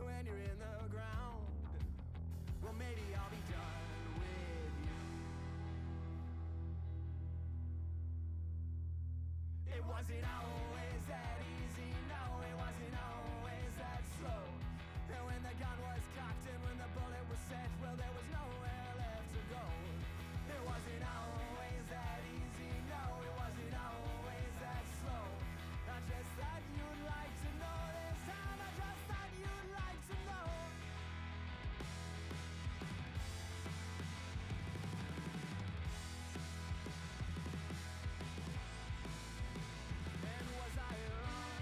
When you're in the ground, well, maybe I'll be done with you. It wasn't always that easy, no, it wasn't always that slow. And when the gun was cocked and when the bullet was set, well, there was nowhere left to go. It wasn't always that easy, no, it wasn't always that slow. I just thought you'd like to know this time, I just thought you'd like to know. And was I wrong?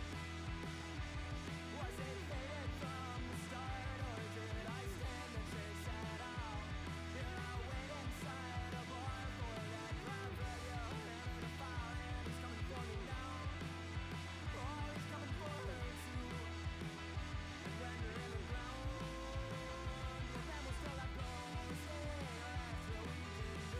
Was it fated from the start, or did I stand a chance at all? Here I wait inside a bar for that crowd radio and a file, and he's coming for me now. Oh, he's coming for her too. And when you're in the ground, well, then we'll still have close. That's what we can do.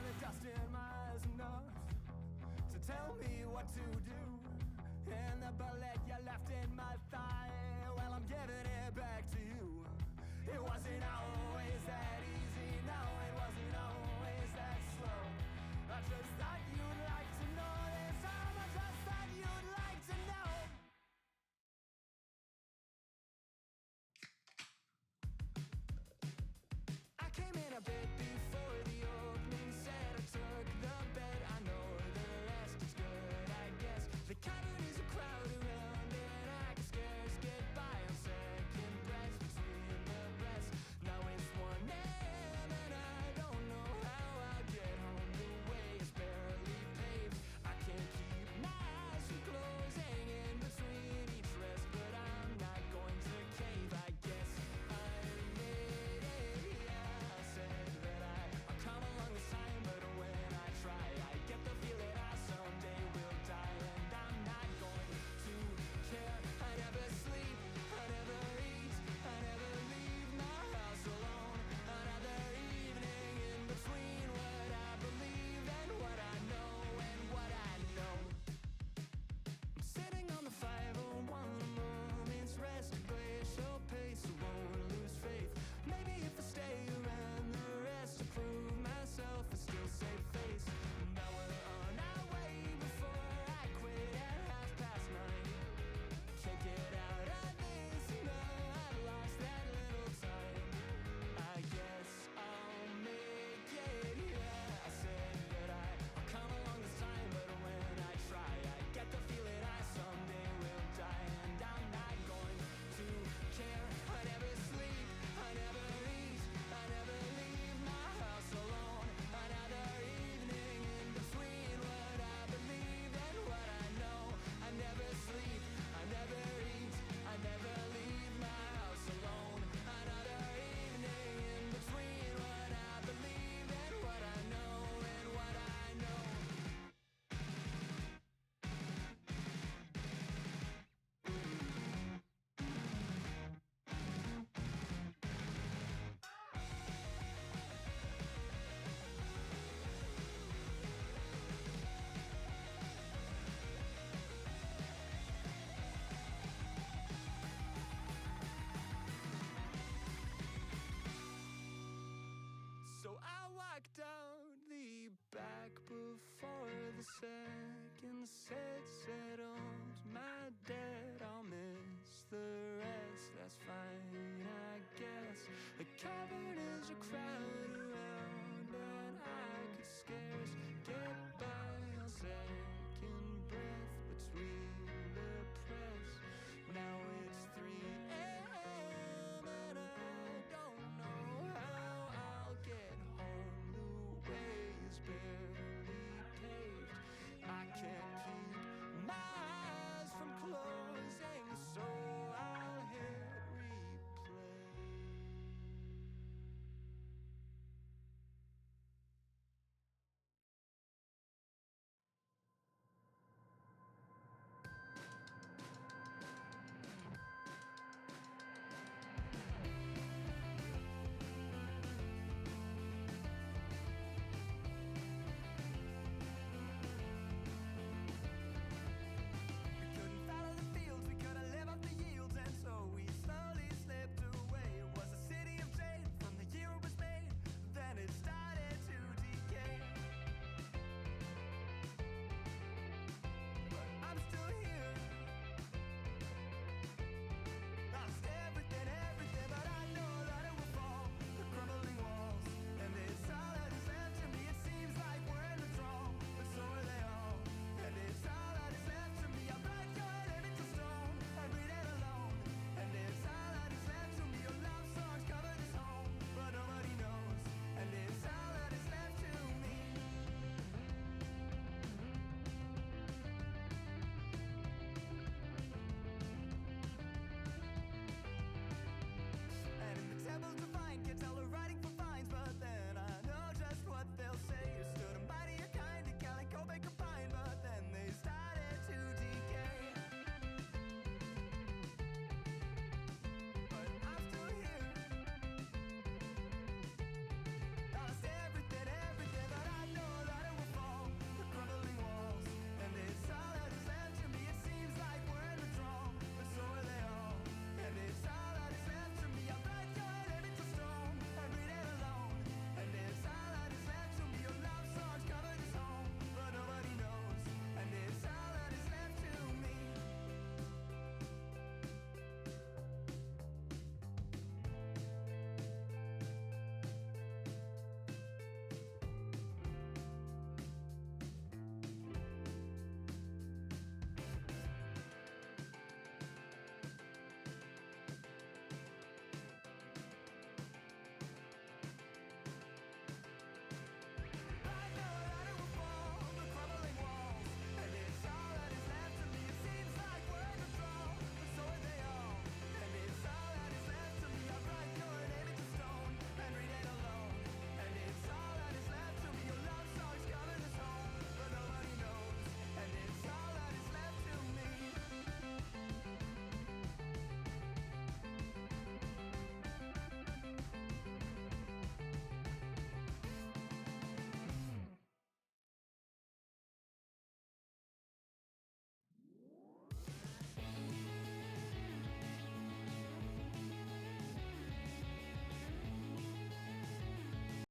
The dust in my eyes enough to tell me what to do. And the bullet you left in my thigh, well, I'm giving it back to you. It wasn't always that easy, no, it wasn't always that slow. I just thought you'd like to know this time, I just thought you'd like to know. I came in a bit before the opening set. I took the bet. I know the rest is good, I guess. The cavern is a crowd around. backed out the back before the second set settled. My debt, I'll miss the rest. That's fine, I